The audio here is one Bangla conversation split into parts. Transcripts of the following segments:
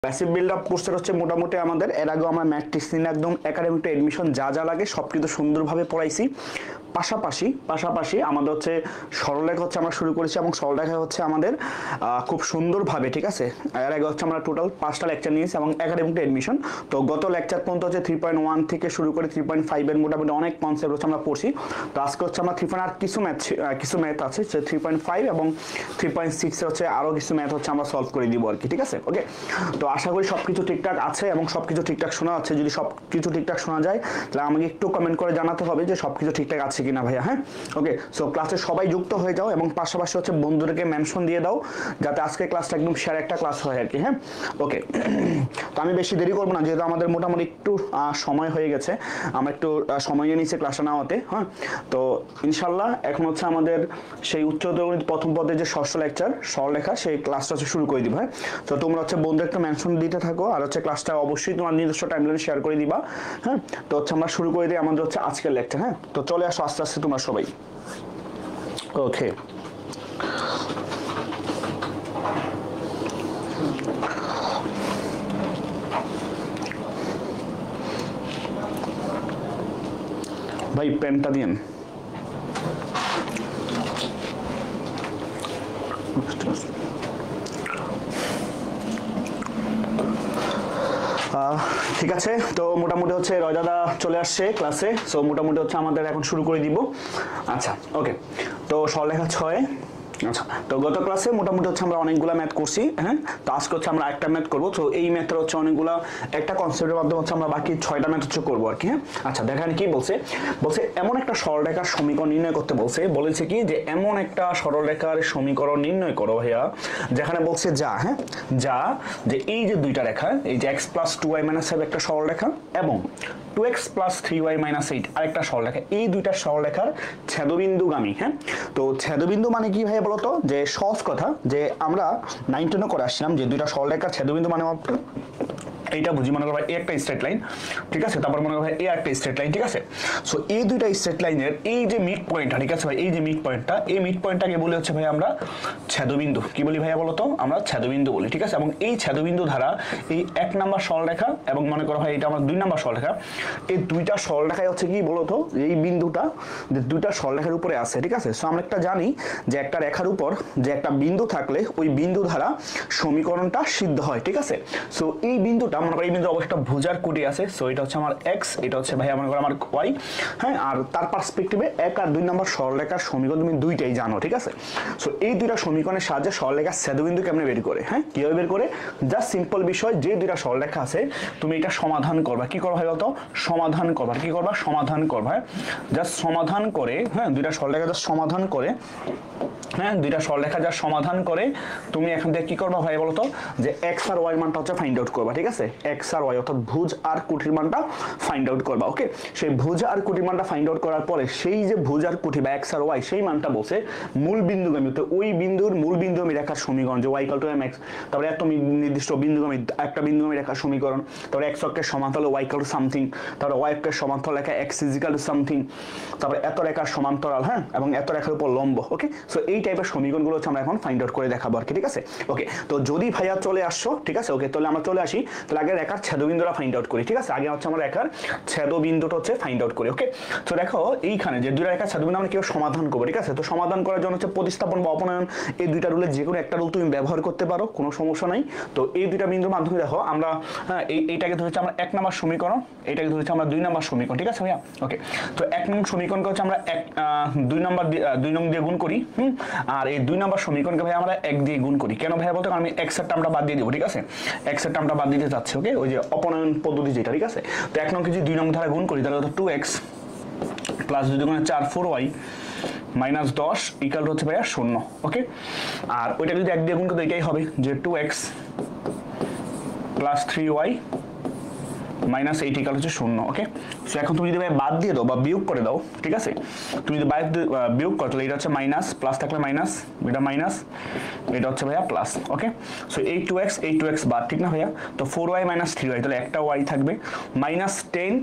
প্যাসিভ বিল্ড আপ কোর্সের হচ্ছে মোটামুটি আমাদের এর আগে আমরা ম্যাট্রিক্স নিয়ে একদম একাডেমিক এডমিশন যা যা লাগে সব কিছু সুন্দরভাবে পড়াইছি। পাশাপাশি আমাদের হচ্ছে সরলরেখা হচ্ছে আমরা শুরু করেছি এবং সরলরেখা হচ্ছে আমাদের খুব সুন্দরভাবে, ঠিক আছে। এর আগে হচ্ছে আমরা টোটাল 5টা লেকচার নিয়েছি এবং একাডেমিক এডমিশন। তো গত লেকচার পর্যন্ত হচ্ছে 3.1 থেকে শুরু করে 3.5 এর মোটামুটি অনেক কনসেপ্ট হচ্ছে আমরা পড়ছি। তো আজকে হচ্ছে আমরা 3. আর কিছু ম্যাথ আছে, 3.5 এবং 3.6 এর হচ্ছে আরো কিছু ম্যাথ হচ্ছে আমরা সলভ করে দিব আর কি, ঠিক আছে। ওকে, তো আশা করি সবকিছু ঠিকঠাক আছে এবং সবকিছু ঠিকঠাক শোনা যাচ্ছে। যদি সবকিছু ঠিকঠাক শোনা যায় তাহলে আমাকে একটু কমেন্ট করে জানাতে হবে যে সবকিছু ঠিকঠাক আছে কিনা ভাইয়া। হ্যাঁ, ওকে। সো ক্লাসে সবাই যুক্ত হয়ে যাও এবং পাশাপাশি হচ্ছে বন্ধুদেরকে মেনশন দিয়ে দাও যাতে আজকে ক্লাসটা একদম শেয়ার একটা ক্লাস হয় আর কি। হ্যাঁ, ওকে। তো আমি বেশি দেরি করবো না, যেহেতু আমাদের মোটামুটি একটু সময় হয়ে গেছে, আমরা একটু সময় নিয়ে নিচ্ছি ক্লাসটা নেওয়াতে। হ্যাঁ, তো ইনশাল্লাহ এখন হচ্ছে আমাদের সেই উচ্চতর গণিত প্রথম পদের যে ষষ্ঠ লেকচার সরলরেখা সেই ক্লাসটা হচ্ছে শুরু করে দিব। হ্যাঁ, তো তোমরা হচ্ছে বন্ধুদের একটু মেনশন দিতে থাকো আর হচ্ছে ক্লাসটা অবশ্যই তোমার নিজস্ব টাইমলাইনে শেয়ার করে দিবা। হ্যাঁ, তো হচ্ছে আমরা শুরু করে দিই আমাদের হচ্ছে আজকের লেকচার। হ্যাঁ, তো চলে আসো আস্তে আস্তে তোমরা সবাই। ওকে, ভাই পেনটা দিন। ঠিক আছে, তো মোটামুটি হচ্ছে রয় দাদা চলে আসছে ক্লাসে। সো মোটামুটি হচ্ছে আমাদের এখন শুরু করে দিব। আচ্ছা, ওকে। তো সরলরেখা 6। আচ্ছা, তো গত ক্লাসে মোটামুটি হচ্ছে আমরা অনেকগুলো ম্যাথ করছি। হ্যাঁ, তো আজকে হচ্ছে আমরা একটা ম্যাথ করবো। তো এই ম্যাথটা হচ্ছে অনেকগুলো একটা কনসেপ্টের মাধ্যমে হচ্ছে আমরা বাকি 6টা ম্যাথ হচ্ছে করবো আর কি। হ্যাঁ, আচ্ছা দেখেন কি বলছে এমন একটা সরলরেখার সমীকরণ নির্ণয় করতে বলেছে কি যে এমন একটা সরলরেখার সমীকরণ নির্ণয় করো ভাইয়া, যেখানে বলছে যা যে এই যে দুইটা রেখা, এই যে x + 2y - 5 একটা সরলরেখা এবং 2x + 3y - 8 আরেকটা সরলরেখা, এই দুইটা সরলরেখার ছেদবিন্দুগামী। হ্যাঁ, তো ছেদবিন্দু মানে কি ভাইয়া বলতো, যে সহজ কথা যে আমরা 9 10 করে আসছিলাম যে দুইটা সরলরেখার ছেদবিন্দু মানে এইটা বুঝি, মনে করো ভাই এই একটা স্ট্রেট লাইন, ঠিক আছে, তারপর মনে করো ভাই এই একটা স্ট্রেট লাইন, ঠিক আছে। সো এই দুইটা স্ট্রেট লাইনের এই যে মিড পয়েন্টটা, ঠিক আছে ভাই, এই যে মিড পয়েন্টটা, এই মিড পয়েন্টটাকে বলি হচ্ছে ভাই আমরা ছেদবিন্দু। কি বলি ভাইয়া বলতো, আমরা ছেদবিন্দু বলি, ঠিক আছে। এবং এই ছেদবিন্দু দ্বারা এই 1 নাম্বার সরলরেখা এবং মনে করো ভাই এটা আমার 2 নাম্বার সরলরেখা, এই দুইটা সরলরেখায় হচ্ছে কি বলতো, এই বিন্দুটা যে দুইটা সরলরেখার উপরে আছে, ঠিক আছে। সো আমরা একটা জানি যে একটা রেখার উপর যে একটা বিন্দু থাকলে ওই বিন্দু দ্বারা সমীকরণটা সিদ্ধ হয়, ঠিক আছে। সো এই বিন্দুটা মনে করি এই বিন্দু অবশ্যই ভুজার কুটি আছে। সো এটা হচ্ছে আমার x, এটা হচ্ছে ভাই মনে করো আমার y। হ্যাঁ, আর তার পার্সপেক্টিভে 1 আর 2 নাম্বার সরলরেখার সমীকরণ তুমি দুইটাই জানো, ঠিক আছে। সো এই দুইটা সমীকরণের সাহায্যে সরলরেখার ছেদবিন্দু কেমনে বের করে, হ্যাঁ কিভাবে বের করে, জাস্ট সিম্পল বিষয়, যে দুইটা সরলরেখা আছে তুমি এটা সমাধান করবা। কি করবা ভাই বলতো, সমাধান করবা। কি করবা, সমাধান করবা। জাস্ট সমাধান করে, হ্যাঁ দুইটা সরলরেখা জাস্ট সমাধান করে, হ্যাঁ দুইটা সরলরেখা যা সমাধান করে তুমি এখন থেকে কি করবা ভাই বলতো, যে x আর y মানটা হচ্ছে ফাইন্ড আউট করবা, ঠিক আছে। x আর y অর্থাৎ ভুজ আর কুটির মানটা ফাইন্ড আউট করবা। ওকে, সেই ভুজ আর কুটির মানটা ফাইন্ড আউট করার পরে সেই যে ভুজ আর কুটি বা x আর y সেই মানটা বসে মূল বিন্দুগামী, তো ওই বিন্দুর মূল বিন্দুগামী রেখার সমীকরণ যে y = mx, তারপরে এত নির্দিষ্ট বিন্দুগামী একটা বিন্দুগামী রেখার সমীকরণ, তারপরে x অক্ষের সমান্তরাল y = সামথিং, তারপরে y অক্ষের সমান্তরাল রেখা x = সামথিং, তারপরে এত রেখার সমান্তরাল, হ্যাঁ, এবং এত রেখার উপর লম্ব। ওকে, সো এই টাইপের সমীকরণগুলো হচ্ছে আমরা এখন ফাইন্ড আউট করে দেখাবো আর কি, ঠিক আছে। ওকে, তো যদি ভাইয়া চলে আসছো, ঠিক আছে, ওকে, তাহলে আমরা চলে আসি। তাহলে আগে রেখার ছেদবিন্দুটা ফাইন্ড আউট করি, ঠিক আছে। আগে হচ্ছে আমরা রেখার ছেদবিন্দুটা হচ্ছে ফাইন্ড আউট করি। ওকে, তো দেখো এইখানে যে দুইটা রেখার ছেদবিন্দু আমরা কিভাবে সমাধান করবো, ঠিক আছে। তো সমাধান করার জন্য হচ্ছে প্রতিস্থাপন বা অপনয়ন, এই দুইটা রুলের যে কোনো একটা রুল তুমি ব্যবহার করতে পারো, কোনো সমস্যা নাই। তো এই দুইটা বিন্দুর মাধ্যমে দেখো আমরা, হ্যাঁ এইটাকে ধরেছি আমরা 1 নাম্বার সমীকরণ, এটাকে ধরেছি আমরা 2 নাম্বার সমীকরণ, ঠিক আছে ভাইয়া। ওকে, তো 1 নং সমীকরণকে হচ্ছে আমরা 2 নং দিয়ে গুণ করি, আর এই 2 নাম্বার সমীকরণকে ভাই আমরা 1 দিয়ে গুণ করি। কেন ভাইয়া বলতে, কারণ আমি x এর টার্মটা বাদ দিয়ে দেব, ঠিক আছে। x এর টার্মটা বাদ দিতে যাচ্ছে। ওকে, ওই যে অপনয়ন পদ্ধতি যেটা, ঠিক আছে। তো 1 নং যদি 2 নং ধারা গুণ করি তাহলে হতো 2x plus 2 × 4 4y minus 10 equal হচ্ছে ভাইয়া 0। ওকে, আর ওইটা যদি 1 দিয়ে গুণ করি এটাই হবে যে 2x plus 3y minus 8 equal হচ্ছে 0। ওকে, সো এখন তুমি যদি ভাই বাদ দিয়ে দাও বা বিয়োগ করে দাও, ঠিক আছে, তুমি যদি বিয়োগ করো তাহলে এটা হচ্ছে মাইনাস, প্লাস থাকলে মাইনাস, এটা মাইনাস, এটা হচ্ছে ভাইয়া প্লাস। ওকে, সো এই 2x বাদ, ঠিক না ভাইয়া। তো 4y - 3y, তাহলে একটা y থাকবে, -10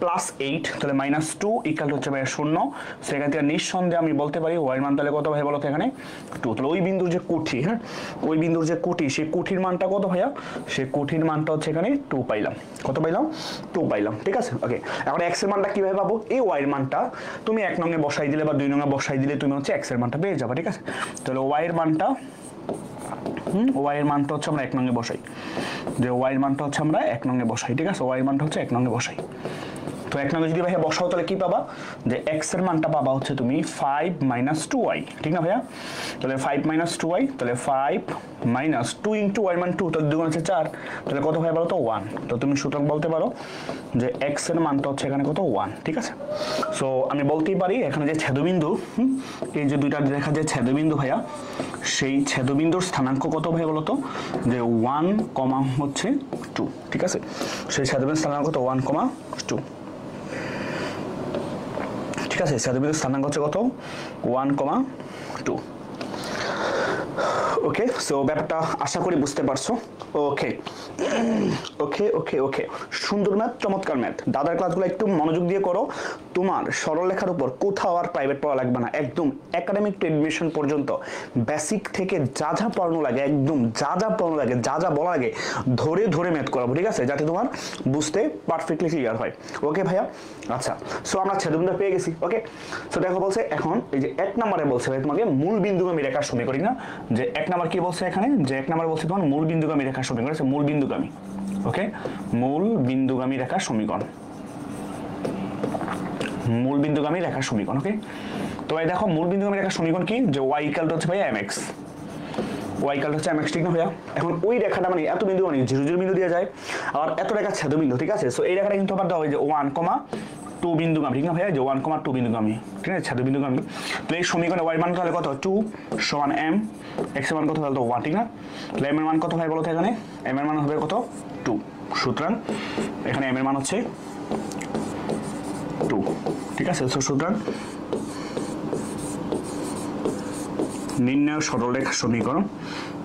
প্লাস 8 তাহলে -2 ইকুয়াল হচ্ছে ভাইয়া 0। সেখান থেকে নিঃসন্দেহে আমি বলতে পারি y এর মান তাহলে কত ভাই বলো তো এখানে 2। তাহলে ওই বিন্দুর যে কুঠি, হ্যাঁ ওই বিন্দুর যে কুঠি, সেই কুঠির মানটা কত ভাইয়া, সেই কুঠির মানটা হচ্ছে এখানে 2 পাইলাম। কত পাইলাম? 2 পাইলাম, ঠিক আছে। ওকে, এখন x এর মানটা কিভাবে পাবো? এই y এর মানটা তুমি 1 নং এ বসাই দিলে বা 2 নং এ বসাই দিলে তুমি হচ্ছে x এর মানটা পেয়ে যাবে, ঠিক আছে। তাহলে y এর মানটা y এর মানটা হচ্ছে আমরা 1 নং এ বসাই, যে y এর মানটা হচ্ছে আমরা 1 নং এ বসাই, ঠিক আছে। y এর মানটা হচ্ছে 1 নং এ বসাই। তো 1 নং এ যদি ভাইয়া বসাও তাহলে কি পাবা, যে x এর মানটা পাবা হচ্ছে তুমি 5 - 2y, ঠিক না ভাইয়া? তাহলে 5 - 2y, তাহলে 5 - 2 * y মান 2, তাহলে 2 গুণ হচ্ছে 4, তাহলে কত হয় বলো তো 1। তো তুমি সুতরাং বলতে পারো যে x এর মানটা হচ্ছে এখানে কত 1, ঠিক আছে। সো আমি বলতেই পারি এখানে যে ছেদবিন্দু, এই যে দুইটা দেখা যায় ছেদবিন্দু ভাইয়া, সেই ছেদবিন্দুর স্থানাঙ্ক কত ভাই বলতো, যে 1, হচ্ছে 2, ঠিক আছে। সেই ছেদবিন্দুর স্থানাঙ্ক কত 1, 2, ঠিক আছে। ছেদবিন্দুর স্থানাঙ্ক হচ্ছে কত 1, 2। ওকে, সো ব্যাপারটা আশা করি বুঝতে পারছো। ওকে ওকে ওকে ওকে, সুন্দর ম্যাথ, চমৎকার ম্যাথ। দাদার ক্লাসগুলো একটু মনোযোগ দিয়ে করো, তোমার সরলরেখার উপর কোথাও আর প্রাইভেট পড়া লাগবে না। একদম একাডেমিক টু এডমিশন পর্যন্ত বেসিক থেকে যা যা পড়ানো লাগে, একদম যা যা পড়ানো লাগে, যা যা বলা লাগে ধরে ধরে ম্যাথ করাবো, ঠিক আছে, যাতে তোমার বুঝতে পারফেক্টলি ক্লিয়ার হয়। ওকে ভাইয়া, আচ্ছা। সো আমরা ছেদবিন্দু পেয়ে গেছি। ওকে, সো দেখো বলছে এখন এই যে 1 নম্বরে বলছে ভাই তোমাকে মূল বিন্দুগামী রেখার সমীকরণ, না যে 1 নম্বর কি বলছে এখানে, যে 1 নম্বর বলছে তোমার মূল বিন্দুগামী রেখার সমীকরণ, আছে মূল বিন্দুগামী। ওকে, মূল বিন্দুগামী রেখার সমীকরণ, মূল বিন্দুগামী রেখার সমীকরণ। ওকে, তো ভাই দেখো মূল বিন্দুগামী রেখার সমীকরণ কি, যে y = হচ্ছে ভাই mx, y = হচ্ছে mx, ঠিক না ভাইয়া? এখন ওই রেখাটা মানে এত বিন্দু মানে 0 0 বিন্দু দিয়ে যায়, আর এত রেখা ছেদবিন্দু, ঠিক আছে। সো এই রেখাটা কিন্তু আবার দেওয়া হয় যে 1, 2 বিন্দুগামী, ঠিক না ভাইয়া, যে 1, 2 বিন্দুগামী, ঠিক আছে, ছেদবিন্দুগামী। তো এই সমীকরণে y এর মান তাহলে কত 2 = m, x এর মান কত তাহলে 1, ঠিক না। তাহলে m এর মান কত ভাই বলো তো এখানে, m এর মান হবে কত 2। সুতরাং এখানে m এর মান হচ্ছে 2, ঠিক আছে। সো সুতরাং নির্ণয় সরলরেখার সমীকরণ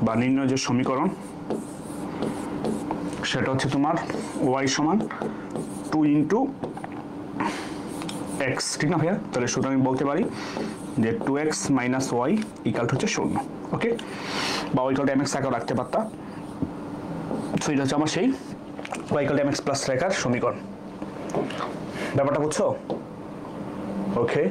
বা নির্ণয় যে সমীকরণ সেটা হচ্ছে তোমার y = 2 * x, ঠিক না ভাইয়া। তাহলে সুতরাং আমি বলতে পারি যে 2x - y = হচ্ছে 0। ওকে, বা y = mx আকার রাখতে পারতা। সো এটা হচ্ছে আমার সেই y = mx প্লাস রেখার সমীকরণ। ব্যাপারটা বুঝছো? ওকে,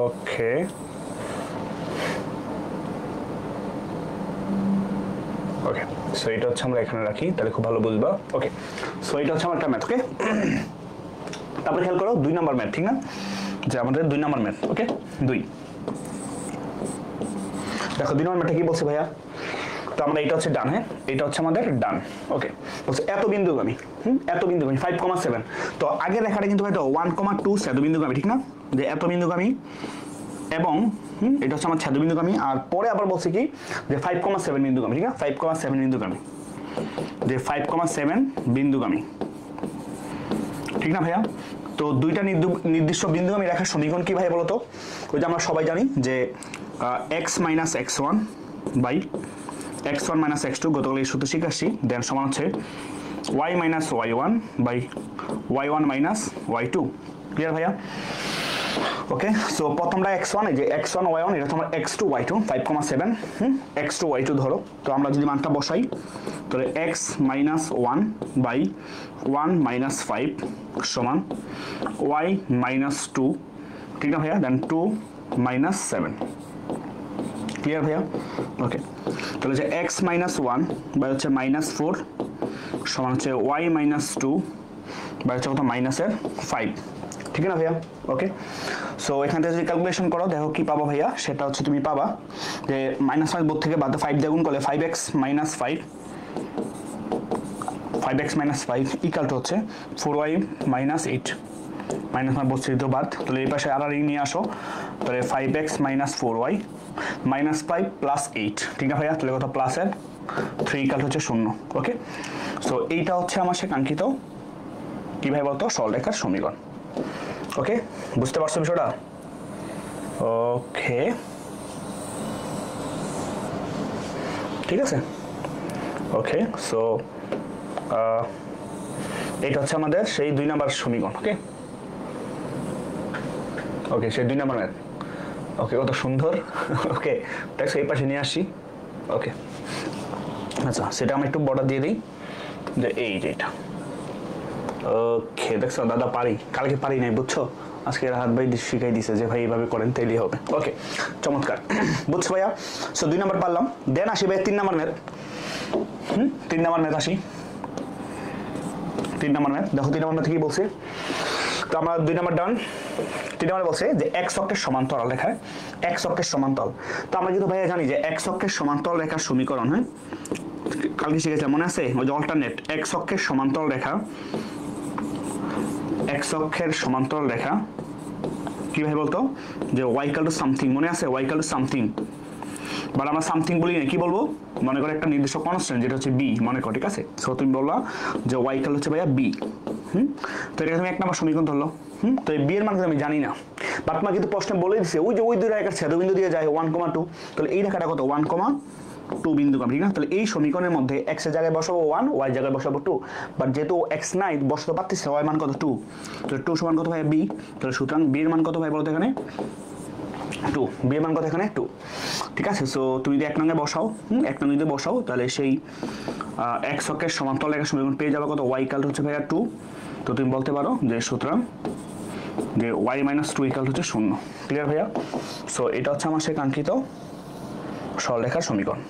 ওকে, ওকে। সো এটা হচ্ছে আমরা এখানে রাখি, তাহলে খুব ভালো বুঝবা। ওকে, সো এটা হচ্ছে আমার একটা ম্যাথ। ওকে, তারপরে খেয়াল করো 2 নম্বর ম্যাথ, ঠিক না, যে আমাদের 2 নম্বর ম্যাথ। ওকে, 2 দেখো 2 নম্বর ম্যাথটা কি বলছে ভাইয়া। তো আমরা এটা হচ্ছে ডান, হ্যাঁ এটা হচ্ছে আমাদের ডান। ওকে, বলছে এত বিন্দুগামী, এত বিন্দুগামী 5,7। তো আগের রেখাটা কিন্তু হয়তো 1, 2 ছেদবিন্দুগামী, ঠিক না, যে এত বিন্দুগামী এবং এটা হচ্ছে আমার ছেদবিন্দুগামী। আর পরে আবার বলছে কি যে 5,7 বিন্দুগামী, ঠিক না, 5,7 বিন্দুগামী, যে 5,7 বিন্দুগামী, ঠিক না ভাইয়া। তো দুইটা নির্দিষ্ট বিন্দুগামী রেখার সমীকরণ কি ভাই বলতো, ওই যে আমরা সবাই জানি যে x - x1 by x1 - x2, গতকাল এই সূত্র শিখাচ্ছি, দেন সমান হচ্ছে y - y1 by y1 - y2। Clear ভাইয়া? ওকে, সো প্রথমটা x1, এই যে x1 y1, এটা তোমার x2 y2, 5,7 x2 y2 ধরো। তো আমরা যদি মানটা বসাই তাহলে x - 1 বাই 1 - 5 সমান y - 2, ঠিক না ভাইয়া, দেন 2 - 7। ক্লিয়ার ভাইয়া? ওকে, তাহলে যে x - 1 বাই হচ্ছে -4 সমান হচ্ছে y - 2 বাই হচ্ছে কত -5, ঠিক না ভাইয়া। ওকে, সো এখান থেকে যদি ক্যালকুলেশন করো দেখো কি পাবো ভাইয়া, সেটা হচ্ছে তুমি পাবা যে -5 বোধ থেকে বাদ 5 দিয়ে গুণ করলে 5x - 5, 5x - 5 = হচ্ছে 4y - 8, -5 বসছে তো বাদ। তাহলে এই পাশে আর নিয়ে আসো, তাহলে 5x - 4y -5 + 8, ঠিক না ভাইয়া। তাহলে কত প্লাসের 3 = হচ্ছে 0। ওকে, সো এইটা হচ্ছে আমার সে কাঙ্ক্ষিত কি ভাই বলতো সরলরেখার সমীকরণ। ওকে, বুঝতে পারছো বিষয়টা? ওকে, ঠিক আছে ওকে সো এটা হচ্ছে আমাদের সেই 2 নাম্বার সমীকরণ ওকে ওকে সেই 2 নাম্বার ম্যাথ ওকে কত সুন্দর ওকে দেখো এই পাশে নিয়ে আসি ওকে আচ্ছা সেটা আমি একটু বর্ডার দিয়ে দিই যে এই যে এটা ওকে দেখছো দাদা পারি কালকে পারি নাই বুঝছো আজকে রাহাত ভাই শিখাই দিছে যে ভাই এইভাবে করেন তাইলেই হবে ওকে চমৎকার বুঝছো ভাইয়া সো 2 নাম্বার পারলাম দেন আসি ভাই 3 নাম্বার ম্যাথ 3 নাম্বার ম্যাথ আসি 3 নাম্বার ম্যাথ দেখো 3 নাম্বার ম্যাথ কি বলছে তো আমরা 2 নাম্বার ডান 3 নাম্বার বলছে যে x অক্ষের সমান্তরাল রেখা x অক্ষের সমান্তরাল তো আমরা কিন্তু ভাইয়া জানি যে x অক্ষের সমান্তরাল রেখার সমীকরণ হ্যাঁ কালকে শিখেছিলাম মনে আছে ওই যে অল্টারনেট x অক্ষের সমান্তরাল রেখা x অক্ষের সমান্তরাল রেখা কি ভাই বলতো যে y = সামথিং মনে আছে y = সামথিং বাট আমরা সামথিং বলি না কি বলবো মনে করে একটা নির্দিষ্ট কনস্ট্যান্ট যেটা হচ্ছে b মনে করো ঠিক আছে সো তুমি বললা যে y = হচ্ছে ভাইয়া b তো এটা তুমি 1 নাম্বার সমীকরণ ধরলো তো এই b এর মান আমি জানি না বাট মা কিন্তু প্রশ্নে বলে দিয়েছে ওই যে ওই দুই রেখার ছেদবিন্দু দিয়ে যায় 1,2 তাহলে এই রেখাটা কত 1,2 বিন্দু ঠিক না তাহলে এই সমীকরণের মধ্যে x এর জায়গায় বসাবো 1 y এর জায়গায় বসাবো 2 বাট যেহেতু x নাই বসাতে পারতেছি y মান কত 2 তাহলে 2 সমান কত ভাই b তাহলে সুতরাং b এর মান কত ভাই বলতো এখানে 2 b এর মান কত এখানে 2 ঠিক আছে সো তুমি যদি 1 নঙ্গে বসাও 1 নঙ্গে যদি বসাও তাহলে সেই x অক্ষের সমান্তরাল রেখার সমীকরণ পেয়ে যাবে কত y = হচ্ছে ভাইয়া 2 তো তুমি বলতে পারো যে সুতরাং যে y - 2 = হচ্ছে 0 ক্লিয়ার ভাইয়া সো এটা হচ্ছে আমার সেই কাঙ্ক্ষিত সরলরেখার সমীকরণ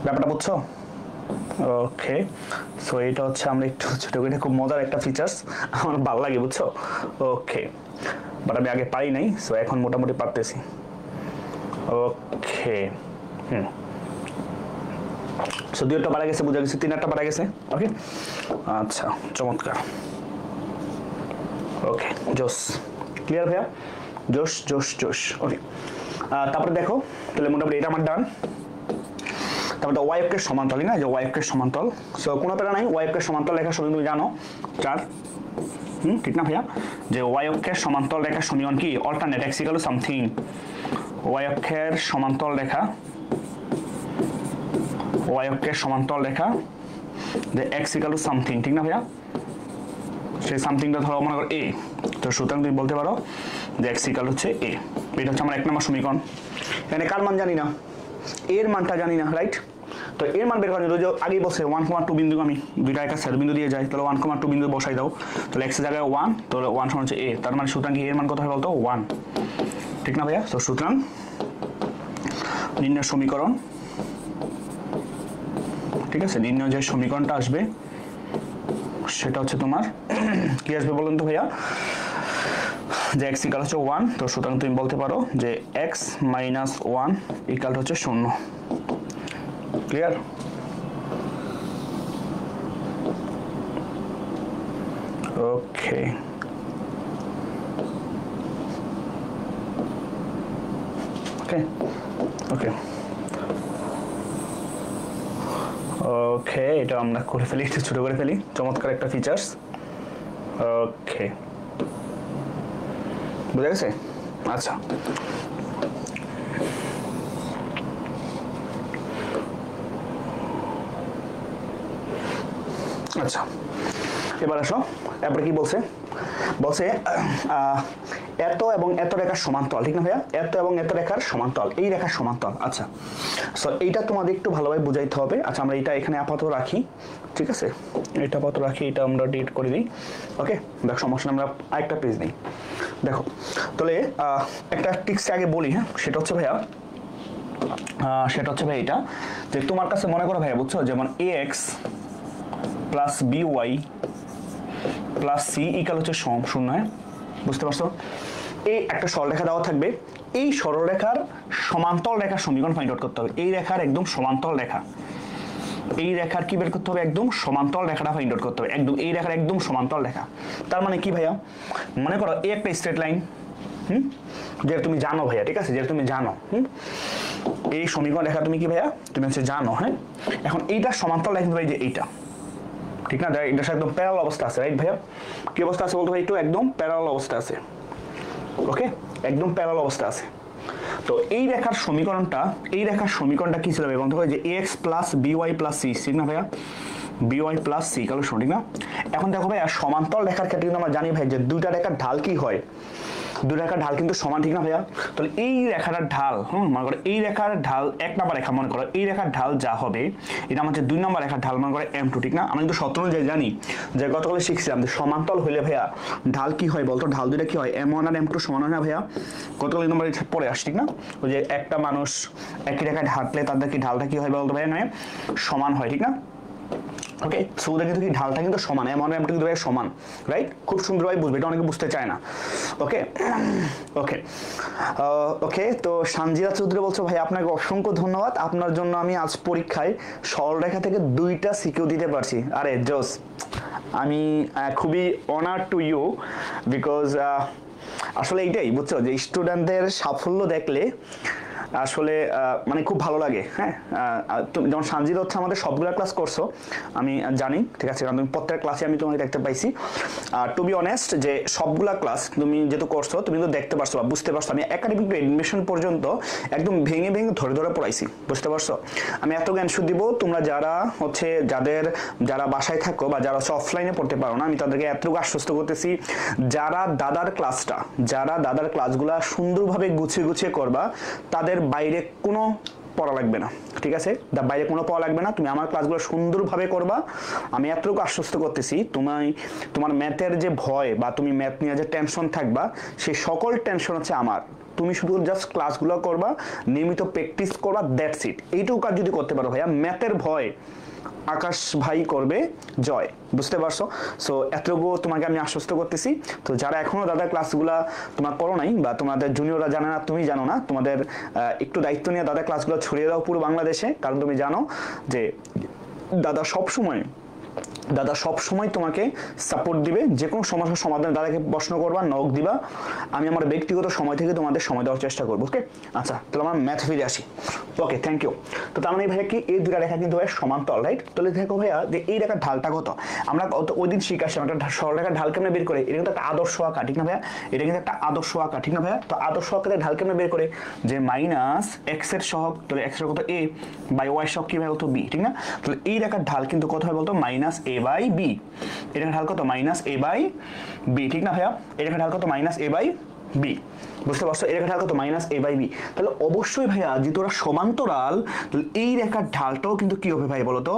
ব্যাপারটা বুঝছো ওকে সো এটা হচ্ছে আমরা একটু ছোট করে খুব মজার একটা ফিচারস আমার ভালো লাগে বুঝছো ওকে বাট আমি আগে পারি নাই সো এখন মোটামুটি পারতেছি ওকে সো 2টা পারা গেছে বুঝা গেছে 3টা পারা গেছে ওকে আচ্ছা চমৎকার ওকে জোস ক্লিয়ার ভাইয়া জোস জোস জোস ওকে তারপরে দেখো তাহলে মোটামুটি এটা আমার ডান তারপরে y অক্ষের সমান্তরাল না যে y অক্ষের সমান্তরাল সো কোনো প্যারা নাই y অক্ষের সমান্তরাল রেখার সমীকরণ তুমি জানো 4 ঠিক না ভাইয়া যে y অক্ষের সমান্তরাল রেখার সমীকরণ কি অল্টারনেট x = সামথিং y অক্ষের সমান্তরাল রেখা y অক্ষের সমান্তরাল রেখা যে x = সামথিং ঠিক না ভাইয়া সেই সামথিংটা ধরো মনে করো a তো সুতরাং তুমি বলতে পারো যে x = হচ্ছে a এটা হচ্ছে আমার 1 নম্বর সমীকরণ এখানে কার মান জানি না এর মানটা জানি না রাইট তো এর মান বের করার জন্য আগেই বসে 1,2 বিন্দু আমি দুইটা একটা ছেদবিন্দু দিয়ে যাই তাহলে 1,2 বিন্দু বসাই দাও তাহলে x এর জায়গায় 1 তাহলে 1 সমান হচ্ছে a তার মানে সুতরাং কি এর মান কত হয় বলতো 1 ঠিক না ভাইয়া তো সুতরাং নির্ণয় সমীকরণ ঠিক আছে নির্ণয় যে সমীকরণটা আসবে সেটা হচ্ছে তোমার কি আসবে বলুন তো ভাইয়া যে x = হচ্ছে 1 তো সুতরাং তুমি বলতে পারো যে x - 1 = হচ্ছে 0 ক্লিয়ার ওকে ওকে ওকে ওকে এটা আমরা করে ফেলি একটু ছোট করে ফেলি চমৎকার একটা ফিচারস ওকে বুঝা গেছে আচ্ছা আচ্ছা এবার আসো এরপরে কি বলছে বলছে এত এবং এত রেখার সমান্তরাল ঠিক না ভাইয়া এত এবং এত রেখার সমান্তরাল এই রেখার সমান্তরাল আচ্ছা সো এইটা তোমাদের একটু ভালোভাবে বুঝাইতে হবে আচ্ছা আমরা এটা এখানে আপাতত রাখি ঠিক আছে এটা আপাতত রাখি এটা আমরা ডিলিট করে দিই ওকে দেখো সমস্যা আমরা আরেকটা পেজ নিই দেখো তাহলে একটা ট্রিক্স আগে বলি হ্যাঁ সেটা হচ্ছে ভাইয়া এটা যে তোমার কাছে মনে করো ভাইয়া বুঝছো যেমন ax plus by plus c = হচ্ছে 0 হ্যাঁ বুঝতে পারছো এই একটা সরলরেখা দেওয়া থাকবে এই সরলরেখার সমান্তরাল রেখার সমীকরণ ফাইন্ড আউট করতে হবে এই রেখার একদম সমান্তরাল রেখা এই রেখার কি বের করতে হবে একদম সমান্তরাল রেখাটা ফাইন্ড আউট করতে হবে একদম এই রেখার একদম সমান্তরাল রেখা তার মানে কি ভাইয়া মনে করো এই একটা স্ট্রেট লাইন যেটা তুমি জানো ভাইয়া ঠিক আছে যেটা তুমি জানো এই সমীকরণ রেখা তুমি কি ভাইয়া তুমি হচ্ছে জানো হ্যাঁ এখন এইটা সমান্তরাল রেখা ভাই যে এইটা ঠিক না এটার সাথে একদম প্যারালাল অবস্থা আছে রাইট ভাইয়া কি অবস্থা আছে বলতো ভাই একটু একদম প্যারালাল অবস্থা আছে ওকে একদম প্যারালাল অবস্থা আছে তো এই রেখার সমীকরণটা কি ছিল এবং দেখো যে ax plus by plus c ঠিক না ভাইয়া, by প্লাস c কালো ঠিক না। এখন দেখো ভাইয়া সমান্তরাল রেখার ক্ষেত্রে কিন্তু আমরা জানি ভাই যে দুইটা রেখার ঢাল কি হয়, দুই রেখার ঢাল কিন্তু সমান ঠিক না ভাইয়া। তাহলে এই রেখাটার ঢাল মনে করো এই রেখার ঢাল 1 নম্বর রেখা, মনে করো এই রেখার ঢাল যা হবে এটা আমাদের 2 নম্বর রেখার ঢাল মনে করো m2 ঠিক না। আমরা কিন্তু সূত্র অনুযায়ী জানি যে গতকাল শিখছিলাম যে সমান্তরাল হইলে ভাইয়া ঢাল কি হয় বলতো, ঢাল দুইটা কি হয় m1 আর m2 সমান হয় না ভাইয়া। গতকাল কিন্তু আমরা পড়ে আসছি ঠিক না, ওই যে একটা মানুষ একই রেখায় হাঁটলে তাদের কি ঢালটা কি হয় বলতো ভাইয়া, মানে সমান হয় ঠিক না। ওকে, সো ওদের কিন্তু কি ঢালটা কিন্তু সমান, এমন এমটা কিন্তু সমান, রাইট। খুব সুন্দরভাবে বুঝবে, এটা অনেকে বুঝতে চায় না। ওকে ওকে ওকে তো সানজিরা চৌধুরী বলছো ভাই আপনাকে অসংখ্য ধন্যবাদ, আপনার জন্য আমি আজ পরীক্ষায় সরলরেখা থেকে 2টা সিকিউ দিতে পারছি। আরে জোস, আমি খুবই অনার টু ইউ বিকজ আসলে এইটাই বুঝছো যে স্টুডেন্টদের সাফল্য দেখলে আসলে মানে খুব ভালো লাগে। হ্যাঁ, যেমন সানজিদ হচ্ছে আমাদের সবগুলা ক্লাস করছো আমি জানি, ঠিক আছে, কারণ তুমি প্রত্যেক ক্লাসে আমি তোমাকে দেখতে পাইছি। আর টু বি অনেস্ট যে সবগুলা ক্লাস তুমি যেহেতু করছো তুমি কিন্তু দেখতে পারছো বা বুঝতে পারছো, আমি একাডেমিক টু এডমিশন পর্যন্ত একদম ভেঙে ভেঙে ধরে ধরে পড়াইছি, বুঝতে পারছো। আমি এত জ্ঞান শুধু দিব, তোমরা যারা হচ্ছে যারা বাসায় থাকো বা যারা হচ্ছে অফলাইনে পড়তে পারো না, আমি তাদেরকে এতটুকু আশ্বস্ত করতেছি, যারা দাদার ক্লাসগুলা সুন্দরভাবে গুছিয়ে গুছিয়ে করবা তাদের বাইরে কোনো পড়া লাগবে না, ঠিক আছে, বাইরে কোনো পড়া লাগবে না, তুমি আমার ক্লাসগুলো সুন্দরভাবে করবা। আমি এতটুকু আশ্বস্ত করতেছি, তোমার ম্যাথের যে ভয় বা তুমি ম্যাথ নিয়ে যে টেনশন থাকবা সেই সকল টেনশন হচ্ছে আমার। তুমি শুধু জাস্ট ক্লাসগুলো করবা, নিয়মিত প্র্যাকটিস করবা, দ্যাটস ইট। এইটুকু কাজ যদি করতে পারো ভাইয়া, ম্যাথের ভয় আকাশ ভাই করবে জয়, বুঝতে পারছো। সো এতটুকু তোমাকে আমি আশ্বস্ত করতেছি। তো যারা এখনো দাদার ক্লাসগুলা তোমার করো নাই বা তোমাদের জুনিয়ররা জানে না, তুমি জানো না, তোমাদের একটু দায়িত্ব নিয়ে দাদার ক্লাসগুলো ছড়িয়ে দাও পুরো বাংলাদেশে, কারণ তুমি জানো যে দাদা সবসময় তোমাকে সাপোর্ট দিবে। যে কোনো সমস্যার সমাধানে দাদাকে প্রশ্ন করবা, নক দিবা, আমি আমার ব্যক্তিগত সময় থেকে তোমাদের সময় দেওয়ার চেষ্টা করবো। ওকে, আচ্ছা তাহলে আমার ম্যাথ ফিরে আসি। ওকে, থ্যাংক ইউ। তো তার মানে ভাইয়া কি এই দুটা রেখা কিন্তু ভাই সমান্তরাল, রাইট। তাহলে দেখো ভাইয়া যে এই রেখার ঢালটা কত, আমরা ওই দিন শিখে আসছি একটা সরলরেখার ঢাল কেমনে বের করে, এটা কিন্তু একটা আদর্শ আঁকা, ঠিক না ভাইয়া, এটা কিন্তু একটা আদর্শ আঁকা, ঠিক না ভাইয়া। তো আদর্শ আঁকাতে ঢাল কেমনে বের করে, যে মাইনাস এক্স এর সহগ, তাহলে এক্স এর কত এ বাই ওয়াই সহগ কি ভাই বলতো বি, ঠিক না। তাহলে এই রেখার ঢাল কিন্তু কত হয় বলতো মাইনাস এ বাই বি, এটা ঢাল কত মাইনাস এ বাই বি, ঠিক না ভাইয়া। এটা ঢাল কত মাইনাস এ বাই বি, বুঝতে পারছো। এই রেখার ঢাল কত মাইনাস এ বাই বি। তাহলে অবশ্যই ভাইয়া যেহেতু ওরা সমান্তরাল, তাহলে এই রেখার ঢালটাও কিন্তু কি হবে ভাই বলতো,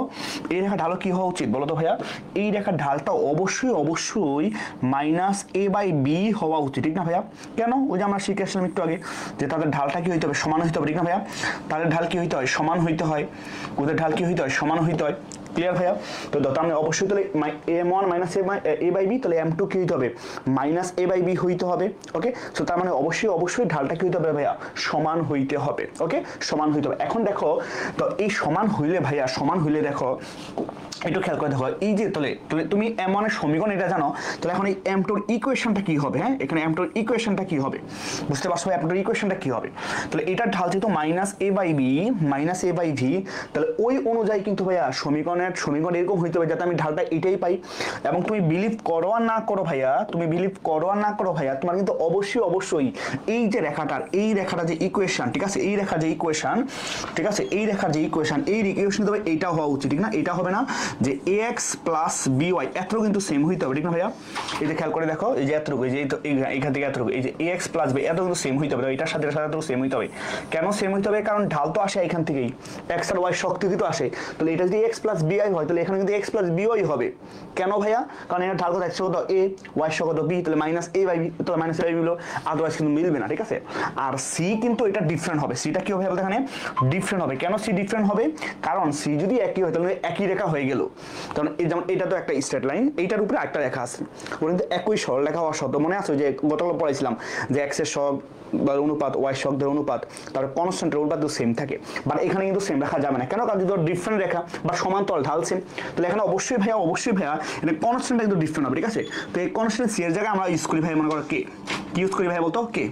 এই রেখার ঢালও কি হওয়া উচিত বলতো ভাইয়া, এই রেখার ঢালটা অবশ্যই মাইনাস এ বাই বি হওয়া উচিত, ঠিক না ভাইয়া। কেন, ওই যে আমরা শিখে আসলাম একটু আগে যে তাদের ঢালটা কি হইতে হবে, সমান হইতে হবে, ঠিক না ভাইয়া। তাদের ঢাল কি হইতে হয়, সমান হইতে হয়, ওদের ঢাল কি হইতে হয়, সমান হইতে হয়। ক্লিয়ার ভাইয়া। তো তাহলে অবশ্যই তাহলে m1 minus a by B, তাহলে m2 কি হইতে হবে মাইনাস এ বাই বি হইতে হবে। ওকে, সো তার মানে অবশ্যই ঢালটা কি হইতে হবে ভাইয়া, সমান হইতে হবে। ওকে, সমান হইতে হবে। এখন দেখো তো এই সমান হইলে দেখো একটু খেয়াল করে দেখো, এই যে তাহলে তুমি m1 এর সমীকরণ এটা জানো, তাহলে এখন এই m2 এর ইকুয়েশনটা কি হবে, হ্যাঁ এখানে m2 এর ইকুয়েশনটা কি হবে, বুঝতে পারছো m2 এর ইকুয়েশনটা কি হবে। তাহলে এটার ঢাল যেহেতু minus a by b minus a by b, তাহলে ওই অনুযায়ী কিন্তু ভাইয়া সমীকরণ এরকম হইতে হবে যাতে আমি ঢালটা এটাই পাই। এবং তুমি বিলিভ করো আর না করো ভাইয়া, তোমার কিন্তু অবশ্যই এই যে রেখাটা যে ইকুয়েশন, ঠিক আছে, এই রেখার যে ইকুয়েশন, ঠিক আছে, এই রেখার যে ইকুয়েশন, এই ইকুয়েশন তবে এইটা হওয়া উচিত, ঠিক না। এটা হবে না যে ax প্লাস by এত কিন্তু সেম হইতে হবে, ঠিক না ভাইয়া। এই যে খেয়াল করে দেখো, এই যে এতটুকু, এই যে এইখান থেকে এতটুকু, এই যে ax প্লাস by এত কিন্তু সেম হইতে হবে, এটার সাথে এতটুকু সেম হইতে হবে। কেন সেম হইতে হবে, কারণ ঢাল তো আসে এখান থেকেই, x আর y শক্তি তো আসে। তাহলে এটা যদি x প্লাস by হয় তাহলে এখানে কিন্তু x প্লাস by হবে। কেন ভাইয়া, কারণ এর ঢাল কত x কত a, y কত b, তাহলে মাইনাস a বাই b, তাহলে মাইনাস a বাই b হলো, আদারওয়াইজ কিন্তু মিলবে না, ঠিক আছে। আর c কিন্তু এটা ডিফারেন্ট হবে, সিটা কি হবে এখানে ডিফারেন্ট হবে। কেন c ডিফারেন্ট হবে, কারণ c যদি একই হয় তাহলে একই রেখা হয়ে গেল। কারণ এই যেমন এটা তো একটা স্ট্রেট লাইন, এইটার উপরে একটা রেখা আছে, ওটা কিন্তু একই সরল রেখা হওয়া সত্ত্বেও, মনে আছে যে গতকাল পড়াইছিলাম যে x এর সহগ বা অনুপাত, y সহগের অনুপাত, তার কনস্ট্যান্টের অনুপাত তো সেম থাকে, বাট এখানে কিন্তু সেম রাখা যাবে না। কেন, কারণ যদি ডিফারেন্ট রেখা বা সমান্তরাল ঢাল সেম, তাহলে এখানে অবশ্যই ভাইয়া এটা কনস্ট্যান্টটা কিন্তু ডিফারেন্ট হবে, ঠিক আছে। তো এই কনস্ট্যান্ট সি এর জায়গায় আমরা ইউজ করি ভাই, মনে করো কে, কি ইউজ করি ভাই বলতো কে,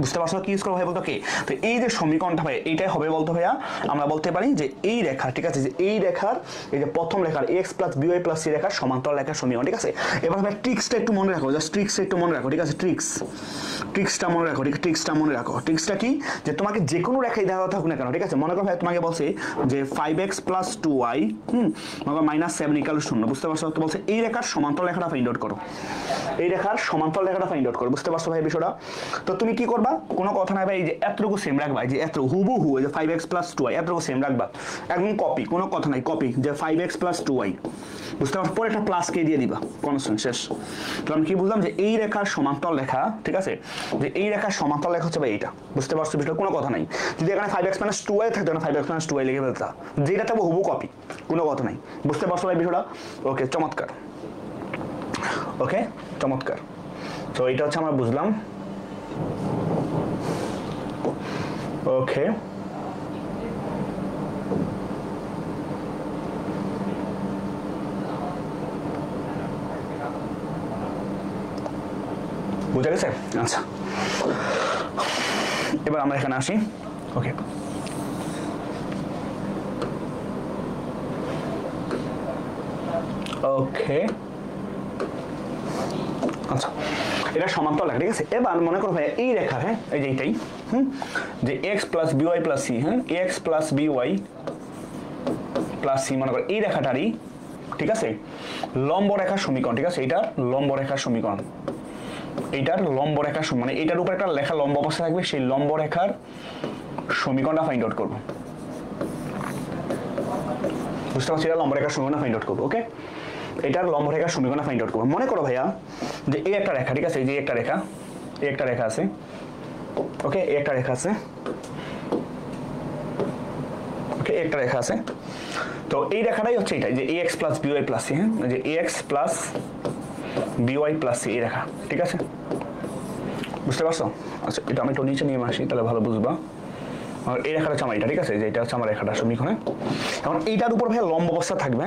বুঝতে পারছো কি ইউজ করবো ভাই বলতো কে? তো এই যে সমীকরণটা ভাই এইটাই হবে বলতো ভাইয়া আমরা বলতে পারি যে এই রেখা, ঠিক আছে, যে এই রেখার এই যে প্রথম রেখার x plus b y plus c রেখার সমান্তরাল রেখার সমীকরণ, ঠিক আছে। এবার ভাই ট্রিক্সটা একটু মনে রাখো, জাস্ট ট্রিক্সটা একটু মনে রাখো, ঠিক আছে। ট্রিক্সটা মনে রাখো, ঠিক, ট্রিক্সটা মনে রাখো। ট্রিক্সটা কি, যে তোমাকে যে কোনো রেখায় দেওয়া থাকুক না কেন, ঠিক আছে, মনে করো ভাই তোমাকে বলছে যে 5x প্লাস 2y মনে করো মাইনাস 7 ইকুয়াল 0, বুঝতে পারছো? তো বলছে এই রেখার সমান্তরাল রেখাটা ফাইন্ড আউট করো, এই রেখার সমান্তরাল রেখাটা ফাইন্ড আউট করো, বুঝতে পারছো ভাই বিষয়টা? তো তুমি কি করবা, কোনো কথা নাই ভাই, এই যে এতটুকু সেম রাখবা, এই যে এত হুবহু এই যে 5x প্লাস 2y এতটুকু সেম রাখবা, একদম কপি, কোনো কথা নাই, কপি, যে 5x প্লাস 2y, বুঝতে পারছো? পরে একটা প্লাস কে দিয়ে দিবা, কনস্ট্যান্ট, শেষ। তো আমি কি বুঝলাম, যে এই রেখার সমান্তরাল রেখা, ঠিক আছে, যে এই রেখার সমান্তরাল রেখা হচ্ছে ভাই এইটা, বুঝতে পারছো বিষয়টা? কোনো কথা নাই, যদি এখানে 5x মাইনাস 2y থাকতো না 5x মাইনাস 2y লিখে ফেলতা, যেটা থাকবে হুবহু কপি, কোনো কথা নাই, বুঝতে পারছো ভাই বিষয়টা? ওকে, চমৎকার, ওকে, চমৎকার। তো এটা হচ্ছে আমরা বুঝলাম, ওকে। বুঝা গেছে? আচ্ছা, এবার আমরা এখানে আসি, ওকে। ওকে, আচ্ছা, এটা সমান্তরাল রেখা, ঠিক আছে। এবার মনে করো ভাই এই রেখা, হ্যাঁ, এই যে এইটাই, যে x plus b y plus c, হ্যাঁ, x plus b y plus c, মনে করো এই রেখাটারই, ঠিক আছে, লম্ব রেখার সমীকরণ, ঠিক আছে, এইটার লম্ব রেখার সমীকরণ, এইটার লম্ব রেখার মানে এইটার উপর একটা লেখা লম্ব অবস্থা থাকবে, সেই লম্ব রেখার সমীকরণটা ফাইন্ড আউট করবো, বুঝতে পারছি? এটা লম্ব রেখার সমীকরণ ফাইন্ড আউট করবো, ওকে। এটার লম্ব রেখার সমীকরণ ফাইন্ড আউট করবো। মনে করো ভাইয়া যে এই একটা রেখা, ঠিক আছে, এই যে একটা রেখা, এই একটা রেখা আছে, ওকে, এই একটা রেখা আছে, ওকে, একটা রেখা আছে। তো এই রেখাটাই হচ্ছে এটাই, যে ax plus b y plus c, হ্যাঁ, যে ax plus b y plus c, এই রেখা, ঠিক আছে, বুঝতে পারছো? আচ্ছা, এটা আমি একটু নিচে নিয়ে আসি, তাহলে ভালো বুঝবা। আর এই রেখাটা হচ্ছে আমার এটা, ঠিক আছে, যে এটা হচ্ছে আমার রেখাটা সমীকরণে। এখন এইটার উপর ভাই লম্ব অবস্থা থাকবে,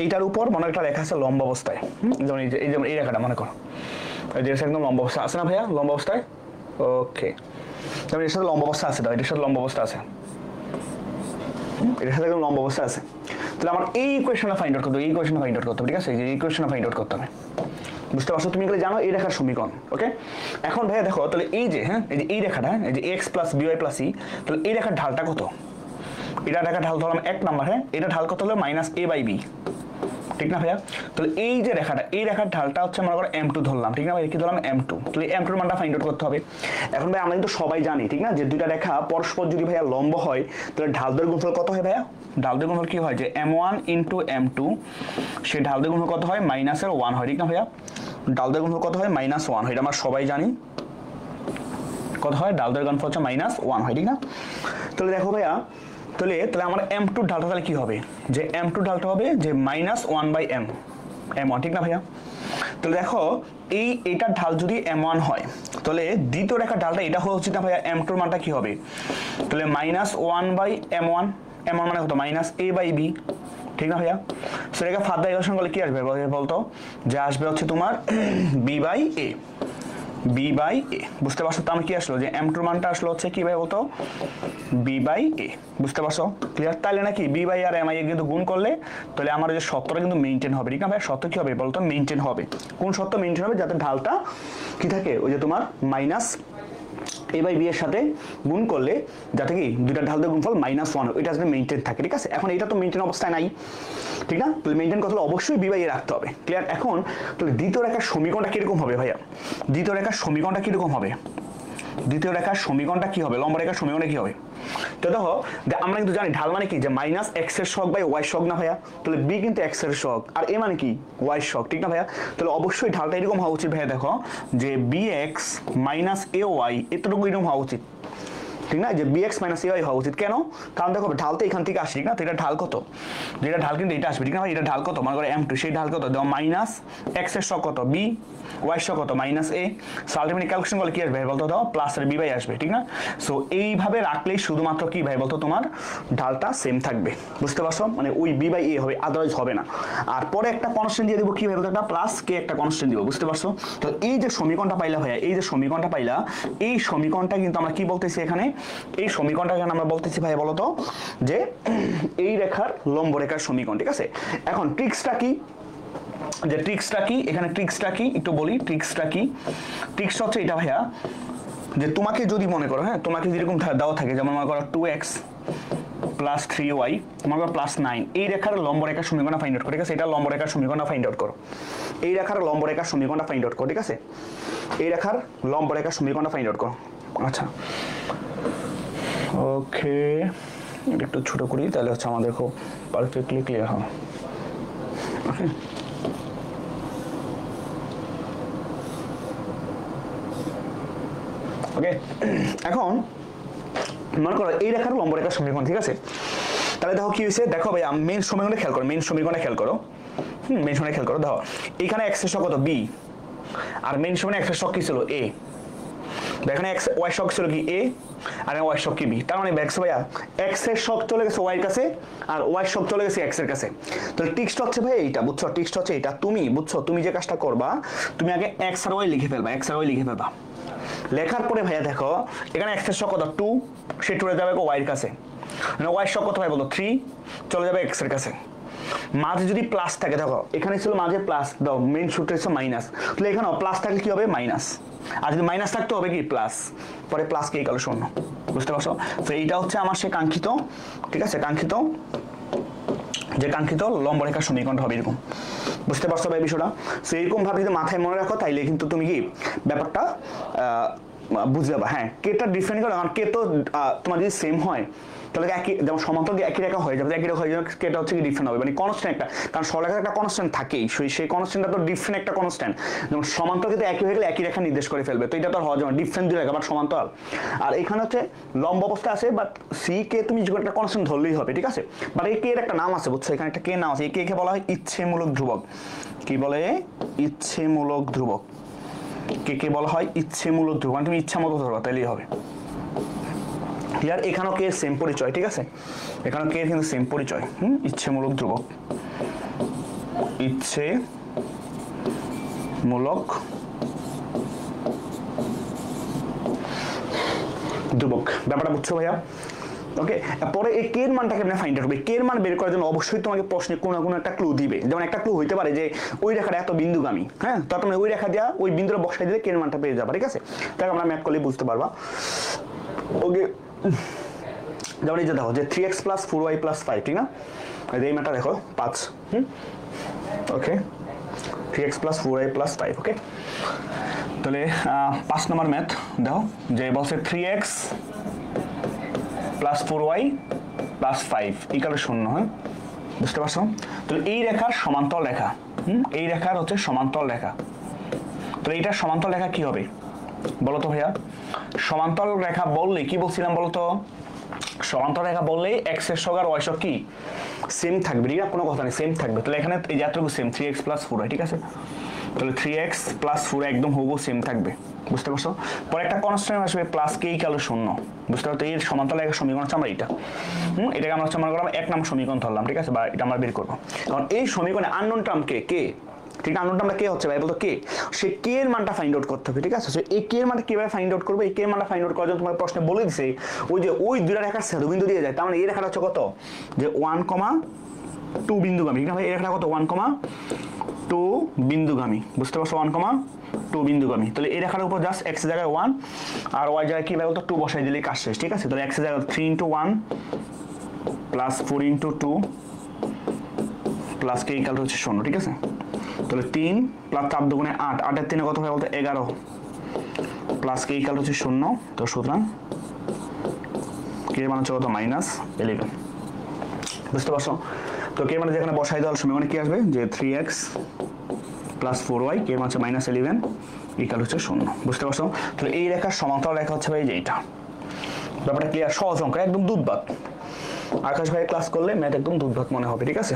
এইটার উপর মনে একটা রেখা আছে লম্ব অবস্থায়, যেমন যেমন এই রেখাটা মনে করো, এই যে একদম লম্ব অবস্থা আছে না ভাইয়া, লম্ব অবস্থায়, ওকে, যেমন এর সাথে লম্ব অবস্থা আছে, দাও, এটার সাথে লম্ব অবস্থা আছে, এটার সাথে একদম লম্ব অবস্থা আছে। তাহলে আমার এই ইকুয়েশনটা ফাইন্ড আউট করতে হবে, এই ইকুয়েশনটা ফাইন্ড আউট করতে হবে, ঠিক আছে, এই যে ইকুয়েশনটা ফাইন্ড আউট করতে হবে, বুঝতে পারছো? তুমি এগুলো জানো, এই রেখার সমীকরণ, ওকে। এখন ভাইয়া দেখো, তাহলে এই যে, হ্যাঁ, এই যে এই রেখাটা, এই যে x plus b y plus c, তাহলে এই রেখার ঢালটা কত? এটা রেখার ঢাল ধরলাম 1 নাম্বার, হ্যাঁ, এটা ঢাল কত হলো মাইনাস a বাই বি, ঠিক না ভাইয়া? তাহলে এই যে রেখাটা, এই রেখার ঢালটা হচ্ছে মনে করো m2 ধরলাম, ঠিক না ভাই? কি ধরলাম? m2। তাহলে m2 এর মানটা ফাইন্ড আউট করতে হবে। এখন ভাই আমরা কিন্তু সবাই জানি, ঠিক না, যে দুইটা রেখা পরস্পর যদি ভাইয়া লম্ব হয়, তাহলে ঢালদের গুণফল কত হয় ভাইয়া? ঢালদের গুণফল কি হয়, যে m1 ইনটু m2, সেই ঢালদের গুণফল কত হয়? মাইনাসের 1 হয়, ঠিক না ভাইয়া? ঢালদের গুণফল কত হয়? -1 হয়, এটা আমরা সবাই জানি। কত হয়? ঢালদের গুণফল হচ্ছে -1 হয়, ঠিক না? তাহলে দেখো ভাইয়া, তাহলে আমার m2 ঢালটা তাহলে কি হবে, যে m2 ঢালটা হবে যে -1/m, m1, ঠিক না ভাইয়া? তাহলে দেখো এইটার ঢাল যদি m1 হয়, তাহলে দ্বিতীয় রেখার ঢালটা এটা হচ্ছে না ভাইয়া, m2 এর মানটা কি হবে? তাহলে -1/m1, m1 মানে কত? -a/b, ঠিক না ভাইয়া? সো এটা ফার্দার ইকুয়েশন করলে কি আসবে বলতো, যে আসবে হচ্ছে তোমার b/a, b/a, বুঝতে পারছো? তো আমি কি আসলো, যে m2 এর মানটা আসলো হচ্ছে কি ভাই বলতো, b/a, বুঝতে পারছো? ক্লিয়ার? তাহলে নাকি b/a আর mi কিন্তু গুণ করলে তাহলে আমার যে সত্যটা কিন্তু মেইনটেইন হবে, ঠিক না ভাই? সত্য কি হবে বলতো? মেইনটেইন হবে। কোন সত্য মেইনটেইন হবে? যাতে ঢালটা কি থাকে, ওই যে তোমার মাইনাস a/b এর সাথে গুণ করলে যাতে কি দুইটা ঢালদের গুণফল -1, এটা যাতে মেইনটেইন থাকে, ঠিক আছে? এখন এটা তো মেইনটেইন অবস্থায় নাই, ঠিক না? তাহলে মেইনটেইন করতে হলে অবশ্যই b/a রাখতে হবে। ক্লিয়ার? এখন তাহলে দ্বিতীয় রেখার সমীকরণটা কিরকম হবে ভাইয়া? দ্বিতীয় রেখার সমীকরণটা কিরকম হবে? দ্বিতীয় রেখার সমীকরণটা কি হবে? লম্ব রেখার সমীকরণটা কি হবে? তো দেখো, আমরা কিন্তু জানি ঢাল মানে কি, যে -x এর সহগ বাই y সহগ না ভাইয়া? তাহলে b কিন্তু x এর সহগ, আর a মানে কি y সহগ, ঠিক না ভাইয়া? তাহলে অবশ্যই ঢালটা এরকম হওয়া উচিত ভাইয়া, দেখো যে bx - ay এতটুকু এরকম হওয়া উচিত, ঠিক না, যে bx মাইনাস ay হওয়া উচিত। কেন? কারণ দেখো ঢাল তো এখান থেকে আসে, ঠিক না, তো এটা ঢাল কত, যেটা ঢাল কিন্তু এটা আসবে, ঠিক না, এটা ঢাল কত মনে করো m2, সেই ঢাল কত দাও মাইনাস x এর সব কত b, y এর সব কত minus a, so ultimately calculation করলে কি আসবে ভাই বলতো, দাও প্লাস এর b বাই আসবে, ঠিক না। সো এইভাবে রাখলেই শুধুমাত্র কি ভাই বলতো তোমার ঢালটা সেম থাকবে, বুঝতে পারছো, মানে ওই b বাই a হবে, আদারওয়াইজ হবে না। আর পরে একটা কনস্ট্যান্ট দিয়ে দিব কি ভাই বলতো, একটা প্লাস কে একটা কনস্ট্যান্ট দিব, বুঝতে পারছো। তো এই যে সমীকরণটা পাইলা ভাইয়া, এই যে সমীকরণটা পাইলা, এই সমীকরণটা কিন্তু আমরা কি বলতেছি এখানে, এই সমীকরণটা এখানে আমরা বলতেছি ভাই বলতো যে এই রেখার লম্ব রেখার সমীকরণ, ঠিক আছে। এখন ট্রিক্সটা কি, যে ট্রিক্সটা কি এখানে, ট্রিক্সটা কি একটু বলি, ট্রিক্সটা কি, ট্রিক্সটা হচ্ছে এটা ভাইয়া, যে তোমাকে যদি মনে করো, হ্যাঁ তোমাকে যেরকম দেওয়া থাকে, যেমন মনে করো 2x প্লাস 3y মনে করো প্লাস 9, এই রেখার লম্ব রেখার সমীকরণ ফাইন্ড আউট করো, ঠিক আছে, এটা লম্ব রেখার সমীকরণ ফাইন্ড আউট করো, এই রেখার লম্ব রেখার সমীকরণ ফাইন্ড আউট করো, ঠিক আছে, এই রেখার লম্ব রেখার সমীকরণ ফাইন্ড আউট করো। আচ্ছা ওকে, এটা একটু ছোট করি তাহলে হচ্ছে আমাদের খুব পারফেক্টলি ক্লিয়ার হবে। ওকে, ওকে, এখন মনে করো এই রেখার লম্ব রেখার সমীকরণ, ঠিক আছে, তাহলে দেখো কি হয়েছে, দেখো ভাই মেইন সমীকরণে খেয়াল করো, মেইন সমীকরণে খেয়াল করো, মেইন সমীকরণে খেয়াল করো, দেখো এখানে x এর সব কত b, আর মেইন সমীকরণে x এর সব কি ছিল a, এখানে x y সব ছিল কি a, আর y সব কি b, তার মানে x ভাইয়া x এর সব চলে গেছে y এর কাছে, আর y সব চলে গেছে x এর কাছে। তাহলে টিক্সটা হচ্ছে ভাই এইটা, বুঝছো, টিক্সটা হচ্ছে এটা, তুমি বুঝছো, তুমি যে কাজটা করবা, তুমি আগে x আর y লিখে ফেলবা, x আর y লিখে ফেলবা, লেখার পরে ভাইয়া দেখো এখানে x এর সব কত 2, সে টুরে যাবে y এর কাছে, মানে y এর সব কত ভাই বলো 3, চলে যাবে x এর কাছে। মাঝে যদি প্লাস থাকে, দেখো এখানে ছিল মাঝে প্লাস, দাও মেইন সূত্র হচ্ছে মাইনাস, তাহলে এখানেও প্লাস থাকলে কি হবে মাইনাস, আর যদি মাইনাস থাকতে হবে কি প্লাস, পরে প্লাস কে ইকুয়াল 0, বুঝতে পারছো। তো এইটা হচ্ছে আমার সে কাঙ্ক্ষিত, ঠিক আছে, কাঙ্ক্ষিত যে কাঙ্ক্ষিত লম্ব রেখার সমীকরণটা হবে এরকম, বুঝতে পারছো ভাই বিষয়টা। সো এরকম ভাবে যদি মাথায় মনে রাখো তাইলে কিন্তু তুমি কি ব্যাপারটা বুঝতে পারবা। হ্যাঁ কেটা ডিফারেন্ট করো, কারণ কে তো তোমার যদি সেম হয় তাহলে একই, যেমন সমান্তরাল একই রেখা হয়ে যাবে, একই রেখা হয়ে যাবে, কেটা হচ্ছে কি ডিফারেন্ট হবে, মানে কনস্ট্যান্ট একটা, কারণ সরলরেখার একটা কনস্ট্যান্ট থাকেই, সেই কনস্ট্যান্টটা তো ডিফারেন্ট একটা কনস্ট্যান্ট, যেমন সমান্তরাল কিন্তু একই হয়ে গেলে একই রেখা নির্দেশ করে ফেলবে, তো এটা তো হওয়া যাবে ডিফারেন্ট দুই রেখা বাট সমান্তরাল। আর এখানে হচ্ছে লম্ব অবস্থা আছে, বাট সি কে তুমি যে একটা কনস্ট্যান্ট ধরলেই হবে, ঠিক আছে, বাট এই কে এর একটা নাম আছে, বুঝছো, এখানে একটা কে নাম আছে, এই কে কে বলা হয় ইচ্ছেমূলক ধ্রুবক, কি বলে ইচ্ছেমূলক ধ্রুবক, কে কে বলা হয় ইচ্ছেমূলক ধ্রুবক, মানে তুমি ইচ্ছা মতো ধরবা তাইলেই হবে। ক্লিয়ার, এখানেও কে সেম পরিচয়, ঠিক আছে, এখানেও কে কিন্তু সেম পরিচয়, ইচ্ছেমূলক ধ্রুবক, ইচ্ছেমূলক ধ্রুবক, ব্যাপারটা বুঝছো ভাইয়া। ওকে, পরে এই কে এর মানটাকে আপনি ফাইন্ড আউট করবে, কে এর মান বের করার জন্য অবশ্যই তোমাকে প্রশ্নে কোনো না কোনো একটা ক্লু দিবে, যেমন একটা ক্লু হইতে পারে যে ওই রেখাটা এত বিন্দুগামী, হ্যাঁ, তো তুমি ওই রেখা দিয়া ওই বিন্দুটা বসাই দিলে কে এর মানটা পেয়ে যাবে, ঠিক আছে, তাই আমরা ম্যাপ করলে বুঝতে পারবা। ওকে, যেমন এই যে দেখো যে 3x প্লাস 4y প্লাস 5, ঠিক না, এই ম্যাটটা দেখো 5, ওকে 3x প্লাস 4y প্লাস 5, ওকে, তাহলে 5 নম্বর ম্যাথ দেখো যে বলছে 3x plus 4y plus 5 equal 0, হ্যাঁ, বুঝতে পারছো। তো এই রেখার সমান্তরাল রেখা, এই রেখার হচ্ছে সমান্তরাল রেখা, তো এইটার সমান্তরাল রেখা কি হবে বলো তো ভাইয়া, সমান্তরাল রেখা বললে কি বলছিলাম বলো তো, সমান্তরাল রেখা বললেই x এর সঙ্গে আর y সঙ্গ কি সেম থাকবে, ঠিক আছে, কোনো কথা নেই, সেম থাকবে। তাহলে এখানে এই যতটুকু সেম 3x প্লাস 4y, ঠিক আছে, তাহলে 3x প্লাস 4y একদম হুবহু সেম থাকবে, বুঝতে পারছো। পরে একটা কনস্ট্যান্ট আসবে প্লাস কে ইকুয়াল 0, বুঝতে পারছো। এর সমান্তরাল রেখার সমীকরণ হচ্ছে আমরা এটা, এটাকে আমরা হচ্ছে মনে করলাম 1 নম্বর সমীকরণ ধরলাম, ঠিক আছে, বা এটা আমরা বের করবো। কারণ এই সমীকরণে আননোন টার্ম কে, ঠিক না, আননোন টার্মটা কে হচ্ছে ভাই বলতো কে, সে কে এর মানটা ফাইন্ড আউট করতে হবে, ঠিক আছে। এই কে এর মানটা কিভাবে ফাইন্ড আউট করবে, এই কে এর মানটা ফাইন্ড আউট করার জন্য তোমার প্রশ্নে বলে দিছে ওই যে ওই দুইটা রেখার ছেদবিন্দু দিয়ে যায়, তার মানে এই রেখাটা হচ্ছে কত, যে 1,2 বিন্দুগামী, ঠিক না ভাই, এই রেখাটা কত 1,2 বিন্দুগামী, বুঝতে পারছো, 1,2 বিন্দুগামী। তাহলে এই রেখার উপর জাস্ট x এর জায়গায় 1 আর y জায়গায় কি বলতো 2 বসাই দিলেই কাজ শেষ, ঠিক আছে। তাহলে x এর জায়গায় 3 × 1 প্লাস 4 × 2 প্লাস কে ইকুয়াল হচ্ছে 0, ঠিক আছে। তাহলে 3 প্লাস 4 দুগুণে 8, 8 এর 3 কত হয় বলতে 11 প্লাস কে ইকুয়াল হচ্ছে 0, তো সুতরাং কে মানে হচ্ছে কত -11, বুঝতে পারছো। তো কে মানে যেখানে বসাই দেওয়ার সময় মানে কি আসবে যে 3x প্লাস 4y, কে মানে হচ্ছে -11 ইকুয়াল হচ্ছে 0, বুঝতে পারছো। তাহলে এই রেখার সমান্তরাল রেখা হচ্ছে ভাই যে এইটা, ব্যাপারটা ক্লিয়ার? সহজ অঙ্ক, একদম দুধ ভাত। আকাশ ভাই ক্লাস করলে ম্যাথ একদম দুধ ভাত মনে হবে, ঠিক আছে?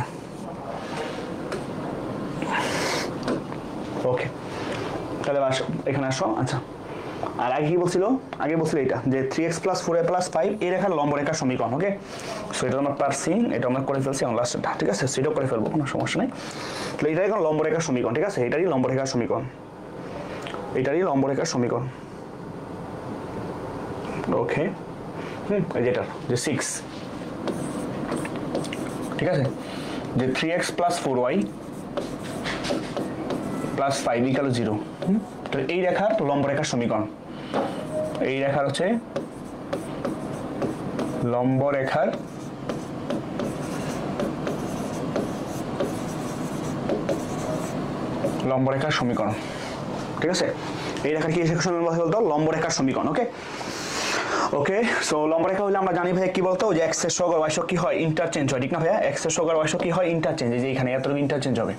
ওকে, তাহলে আসো এখানে আসো। আচ্ছা, আর আগে কি বলছিল? আগে বলছিল এটা যে 3x + 4y + 5 এই রেখার লম্ব রেখার সমীকরণ। ওকে, সো এটা আমরা পারছি, এটা আমরা করে ফেলছি আমার লাস্টটা, ঠিক আছে? সেটাও করে ফেলবো, কোনো সমস্যা নেই। তাহলে এটাই এখন লম্ব রেখার সমীকরণ, ঠিক আছে? এটারই লম্ব রেখার সমীকরণ, এটারই লম্ব রেখার সমীকরণ। ওকে, এই যেটা যে 6, ঠিক আছে, যে 3x + 4y + 5 = 0। তো এই রেখার লম্ব রেখার সমীকরণ, এই রেখার হচ্ছে লম্ব রেখার সমীকরণ, ঠিক আছে? এই রেখার কি সমীকরণ বলতো? লম্ব রেখার সমীকরণ। ওকে, ওকে, সো লম্ব রেখা হলে আমরা জানি ভাইয়া কি বলতো, যে x এর সহগ আর y সহগ কি হয়? ইন্টারচেঞ্জ হয়, ঠিক না ভাইয়া? x এর সহগ আর y সহগ কি হয়? ইন্টারচেঞ্জ। এই যে এখানে এতটুকু ইন্টারচেঞ্জ হবে,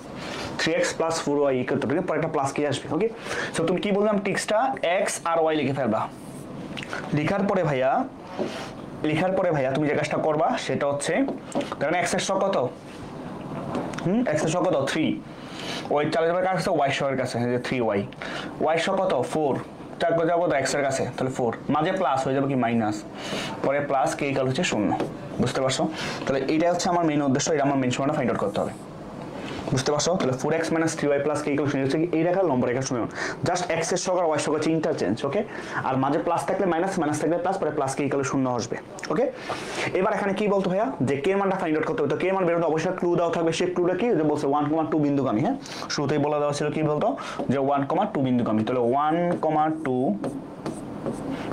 3x + 4y = পরে একটা প্লাস কি আসবে। ওকে, সো তুমি কি বললাম, টিক্সটা x আর y লিখে ফেলবা। লেখার পরে ভাইয়া তুমি যে কাজটা করবা সেটা হচ্ছে, কারণ x এর সহগ কত? x এর সহগ কত? 3। ওই চলে যাবে কার কাছে? y সহগের কাছে, যে 3y। y সহগ কত? 4। চার করে যাবো তো x এর কাছে, তাহলে 4, মাঝে প্লাস হয়ে যাবে কি মাইনাস, পরে প্লাস k = হচ্ছে 0। বুঝতে পারছো? তাহলে এইটা হচ্ছে আমার মেইন উদ্দেশ্য, এটা আমার মেইন সমাধান ফাইন্ড আউট করতে হবে। বুঝতে পারছো? তাহলে 4x - 3y + k = 0 হচ্ছে এই রেখার লম্ব রেখার সমীকরণ। জাস্ট x এর সহগ আর y সহগ হচ্ছে ইন্টারচেঞ্জ। ওকে, আর মাঝে প্লাস থাকলে মাইনাস, মাইনাস থাকলে প্লাস, পরে প্লাস k = 0 আসবে। ওকে, এবার এখানে কি বলতো ভাইয়া, যে k এর মানটা ফাইন্ড আউট করতে হবে। তো k এর মান বের হতে অবশ্যই ক্লু দাও থাকবে। সেই ক্লুটা কি? যে বলছে 1,2 বিন্দুগামী। হ্যাঁ, শুরুতেই বলা দেওয়া ছিল কি বলতো, যে 1,2 বিন্দুগামী। তাহলে 1,2,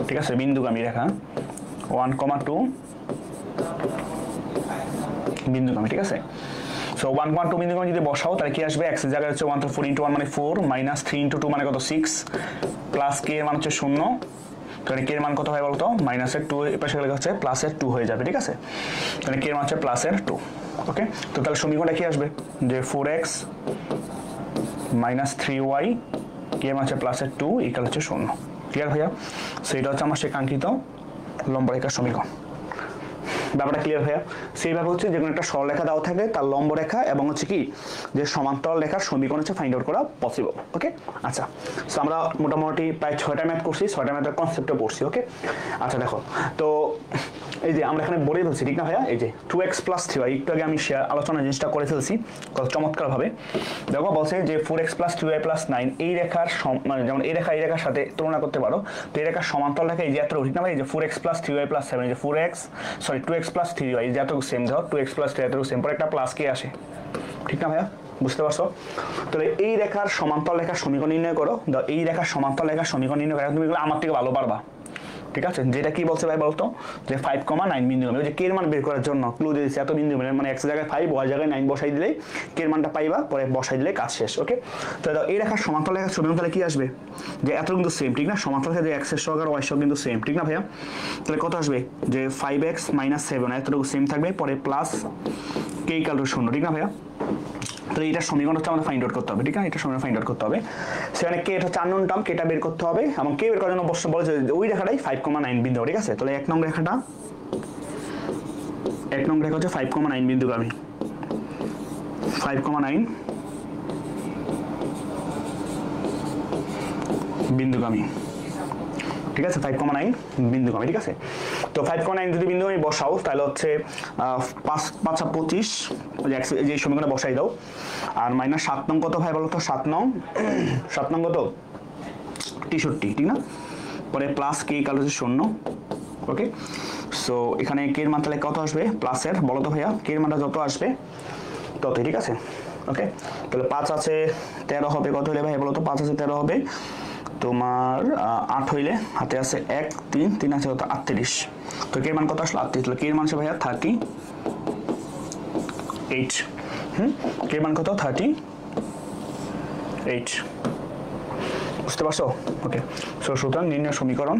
ঠিক আছে, বিন্দুগামী রেখা 1,2 বিন্দুগামী, ঠিক আছে? সো 1,2 বিন্দুগামী যদি বসাও তাহলে কি আসবে? x এর জায়গায় হচ্ছে 1 তো 4 × 1 মানে 4, মাইনাস 3 × 2 মানে কত? 6, প্লাস k এর মান হচ্ছে 0। তাহলে k এর মান কত হয় বলতো? মাইনাসের 2 এর পাশে গেলে হচ্ছে প্লাসের 2 হয়ে যাবে, ঠিক আছে? তাহলে k এর মান হচ্ছে প্লাসের 2। ওকে, তো তাহলে সমীকরণটা কি আসবে? যে 4x - 3y, k এর মান হচ্ছে প্লাসের 2 = হচ্ছে 0। ক্লিয়ার ভাইয়া? সো এটা হচ্ছে আমার সেই কাঙ্ক্ষিত লম্ব রেখার সমীকরণ। ব্যাপারটা ক্লিয়ার ভাইয়া? সেইভাবে হচ্ছে যে কোনো একটা সরলরেখা দেওয়া থাকে, তার লম্ব রেখা এবং হচ্ছে কি যে সমান্তরাল রেখার সমীকরণ হচ্ছে ফাইন্ড আউট করা পসিবল। ওকে, আচ্ছা, সো আমরা মোটামুটি প্রায় 6টা ম্যাথ করছি, 6টা ম্যাথের কনসেপ্টও পড়ছি। ওকে, আচ্ছা দেখো তো এই যে আমরা এখানে বলে ফেলছি, ঠিক না ভাইয়া? এই যে 2x + 3y, একটু আগে আমি আলোচনা জিনিসটা করে ফেলছি কত চমৎকারভাবে। দেখো বলছে যে 4x + 3y + 9 এই রেখার মানে যেমন এই রেখার সাথে তুলনা করতে পারো। তো এই রেখার সমান্তরাল রেখা এই যে এত, ঠিক না ভাই? এই যে 4x + 3y + 7, এই যে 2x + 3y এই যে এত সেম, ধর 2x + 3 এত সেম, পরে একটা প্লাস কে আসে, ঠিক না ভাইয়া? বুঝতে পারছো? তাহলে এই রেখার সমান্তরাল রেখার সমীকরণ নির্ণয় করো। এই রেখার সমান্তরাল রেখার সমীকরণ নির্ণয় করো, তুমি আমার থেকে ভালো পারবা, ঠিক আছে? যেটা কি বলছে ভাই বলতো, যে 5,9 বিন্দুগামী। ওই যে কে এর মান বের করার জন্য ক্লু দিয়ে দিচ্ছে, এত বিন্দুগামী মানে x এর জায়গায় 5, y জায়গায় 9 বসাই দিলেই কে এর মানটা পাইবা, পরে বসাই দিলে কাজ শেষ। ওকে, তো এই রেখার সমান্তরাল রেখার সমীকরণ তাহলে কি আসবে? যে এত কিন্তু সেম, ঠিক না? সমান্তরাল রেখা যে x এর সহগ আর y সহগ কিন্তু সেম, ঠিক না ভাইয়া? তাহলে কত আসবে? যে 5x - 7 এতটুকু সেম থাকবে, পরে প্লাস k = 0, ঠিক না ভাইয়া? তো এইটার সমীকরণ হচ্ছে আমাদের ফাইন্ড আউট করতে হবে, ঠিক আছে? এটা সমীকরণ ফাইন্ড আউট করতে হবে। সেখানে কে এটা হচ্ছে আননোন টার্ম, কেটা বের করতে হবে, এবং কে বের করার জন্য অবশ্য বলে যে ওই রেখাটাই 5,9 বিন্দু, ঠিক আছে? তাহলে 1 নং রেখাটা, 1 নং রেখা হচ্ছে 5,9 বিন্দুগামী, 5,9 বিন্দুগামী, ঠিক আছে? 5,9 বিন্দুগামী, ঠিক আছে? তো 5,9 যদি বিন্দুগামী বসাও তাহলে হচ্ছে 5 5 25, যে সমীকরণে বসাই দাও। আর মাইনাস 7 নং কত ভাই বলো তো? 7 নং কত? 63, ঠিক না? পরে প্লাস k = হচ্ছে 0। ওকে, সো এখানে k এর মান তাহলে কত আসবে প্লাসের? বলো তো ভাইয়া, k এর মানটা যত আসবে ততই, ঠিক আছে? ওকে, তাহলে 5 আছে 13 হবে, কত হলে ভাই বলো তো? 5 আছে 13 হবে তোমার 8 হইলে হাতে আছে 1 3 3 আছে কত? 38। তো কে এর মান কত আসলো? 38। তাহলে কে এর মান আছে ভাইয়া 38। কে এর মান কত? 38। বুঝতে পারছো? ওকে, সো সুতরাং নির্ণয় সমীকরণ,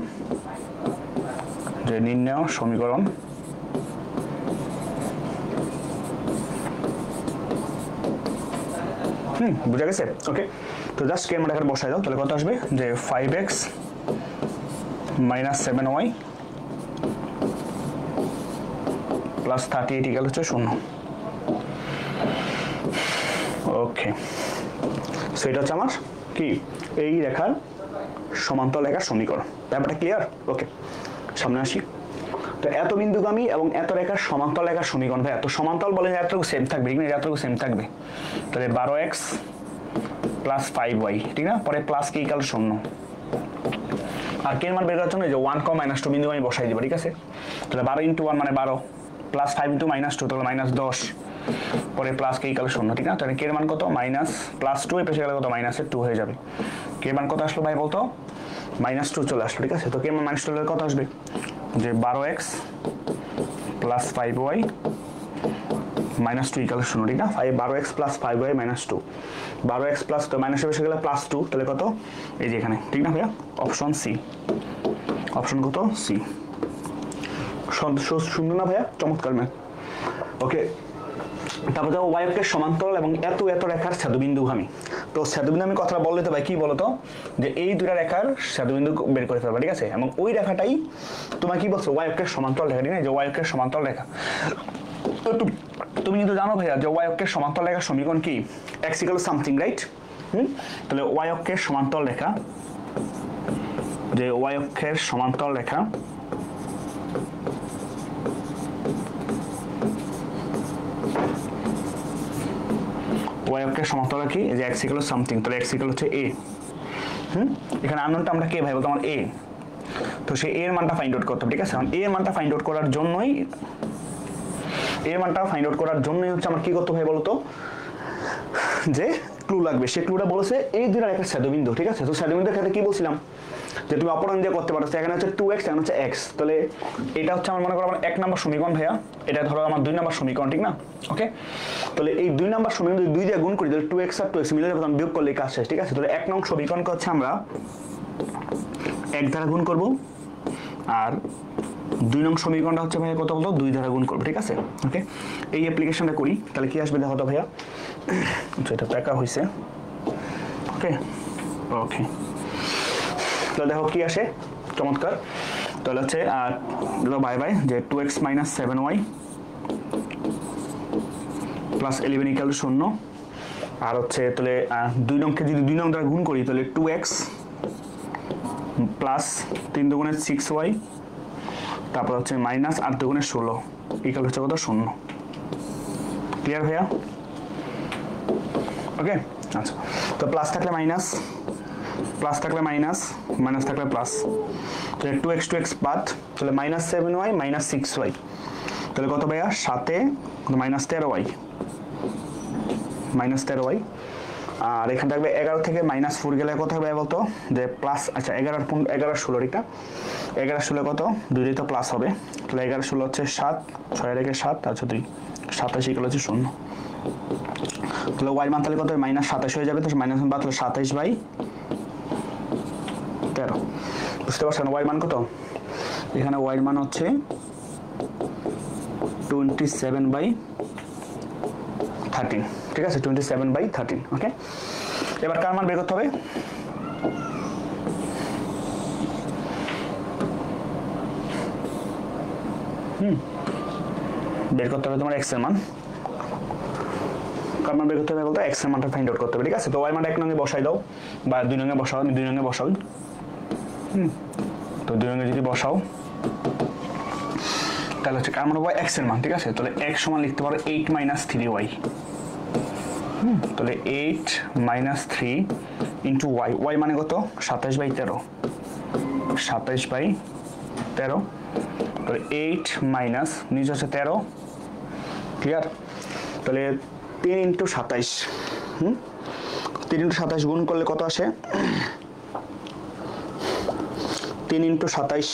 যে নির্ণয় সমীকরণ বুঝা গেছে? ওকে, তো জাস্ট কে এর মান এখানে বসাই দাও, তাহলে কত আসবে? যে 5x - 7y প্লাস 38 ইকুয়াল হচ্ছে 0। ওকে, সো এটা হচ্ছে আমার কি এই রেখার সমান্তরাল রেখার সমীকরণ। ব্যাপারটা ক্লিয়ার? ওকে, সামনে আসি। তো এত বিন্দুগামী এবং এত রেখার সমান্তরাল রেখার সমীকরণ ভাই, এত সমান্তরাল বলে এতটুকু সেম থাকবে, ঠিক না? এতটুকু সেম থাকবে। তাহলে 12x প্লাস 5y, ঠিক না? পরে প্লাস কি ইকুয়াল 0। আর কে মান বের করার জন্য যে 1 কম -2 বিন্দু আমি বসাই দিব, ঠিক আছে? তাহলে 12 × 1 মানে 12, প্লাস 5 × -2 তাহলে -10, পরে প্লাস কে ইকুয়াল 0, ঠিক না? তাহলে কে মান কত? মাইনাস প্লাস 2 এর পাশে গেলে কত? -2 হয়ে যাবে। কে মান কত আসলো ভাই বলতো? -2 চলে আসলো, ঠিক আছে? তো কে মান -2 হলে কত আসবে? যে 12x প্লাস 5y -2 ইকুয়াল 0, ঠিক না? 12x plus 5y -2, 12x plus তো মাইনাসে বসে গেলে +2, তাহলে কত? এই যে এখানে, ঠিক না ভাইয়া? অপশন সি, অপশন কত? সি। সুন্দর না ভাইয়া? চমৎকার ম্যাথ। ওকে, তারপর দেখো y অক্ষের সমান্তরাল এবং এত এত রেখার ছেদবিন্দুগামী। তো ছেদবিন্দুগামী কথাটা বললে তো ভাই কি বলতো, যে এই দুটা রেখার ছেদবিন্দু বের করে ফেলবা, ঠিক আছে? এবং ওই রেখাটাই তোমার কি বলছো? y অক্ষের সমান্তরাল রেখা, ঠিক না? যে y অক্ষের সমান্তরাল রেখা। তো তুমি কিন্তু জানো ভাইয়া যে y অক্ষের সমান্তরাল রেখার সমীকরণ কি? x = something, right? তাহলে y অক্ষের সমান্তরাল রেখা, যে y অক্ষের সমান্তরাল রেখা y অক্ষের সমান্তরাল কি? যে x = সামথিং, তাহলে x = হচ্ছে a। এখানে আননোনটা আমরা কে ভাই বলতো? আমার a। তো সেই a এর মানটা ফাইন্ড আউট করতে হবে, ঠিক আছে? কারণ a এর মানটা ফাইন্ড আউট করার জন্যই হচ্ছে আমার কি করতে ভাই বলতো, যে ক্লু লাগবে। সে ক্লুটা বলেছে এই দুইটার একটা ছেদবিন্দু, ঠিক আছে? তো ছেদবিন্দুর ক্ষেত্রে কি বলছিলাম, যে তুমি অপরণ দিয়ে করতে পারো। এখানে হচ্ছে 2x, এখানে হচ্ছে x, তাহলে এটা হচ্ছে আমার মনে করো আমার 1 নম্বর সমীকরণ ভাইয়া, এটা ধরো আমার 2 নম্বর সমীকরণ, ঠিক না? ওকে, তাহলে এই 2 নম্বর সমীকরণ যদি 2 দিয়ে গুণ করি তাহলে 2x আর 2x মিলে যাবে, তখন বিয়োগ করলে কাজ শেষ, ঠিক আছে? তাহলে 1 নং সমীকরণকে হচ্ছে আমরা 1 দ্বারা গুণ করব, আর 2 নং সমীকরণটা হচ্ছে ভাইয়া কত বলতো? 2 দ্বারা গুণ করব, ঠিক আছে? ওকে, এই অ্যাপ্লিকেশনটা করি, তাহলে কি আসবে দেখো তো ভাইয়া। এটা তো একা হইছে। ওকে ওকে, তাহলে দেখো কি আসে, চমৎকার। তাহলে হচ্ছে বাই বাই, যে 2x - 7y প্লাস 11 = 0, আর হচ্ছে তাহলে 2 নংকে যদি 2 নং দ্বারা গুণ করি তাহলে 2x প্লাস 3 × 6y, তারপর হচ্ছে মাইনাস 8 × 16 ইকুয়াল হচ্ছে কত? 0। ক্লিয়ার ভাইয়া? ওকে, আচ্ছা। তো প্লাস থাকলে মাইনাস, প্লাস থাকলে মাইনাস, মাইনাস থাকলে প্লাস, তাহলে 2x বাদ, তাহলে -7y -6y, তাহলে কত ভাইয়া? 7 -13y, -13y। আর এখানে থাকবে 11 থেকে -4 গেলে কত হবে বলতো? যে প্লাস, আচ্ছা 11 আর 16, ঠিক না? 11 আর 16 কত? দুইটাই তো প্লাস হবে, তাহলে 11 আর 16 হচ্ছে 7, 6 থেকে 7, আচ্ছা 2, 27 ইকুয়াল হচ্ছে 0। তাহলে y মান তাহলে কত? -27 হয়ে যাবে, তো মাইনাস বাদ, তাহলে 27/13। বুঝতে পারছেন y মান কত? এখানে y মান হচ্ছে 27/13, ঠিক আছে? 27/13। ওকে, এবার কার মান বের করতে হবে? বের করতে হবে তোমার x এর মান। কার মান বের করতে হবে বলতো? x এর মানটা ফাইন্ড আউট করতে হবে, ঠিক আছে? তো y মানটা 1 নঙে বসাই দাও, বা 2 নঙে বসাও, আমি 2 নঙে বসাই। তো 2 নঙে যদি বসাও তাহলে হচ্ছে কার মান হবে? x এর মান, ঠিক আছে? তাহলে x সমান লিখতে পারো 8 - 3y। তাহলে 8 - 3 ইন্টু y, y মানে কত? 27/13, 27/13। তাহলে 8 মাইনাস নিচে হচ্ছে 13, ক্লিয়ার? তাহলে 3 × 27, 3 × 27 গুণ করলে কত আসে? 3 × 27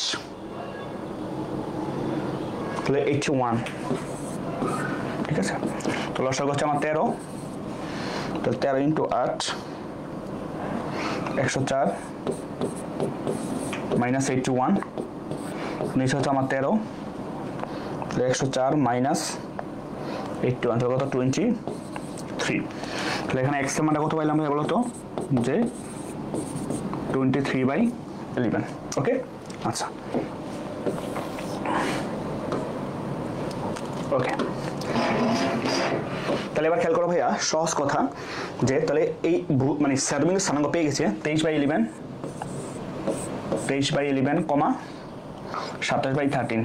তাহলে 81, ঠিক আছে? তো লসাগু হচ্ছে আমার 13, তাহলে 13 × 8 104 মাইনাস 81, নিচে হচ্ছে আমার 13, 104 মাইনাস 81, তাহলে কত? 23। তাহলে এখানে x এর মানটা কত পাইলাম ভাই বলো তো? যে 23/11। ওকে, আচ্ছা ওকে, তাহলে এবার খেয়াল করো ভাইয়া, সহজ কথা যে তাহলে এই মানে স্যাডোবিন্দু স্থানাঙ্ক পেয়ে গেছে 23/11, 23/11 কমা 27/13,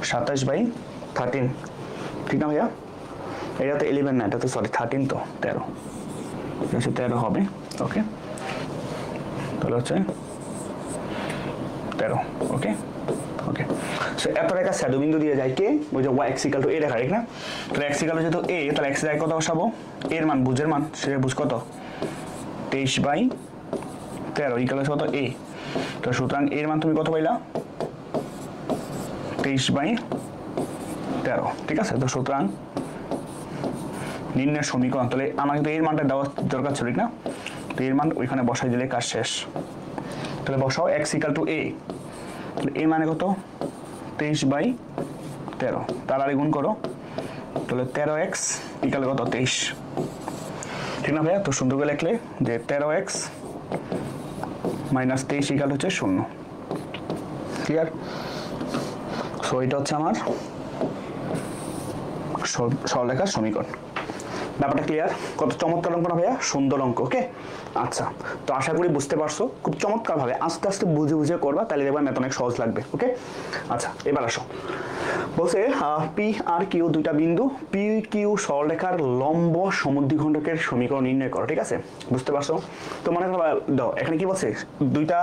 27/13, ঠিক না ভাইয়া? এটা তো 11 না, এটা তো সরি 13, তো 13, এটা হচ্ছে 13 হবে। ওকে, তাহলে হচ্ছে 13। ওকে ওকে, সো এত রেখা স্যাডোবিন্দু দিয়ে যায় কে? ওই যে y = a রেখা, ঠিক না? তাহলে x = যেহেতু a, তাহলে x এর কত বসাবো? এর মান, বুঝের মান, সেটা বুঝ কত? 23/13 = কত? a। তো সুতরাং এর মান তুমি কত পাইলা? 23/13, ঠিক আছে? তো সুতরাং নির্ণয় সমীকরণ, তাহলে আমার কিন্তু এর মানটা দেওয়া দরকার ছিল, ঠিক না? তো এর মান ওইখানে বসাই দিলে কাজ শেষ। তাহলে বসাও x = a, তাহলে a মানে কত? 23/13, তার আরে গুণ করো, তাহলে 13x = কত? 23, ঠিক না ভাইয়া? তো সুন্দর করে লিখলে যে 13x - 23 হচ্ছে 0। ক্লিয়ার? সো এটা হচ্ছে আমার সরলরেখার সমীকরণ। ব্যাপারটা ক্লিয়ার? কত চমৎকার অঙ্ক না ভাইয়া? সুন্দর অঙ্ক। ওকে, আচ্ছা, তো আশা করি বুঝতে পারছো। খুব চমৎকার ভাবে আস্তে আস্তে বুঝে বুঝে করবা, তাহলে দেখবা ম্যাথ অনেক সহজ লাগবে। ওকে, আচ্ছা, এবার আসো। বলছে পি আর কিউ দুইটা বিন্দু, পি কিউ সরলরেখার লম্ব সমদ্বিখণ্ডকের সমীকরণ নির্ণয় করো। ঠিক আছে, বুঝতে পারছো? তো মনে করো দাও, এখানে কি বলছে? দুইটা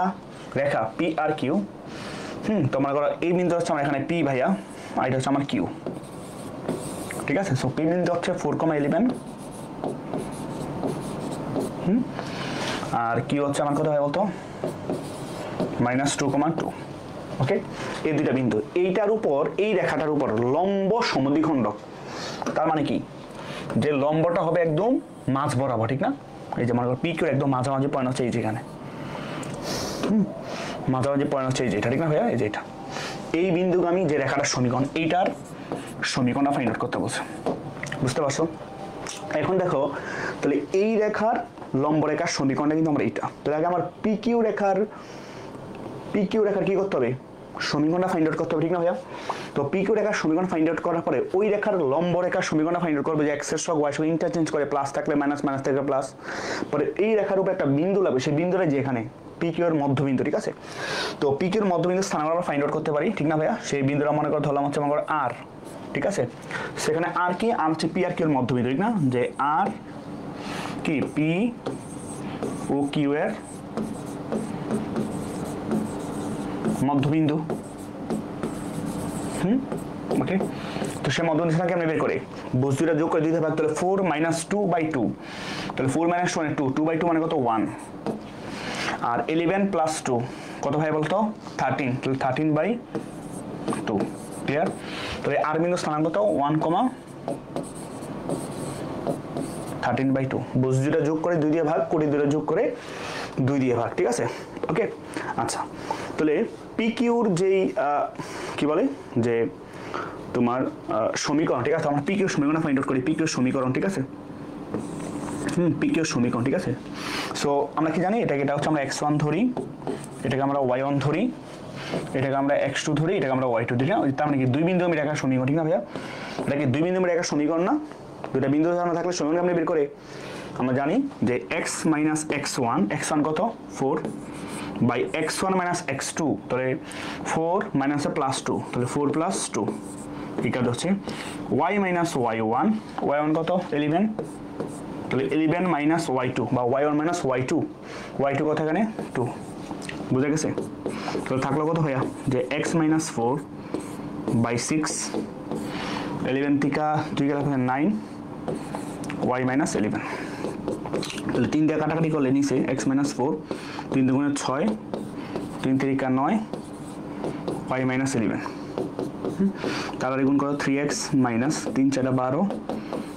রেখা পি আর কিউ। তো মনে করো এই বিন্দু হচ্ছে আমার এখানে পি ভাইয়া, আর এটা হচ্ছে আমার কিউ। ঠিক আছে, সো পি বিন্দু হচ্ছে 4,11, আর কিউ হচ্ছে আমার কত হয় বলতো? -2,2। ওকে, এই দুইটা বিন্দু, এইটার উপর, এই রেখাটার উপর লম্ব সমদ্বিখণ্ডক। তার মানে কি? যে লম্বটা হবে একদম মাঝ বরাবর, ঠিক না? এই যে মনে করো পি কিউ একদম মাঝামাঝি পয়েন্ট হচ্ছে এই যেখানে, মাঝামাঝি পয়েন্ট হচ্ছে এই যেটা, ঠিক না ভাইয়া? এই যে এটা, এই বিন্দুগামী যে রেখাটার সমীকরণ, এইটার সমীকরণটা ফাইন্ড আউট করতে বলছে। বুঝতে পারছো? এখন দেখো, তাহলে এই রেখার লম্ব রেখার সমীকরণটা কিন্তু আমরা এইটা, তাহলে আগে আমার পি কিউ রেখার কি করতে হবে? সমীকরণটা ফাইন্ড আউট করতে হবে, ঠিক না ভাইয়া? তো পি কিউ রেখার সমীকরণ ফাইন্ড আউট করার পরে ওই রেখার লম্ব রেখার সমীকরণটা ফাইন্ড আউট করবে, যে এক্স এর সঙ্গে ওয়াই সঙ্গে ইন্টারচেঞ্জ করে, প্লাস থাকলে মাইনাস, মাইনাস থাকলে প্লাস, পরে এই রেখার উপরে একটা বিন্দু লাগবে, সেই বিন্দুটা যে এখানে পি কিউ এর মধ্যবিন্দু। ঠিক আছে, তো পি কিউ এর মধ্যবিন্দু স্থান আমরা ফাইন্ড আউট করতে পারি, ঠিক না ভাইয়া? সেই বিন্দুটা মনে করে ধরলাম হচ্ছে মনে করো আর। ঠিক আছে, সেখানে আর কি? আর হচ্ছে পি আর কিউ এর মধ্যবিন্দু, ঠিক না? যে আর কি পি ও কিউ এর মধ্যবিন্দু। ওকে, তো সে মধ্যবিন্দু স্থান কেমনে বের করে? বস্তু দুইটা যোগ করে দিতে পারি, তাহলে 4 - 2/2, তাহলে 4 - 2 মানে 2, 2/2 মানে কত? 1, আর 11 + 2 কত ভাই বলতো? 13, তাহলে 13/2। ক্লিয়ার? তাহলে আর বিন্দু স্থানাঙ্ক কত? 1,13/2। বস্তু দুইটা যোগ করে 2 দিয়ে ভাগ, কোটি দুইটা যোগ করে 2 দিয়ে ভাগ। ঠিক আছে, ওকে, আচ্ছা, তাহলে পি কিউর যেই কি বলে যে তোমার সমীকরণ, ঠিক আছে? আমরা পি কিউর সমীকরণ ফাইন্ড আউট করি, পি কিউর সমীকরণ। ঠিক আছে, পি কিউর সমীকরণ। ঠিক আছে, সো আমরা কি জানি? এটা হচ্ছে আমরা x1 ধরি, এটাকে আমরা y1 ধরি, এটাকে আমরা x2 ধরি, এটাকে আমরা y2 ধরি। তার মানে কি? দুই বিন্দু আমি রেখার সমীকরণ, ঠিক না ভাইয়া? এটা কি দুই বিন্দু আমি রেখার সমীকরণ না? দুইটা বিন্দু ধারণা থাকলে সমীকরণ আমরা বের করে আমরা জানি যে x - x1, x1 কত? 4 বাই x1 - x2, তাহলে 4 - +2, তাহলে 4 + 2 ইকুয়াল হচ্ছে y - y1, y1 কত? 11, তাহলে 11 - y2 বা y1 - y2, y2 কত এখানে? 2। বুঝা গেছে? তাহলে থাকলো কত ভাইয়া? যে x - 4 বাই 6, 11 থেকে 2 গেলে 9, y - 11, তাহলে 3 দিয়ে কাটাকাটি করলে নিচে x - 4, 3 দুগুণে 6, 3 3 9, y - 11, তাহলে গুণ করো 3x মাইনাস 3 4 12,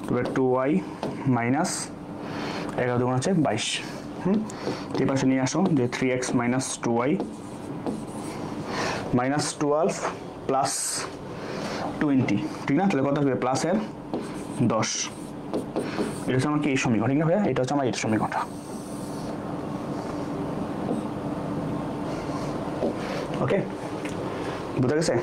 তবে 2y মাইনাস 11 দুগুণ হচ্ছে 22। এই পাশে নিয়ে আসো, যে 3x - 2y -12 প্লাস 20, ঠিক না? তাহলে কত হবে? প্লাসের 10। এটা হচ্ছে আমার কি এই সমীকরণ, ঠিক না ভাইয়া? এটা হচ্ছে আমার এই সমীকরণটা। ওকে, বুঝা গেছে?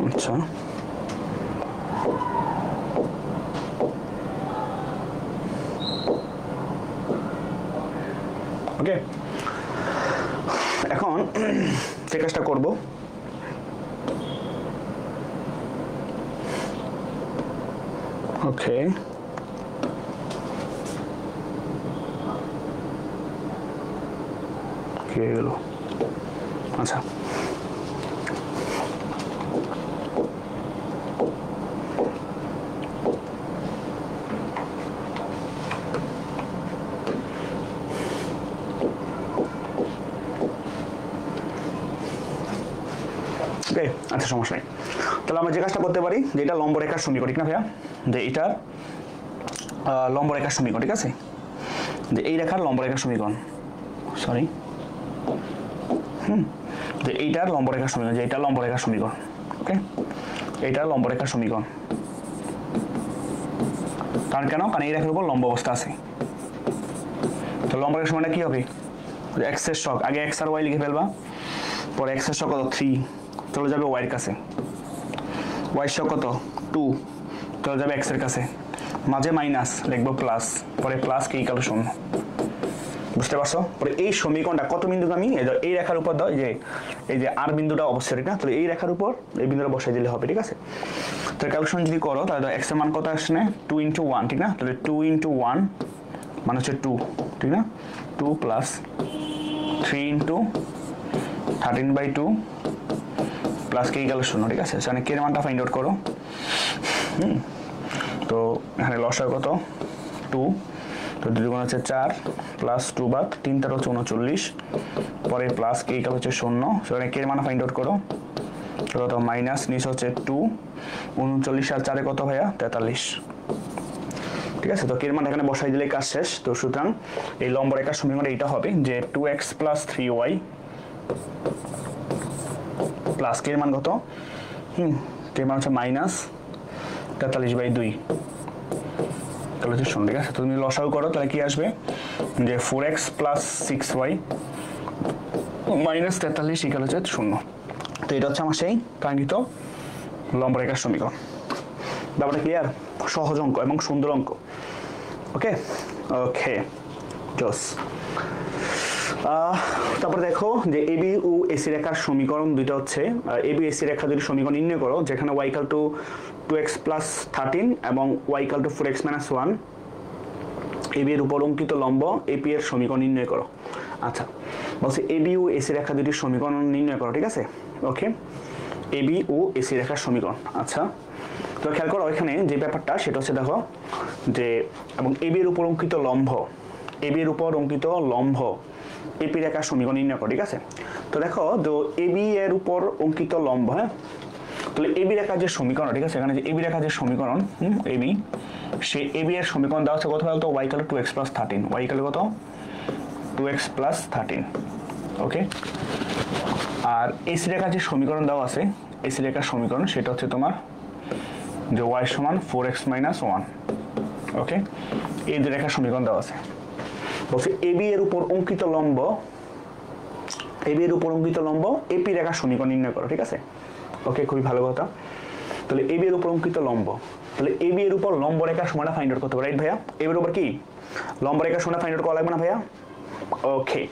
আচ্ছা ওকে, এখন যে কাজটা করব ওকে কি হয়ে গেল? আচ্ছা আচ্ছা সমস্যা নেই। তাহলে আমরা যে কাজটা করতে পারি যে এটা লম্ব রেখার সমীকরণ, ঠিক না ভাইয়া? যে এটার লম্ব রেখার সমীকরণ, ঠিক আছে? যে এই রেখার লম্ব রেখার সমীকরণ, সরি যে এইটার লম্ব রেখার সমীকরণ, যে এটা লম্ব রেখার সমীকরণ, ওকে? এইটার লম্ব রেখার সমীকরণ। কারণ কেন? কারণ এই রেখার উপর লম্ব অবস্থা আছে। তো লম্ব রেখার সমীকরণটা কি হবে? এক্স এর শক, আগে এক্স আর ওয়াই লিখে ফেলবা, পরে এক্স এর শক কত 3 চলে যাবে ওয়াই এর কাছে, ওয়াই শক কত 2 চলে যাবে এক্স এর কাছে, মাঝে মাইনাস লিখবো প্লাস, পরে প্লাস কে ইকুয়াল 0। বুঝতে পারছো? পরে এই সমীকরণটা কত বিন্দুগামী? এই রেখার উপর দাও, এই যে আর বিন্দুটা অবশ্যই, ঠিক না? তাহলে এই রেখার উপর এই বিন্দুটা বসাই দিলে হবে, ঠিক আছে? তো ক্যালকুলেশন যদি করো তাহলে এক্স এর মান কত আসছে? 2 × 1, ঠিক না? তাহলে 2 × 1 মানে হচ্ছে 2, ঠিক না? 2 প্লাস 3 × 13/2 প্লাস কে ইকুয়াল 0, ঠিক আছে? সেখানে কে এর মানটা ফাইন্ড আউট করো। তো এখানে লসাগু কত 2, তো 2 গুণ হচ্ছে 4 প্লাস 2 বাদ 3 × 3 হচ্ছে 39, পরে প্লাস কে ইকুয়াল হচ্ছে 0, সেখানে কে এর মান ফাইন্ড আউট করো। কত মাইনাস নিচে হচ্ছে 2, 39 আর 4 কত ভাইয়া 43, ঠিক আছে? তো কে এর মান এখানে বসাই দিলে কাজ শেষ। তো সুতরাং এই লম্ব রেখার সমীকরণ এইটা হবে যে 2x + 3y প্লাস কে এর মান কত কে এর মান হচ্ছে মাইনাস 43/2 তাহলে হচ্ছে 0, ঠিক আছে? তো তুমি লসাগু করো তাহলে কি আসবে যে 4x + 6y মাইনাস 43 ইকুয়াল হচ্ছে 0। তো এটা হচ্ছে আমার সেই কাঙ্ক্ষিত লম্ব রেখার সমীকরণ। ব্যাপারটা ক্লিয়ার? সহজ অঙ্ক এবং সুন্দর অঙ্ক। ওকে ওকে জোস। তারপরে দেখো যে এবি ও এসি রেখার সমীকরণ দুইটা হচ্ছে, এবি এসি রেখা দুটি সমীকরণ নির্ণয় করো যেখানে y = 2x + 13 এবং y = 4x - 1 এবি এর উপর অঙ্কিত লম্ব এপি এর সমীকরণ নির্ণয় করো। আচ্ছা বলছে এবি ও এসি রেখা দুটির সমীকরণ নির্ণয় করো, ঠিক আছে? ওকে এবি ও এসি রেখার সমীকরণ। আচ্ছা তো খেয়াল করো এখানে যে ব্যাপারটা সেটা হচ্ছে দেখো যে এবং এবি এর উপর অঙ্কিত লম্ব, এবি এর উপর অঙ্কিত লম্ব এপি রেখার সমীকরণ নির্ণয় করো, ঠিক আছে? তো দেখো তো এবি এর উপর অঙ্কিত লম্ব, হ্যাঁ, তাহলে এবি রেখার যে সমীকরণ, ঠিক আছে? এখানে যে এবি রেখার যে সমীকরণ এবি, সেই এবি এর সমীকরণ দেওয়া আছে কত বলতো y = 2x + 13, y = কত 2x + 13, ওকে? আর এসি রেখার যে সমীকরণ দেওয়া আছে, এসি রেখার সমীকরণ সেটা হচ্ছে তোমার যে y = 4x - 1, ওকে? এই যে রেখার সমীকরণ দেওয়া আছে বলছে এবি এর উপর অঙ্কিত লম্ব, এবি এর উপর অঙ্কিত লম্ব এপি রেখার সমীকরণ নির্ণয় করো, ঠিক আছে? ওকে খুবই ভালো কথা। তাহলে এবি এর উপর অঙ্কিত লম্ব, তাহলে এবি এর উপর লম্ব রেখার সীমানা ফাইন্ড আউট করতে হবে, রাইট ভাইয়া? এবি এর উপর কি লম্ব রেখার সীমানা ফাইন্ড আউট করা লাগবে না ভাইয়া? ওকে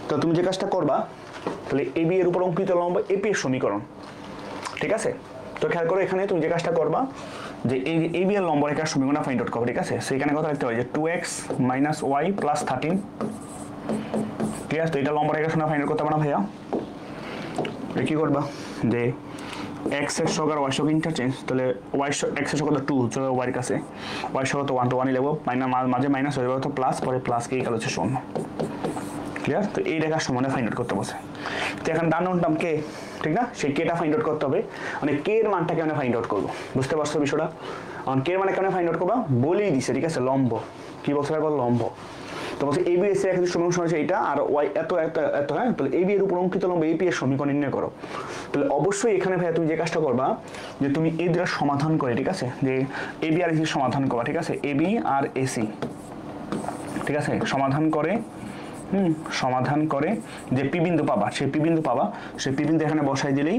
তো তুমি যে কাজটা করবা তাহলে এবি এর উপর অঙ্কিত লম্ব এপি এর সমীকরণ, ঠিক আছে? তো খেয়াল করো এখানে তুমি যে কাজটা করবা যে এই এবি এর লম্ব রেখার সমীকরণ ফাইন্ড আউট করো, ঠিক আছে? সেখানে কথা লিখতে হবে যে 2x - y + 13, ঠিক আছে? তো এটা লম্ব রেখার সমীকরণ ফাইন্ড আউট করতে হবে না ভাইয়া? কি করবা যে x এর শক আর y শক ইন্টারচেঞ্জ, তাহলে y শক x এর শক কত 2 চলে y এর কাছে, y শক কত 1 তো 1 ই লিখবো, মাঝে মাইনাস হয়ে যাবে তো প্লাস, পরে প্লাস কে ইকুয়াল হচ্ছে 0, ক্লিয়ার? তো এই রেখার সমানে ফাইন্ড আউট করতে বসে। তো এখন ডান নাম কে, ঠিক না? সেই কেটা ফাইন্ড আউট করতে হবে, মানে কে এর মানটা কেমন ফাইন্ড আউট করবো, বুঝতে পারছো বিষয়টা? এখন কে এর মানে কেমন ফাইন্ড আউট করবা বলেই দিছে, ঠিক আছে? লম্ব কি বলছে একবার লম্ব, তো বলছে এবি এসি রেখার সমীকরণ হচ্ছে এটা আর y এত এত এত, হ্যাঁ? তাহলে এবি এর উপর অঙ্কিত লম্ব এপি এর সমীকরণ নির্ণয় করো। তাহলে অবশ্যই এখানে ভাইয়া তুমি যে কাজটা করবা যে তুমি এই দুটো সমাধান করে, ঠিক আছে? যে এবি আর এসি সমাধান করবা, ঠিক আছে? এবি আর এসি, ঠিক আছে? সমাধান করে সমাধান করে যে পি বিন্দু পাবা সেই পি বিন্দু এখানে বসাই দিলেই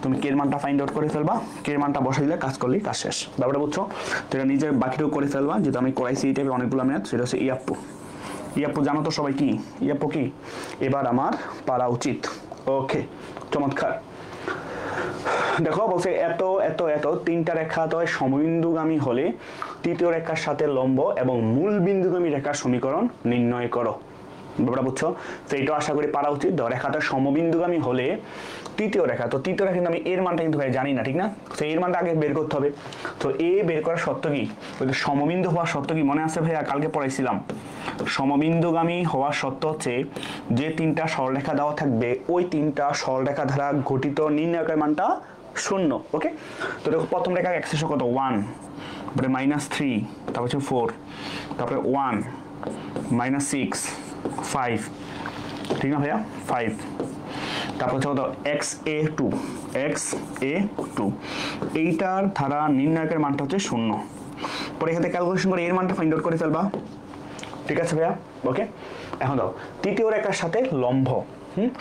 তুমি কে এর মানটা ফাইন্ড আউট করে ফেলবা, কে এর মানটা বসাই দিলে কাজ করলেই কাজ শেষ। ব্যাপারটা বুঝছো? তো এটা নিজের বাকিটাও করে ফেলবা, যেহেতু আমি করাইছি এই টাইপের অনেকগুলো ম্যাথ। সেটা হচ্ছে ইয়াপ্পু জানো তো সবাই কি ইয়াপ্পু কি? এবার আমার পারা উচিত। ওকে, চমৎকার। দেখো বলছে এত এত এত তিনটা রেখা তো সমবিন্দুগামী হলে তৃতীয় রেখার সাথে লম্ব এবং মূল বিন্দুগামী রেখার সমীকরণ নির্ণয় করো। ব্যাপারটা বুঝছো? তো এইটা আশা করি পারা উচিত। রেখাটা সমবিন্দুগামী হলে তৃতীয় রেখা, তো তৃতীয় রেখা কিন্তু আমি এর মানটা কিন্তু ভাই জানি না, ঠিক না? তো এর মানটা আগে বের করতে হবে। তো এ বের করার শর্ত কি? সমবিন্দু হওয়ার শর্ত কি মনে আছে ভাইয়া? কালকে পড়াইছিলাম। সমবিন্দুগামী হওয়ার শর্ত হচ্ছে যে তিনটা সরলরেখা দেওয়া থাকবে ওই তিনটা সরলরেখা দ্বারা গঠিত নির্ণায়কের মানটা 0। ওকে, তো দেখো প্রথম রেখার এক্স এর কত 1, তারপরে -3, তারপর হচ্ছে 4, তারপরে 1 -6 5, ঠিক না ভাইয়া? 5, তারপর হচ্ছে কত xa2 এইটার ধারা নির্ণায়কের মানটা হচ্ছে 0। পরে এখানে ক্যালকুলেশন করে এর মানটা ফাইন্ড আউট করে ফেলবা, ঠিক আছে ভাইয়া? ওকে, এখন দাও তৃতীয় রেখার সাথে লম্ব,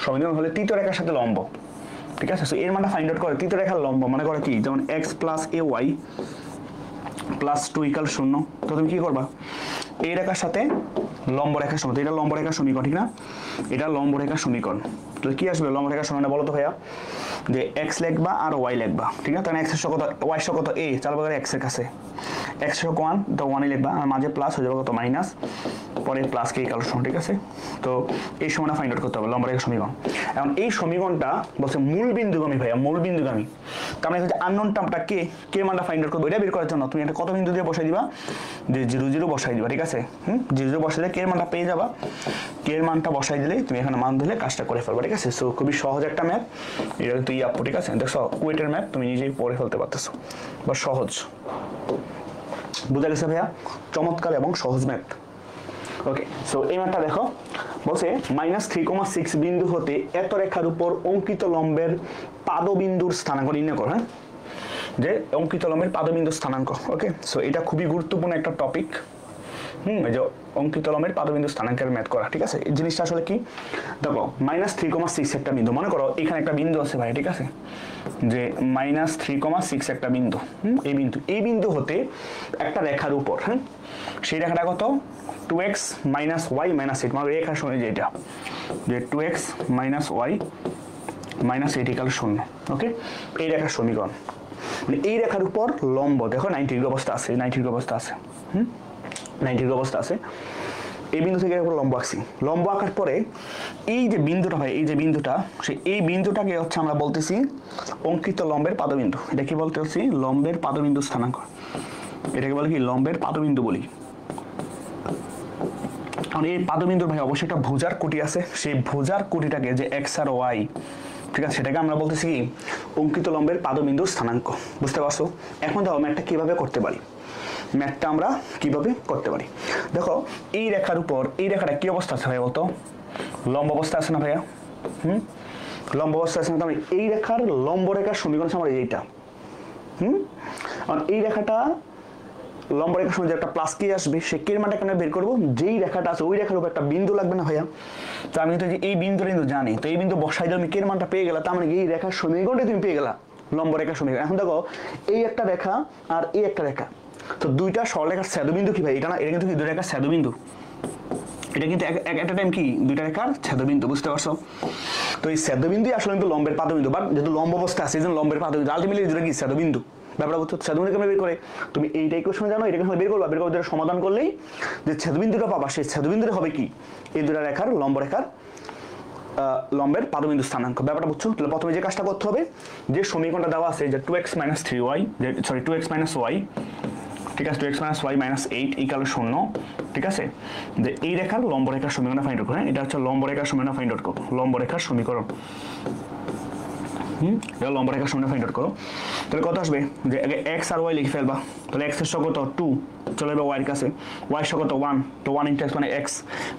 সমবিন্দু হলে তৃতীয় রেখার সাথে লম্ব, ঠিক আছে? এর মানটা ফাইন্ড আউট করে তৃতীয় রেখার লম্ব মানে করে কি? যেমন x + ay + 2 = 0। তো তুমি কি করবা? এই রেখার সাথে লম্ব রেখার সমীকরণ, এটা লম্ব রেখার সমীকরণ, ঠিক না? এটা লম্ব রেখার সমীকরণ। তো কি আসবে লম্ব রেখার সমীকরণে বলো তো ভাইয়া? যে x লিখবা আর y লিখবা, ঠিক আছে? তাহলে x এর কত, y এর কত a, চালবা করে x এর কাছে x এর 1, তো 1 লিখবা আর মাঝে প্লাস হয়ে যাবে কত মাইনাস, পরে প্লাস কে ইকুয়াল 0, ঠিক আছে? তো এই সমানটা ফাইন্ড আউট করতে হবে লম্ব রেখার সমীকরণ। এখন এই সমীকরণটা বলছে মূল বিন্দুগামী ভাইয়া, মূল বিন্দুগামী। তার মানে হচ্ছে আননোন টার্মটা কে মানটা ফাইন্ড আউট করবে এটা বের করার জন্য তুমি একটা কত বিন্দু দিয়ে বসাই দিবা, যে 0 0 বসাই দিবা, ঠিক আছে? 0 বসাইলে কে এর মানটা পেয়ে যাবা, কে এর মানটা বসাই দিলে তুমি এখানে মান দিলে কাজটা করে ফেলবা, ঠিক আছে? সো খুবই সহজ একটা ম্যাথ এটা কিন্তু ইয়াপ্পু, ঠিক আছে? দেখো কুয়েটের ম্যাথ তুমি নিজেই পড়ে ফেলতে পারতেছো, বা সহজ। বুঝা গেছে ভাইয়া? চমৎকার এবং সহজ ম্যাথ। ওকে, সো এই ম্যাথটা দেখো বলছে -3,6 বিন্দু হতে এত রেখার উপর অঙ্কিত লম্বের পাদবিন্দুর স্থানাঙ্ক নির্ণয় করো। হ্যাঁ, যে অঙ্কিত লম্বের পাদবিন্দুর স্থানাঙ্ক। ওকে, সো এটা খুবই গুরুত্বপূর্ণ একটা টপিক। এই যে অঙ্কিত লম্বের পাদবিন্দু স্থানাঙ্কের ম্যাথ করা, ঠিক আছে? এই জিনিসটা আসলে কি দেখো, -3,6 একটা বিন্দু, মনে করো এখানে একটা বিন্দু আছে ভাই, ঠিক আছে? যে -3,6 একটা বিন্দু, এই বিন্দু হতে একটা রেখার উপর, সেই রেখাটা কত 2x - y - 8, মানে রেখার সঙ্গে যেটা যে 2x - y - 8 = 0। ওকে, এই রেখার সমীকরণ মানে এই রেখার উপর লম্ব দেখো 90 ডিগ্রি অবস্থা আছে, 90 ডিগ্রি অবস্থা আছে, 90 ডিগ্রি অবস্থা আছে। এই বিন্দু থেকে লম্ব আঁকছি, লম্ব আঁকার পরে এই যে বিন্দুটা হয়, এই যে বিন্দুটা, এই বিন্দুটাকে হচ্ছে আমরা বলতেছি অঙ্কিত লম্বের পাদবিন্দু। এটা কি বলতে হচ্ছে? লম্বের পাদবিন্দু স্থানাঙ্ক। এটাকে বলে কি? লম্বের পাদবিন্দু বলি। কারণ এই পাদবিন্দুর ভাই অবশ্যই একটা ভুজার কুটি আছে, সেই ভুজার কুটিটাকে যে x আর y, ঠিক আছে, সেটাকে আমরা বলতেছি কি? অঙ্কিত লম্বের পাদবিন্দুর স্থানাঙ্ক। বুঝতে পারছো? এখন দেখো ম্যাথটা কিভাবে করতে পারি, ম্যাথটা আমরা কিভাবে করতে পারি। দেখো এই রেখার উপর এই রেখাটা কি অবস্থা আছে ভাই বলতো? লম্ব অবস্থা আছে না ভাইয়া? লম্ব অবস্থা আছে না? তাহলে এই রেখার লম্ব রেখার সমীকরণ আমার এইটা। কারণ এই রেখাটা লম্ব রেখার সময় যে একটা প্লাস কে আসবে, সে কে মানটা কেন বের করবো? যেই রেখাটা আছে ওই রেখার উপর একটা বিন্দু লাগবে না ভাইয়া? তো আমি তো এই বিন্দুটা কিন্তু জানি, তো এই বিন্দু বসাই দিলে আমি কে মানটা পেয়ে গেলাম, তার মানে এই রেখার সমীকরণটা তুমি পেয়ে গেলা, লম্ব রেখার সমীকরণ। এখন দেখো এই একটা রেখা আর এই একটা রেখা, তো দুইটা সরলরেখার ছেদবিন্দু কি ভাই? এটা না, এটা কিন্তু দুই রেখার ছেদবিন্দু, এটা কিন্তু একটা টাইম কি দুইটা রেখার ছেদবিন্দু। বুঝতে পারছো? তো এই ছেদবিন্দুই আসলে কিন্তু লম্বের পাদবিন্দু, বাট যেহেতু লম্ব অবস্থা আছে এই জন্য লম্বের পাদবিন্দু, আলটিমেটলি দুটো কি ছেদবিন্দু। ব্যাপারটা বুঝছো? ছেদবিন্দু কেমন বের করে তুমি এইটা ইকুয়েশন জানো, এটাকে বের করবা, বের করে সমাধান করলেই যে ছেদবিন্দুটা পাবা সেই ছেদবিন্দুটা হবে কি? এই দুটো রেখার লম্ব রেখার লম্বের পাদবিন্দু স্থানাঙ্ক। ব্যাপারটা বুঝছো? তাহলে প্রথমে যে কাজটা করতে হবে, যে সমীকরণটা দেওয়া আছে যে 2x - 3y, sorry 2x - y, ঠিক আছে, 2x - y - 8 = 0, ঠিক আছে? যে এই রেখার লম্ব রেখার সমীকরণ ফাইন্ড আউট করো। এটা হচ্ছে লম্ব রেখার সমীকরণ ফাইন্ড আউট করো, লম্ব রেখার সমীকরণ। এটা লম্ব রেখার সমীকরণ ফাইন্ড আউট করো। তাহলে কত আসবে? যে আগে x আর y লিখে ফেলবা, তাহলে x এর কত 2 চলে যাবে y এর কাছে, y এর কত 1, তো 1 × x মানে x,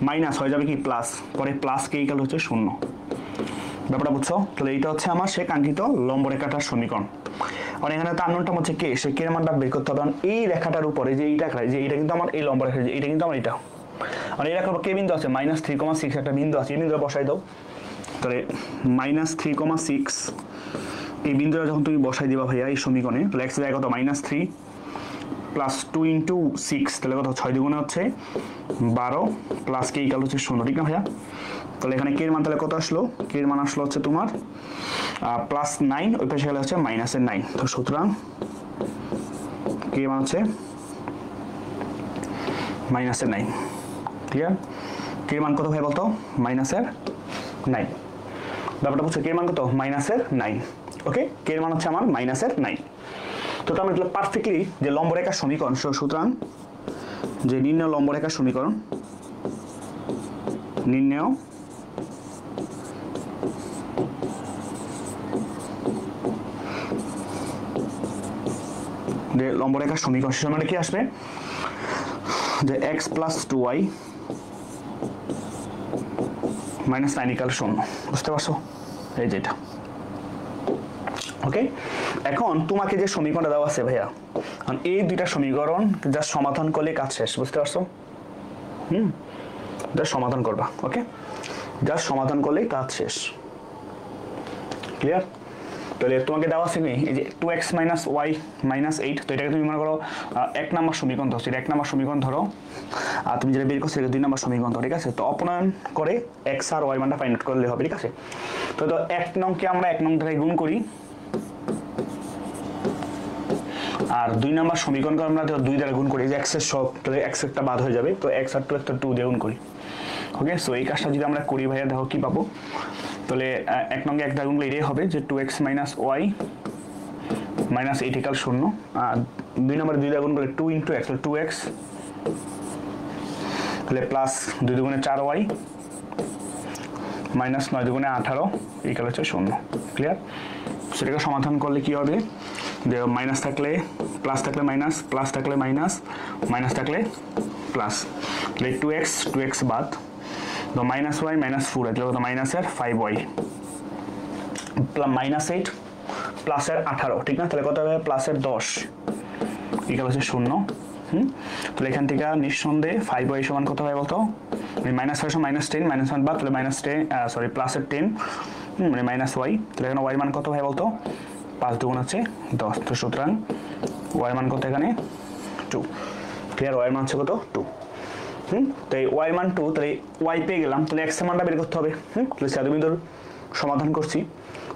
মাইনাস হয়ে যাবে কি প্লাস, পরে প্লাস কে ইকুয়াল হচ্ছে 0। ব্যাপারটা বুঝছো? তাহলে এইটা হচ্ছে আমার সে কাঙ্ক্ষিত লম্ব রেখাটার সমীকরণ। আর এখানে তো আননোনটা হচ্ছে কে, সে কে এর মানটা বের করতে হবে। এই রেখাটার উপরে যে এইটা, যে এইটা কিন্তু আমার এই লম্ব রেখা, যে এইটা কিন্তু আমার এটা, আর এই রেখার কে বিন্দু আছে -3,6 একটা বিন্দু আছে, এই বিন্দুটা বসাই দাও। তাহলে -3,6 এই বিন্দুটা যখন তুমি বসাই দিবা ভাইয়া এই সমীকরণে, তাহলে x এর কত -3 প্লাস 2 ইন্টু 6, তাহলে কত 6 দ্বিগুণে হচ্ছে 12 প্লাস কে ইকাল হচ্ছে 0, ঠিক না ভাইয়া? তাহলে এখানে কে এর মান তাহলে কত আসলো? কে এর মান আসলো হচ্ছে তোমার +9, ওই পাশে গেলে হচ্ছে -9। তো সুতরাং কে মান হচ্ছে -9, ক্লিয়ার? কে মান কত ভাই বলতো? -9। ব্যাপারটা বুঝছো? কে মান কত? -9। ওকে, কে মান হচ্ছে আমার -9। তো আমি লিখলাম পারফেক্টলি যে লম্বরেখার সমীকরণ, সুতরাং যে নির্ণয় লম্বরেখার সমীকরণ, নির্ণয় যে লম্বরেখার সমীকরণ, সে সময় কি আসবে? যে x + 2y - 9 = 0, বুঝতে পারছো? এই যেটা। ওকে, এখন তোমাকে যে সমীকরণটা দেওয়া আছে ভাইয়া, এই দুইটা সমীকরণ যা সমাধান করলে কাজ শেষ, বুঝতে পারছো? যা সমাধান করবা, ওকে, যা সমাধান করলেই কাজ শেষ, ক্লিয়ার? তাহলে তোমাকে দেওয়া আছে কি এই যে 2x - y - 8, তো এটাকে তুমি মনে করো 1 নম্বর সমীকরণ ধরো, 1 নম্বর সমীকরণ ধরো, আর তুমি যেটা বের করছো এটা 2 নম্বর সমীকরণ ধরো, ঠিক আছে? তো অপনয়ন করে x আর y মানটা ফাইন্ড আউট করলে হবে, ঠিক আছে? তো 1 নংকে আমরা 1 নং দ্বারা গুণ করি, আর 2 নম্বর সমীকরণকে আমরা 2 দ্বারা গুণ করি, যে x এর সব, তাহলে x একটা বাদ হয়ে যাবে, তো x আর 2 একটা 2 দিয়ে গুণ করি। ওকে, সো এই কাজটা যদি আমরা করি ভাইয়া, দেখো কি পাবো? তাহলে 1 নং 1 দ্বারা গুণ করলে এটাই হবে যে 2x - y - 8 = 0, আর 2 নম্বরে 2 দ্বারা গুণ করলে 2 × x, তাহলে 2x, তাহলে প্লাস 2 দুগুণে 4y -9 দুগুণে 18 = হচ্ছে 0, ক্লিয়ার? সেটাকে সমাধান করলে কি হবে? যে মাইনাস থাকলে প্লাস, থাকলে মাইনাস, প্লাস থাকলে মাইনাস, মাইনাস থাকলে প্লাস, তাহলে 2x বাদ, তো -y -4, তাহলে কত? -5y -8 প্লাসের 18, ঠিক না? তাহলে কত হবে? প্লাসের 10 = হচ্ছে 0। তাহলে এখান থেকে নিঃসন্দেহে 5y সমান কত হয় বলতো? -5 -10, -1 বাদ, তাহলে প্লাসের 10, মানে -y, তাহলে এখানে y মান কত হয় বলতো? 5 দুগুণ হচ্ছে 10, তো সুতরাং y মান কত এখানে? 2, ক্লিয়ার? y মান হচ্ছে কত? 2। তো এই y মান 2, তাহলে y পেয়ে গেলাম, তাহলে x এর মানটা বের করতে হবে। তাহলে ছেদবিন্দুর সমাধান করছি,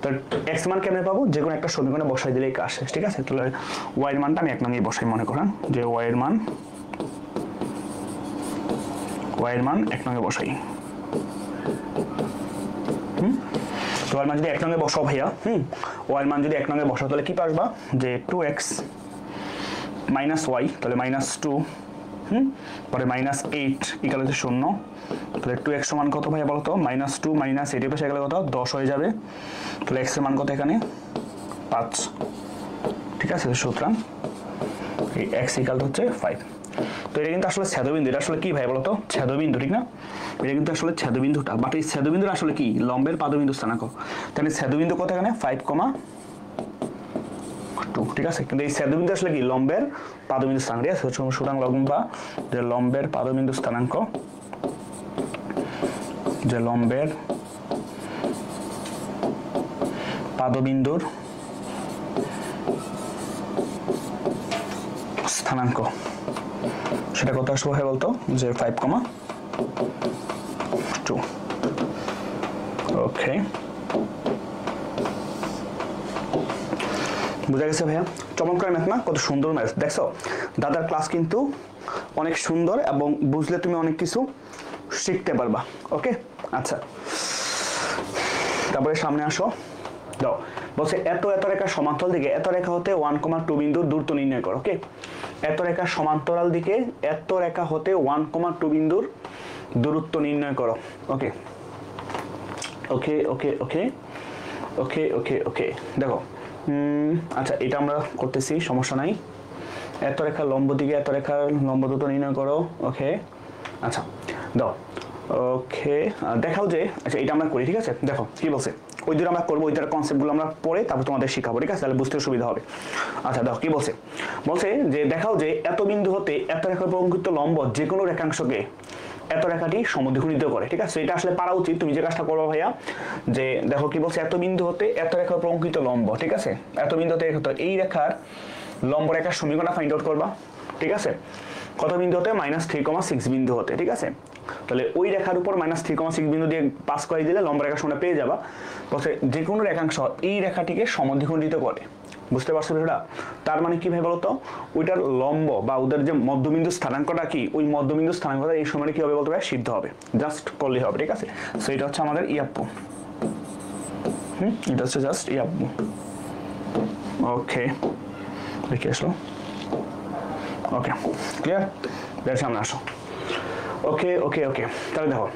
তাহলে x মান কেমনে পাবো? যে কোনো একটা সমীকরণে বসাই দিলেই কাজ শেষ, ঠিক আছে? তাহলে y এর মানটা আমি 1 নংয়ে বসাই, মনে করেন যে y এর মান 1 নংয়ে বসাই। তো y মান যদি 1 নংয়ে বসাও ভাইয়া, y মান যদি 1 নংয়ে বসাও, তাহলে কি পাসবা? যে 2x - y, তাহলে -2, পরে -8 = হচ্ছে 0, তাহলে 2x সমান কত ভাইয়া বলতো? -2 - 8 পাশে গেলে কত? 10 হয়ে যাবে, তাহলে x এর মান কত এখানে? 5, ঠিক আছে? সুতরাং এই x = হচ্ছে 5। তো এটা কিন্তু আসলে ছেদবিন্দু, এটা আসলে কি ভাই বলতো? ছেদবিন্দু, ঠিক না? এটা কিন্তু আসলে ছেদবিন্দুটা, বাট এই ছেদবিন্দুর আসলে কি? লম্বের পাদবিন্দু স্থানাঙ্ক। তাহলে ছেদবিন্দু কত এখানে? 5,2, ঠিক আছে? কিন্তু এই ছেদবিন্দু আসলে কি? লম্বের পাদবিন্দু স্থানাঙ্ক, ঠিক আছে? সুতরাং লম্বা যে লম্বের পাদবিন্দু স্থানাঙ্ক, যে লম্বের পাদবিন্দুর স্থানাঙ্ক, সেটা কত আসবে হয় বলতো? যে 5,2। ওকে, বুঝা গেছে ভাইয়া? চমৎকার ম্যাথ না? কত সুন্দর ম্যাথ দেখছো? দাদার ক্লাস কিন্তু অনেক সুন্দর, এবং বুঝলে তুমি অনেক কিছু শিখতে পারবা। ওকে, আচ্ছা, তারপরে সামনে আসো, দাও বলছে এত রেখা সমান্তরাল দিকে এত রেখা হতে 1,2 বিন্দুর দূরত্ব নির্ণয় করো। ওকে, এত রেখা সমান্তরাল দিকে এত রেখা হতে 1,2 বিন্দুর দূরত্ব নির্ণয় করো। ওকে ওকে ওকে ওকে ওকে ওকে ওকে দেখো, আচ্ছা এটা আমরা করতেছি, সমস্যা নাই। এত রেখা লম্ব দিকে এত রেখার লম্ব দূরত্ব নির্ণয় করো। ওকে, আচ্ছা দাও। ওকে, দেখাও যে, আচ্ছা এটা আমরা করি, ঠিক আছে? দেখো কি বলছে, ওই দুটো আমরা করবো, ওই দুটো কনসেপ্টগুলো আমরা পড়ে তারপর তোমাদের শেখাবো, ঠিক আছে? তাহলে বুঝতে সুবিধা হবে। আচ্ছা দেখো কি বলছে, বলছে যে দেখাও যে এত বিন্দু হতে এত রেখার উপর অঙ্কিত লম্ব যে কোনো রেখাংশকে এত রেখাটি সমদ্বিখণ্ডিত করে, ঠিক আছে? এটা আসলে পারা উচিত। তুমি যে কাজটা করবা ভাইয়া, যে দেখো কি বলছে, এত বিন্দু হতে এত রেখার উপর অঙ্কিত লম্ব, ঠিক আছে? এত বিন্দু হতে এই রেখার লম্ব রেখার সমীকরণটা ফাইন্ড আউট করবা, ঠিক আছে? কত বিন্দু হতে? -3,6 বিন্দু হতে, ঠিক আছে? তাহলে ওই রেখার উপর -3,6 বিন্দু দিয়ে পাস করে দিলে লম্ব রেখার সমান পেয়ে যাবা। বলছে যে কোনো রেখাংশ এই রেখাটিকে সমদ্বিখণ্ডিত করে। বুঝতে পারছো বিষয়টা? তার মানে কি ভাই বলতো, ওইটার লম্ব বা ওদের যে মধ্যবিন্দু স্থানাঙ্কটা কি, ওই মধ্যবিন্দু স্থানাঙ্কটা এই সময় কি হবে বলতে পারে, সিদ্ধ হবে। জাস্ট করলেই হবে, ঠিক আছে? সো এটা হচ্ছে আমাদের ইয়াপ্পু। এটা হচ্ছে জাস্ট ইয়াপ্পু। ওকে, দেখে আসলো। ওকে, ক্লিয়ার? এর সামনে আসো। ওকে ওকে ওকে, তাহলে দেখো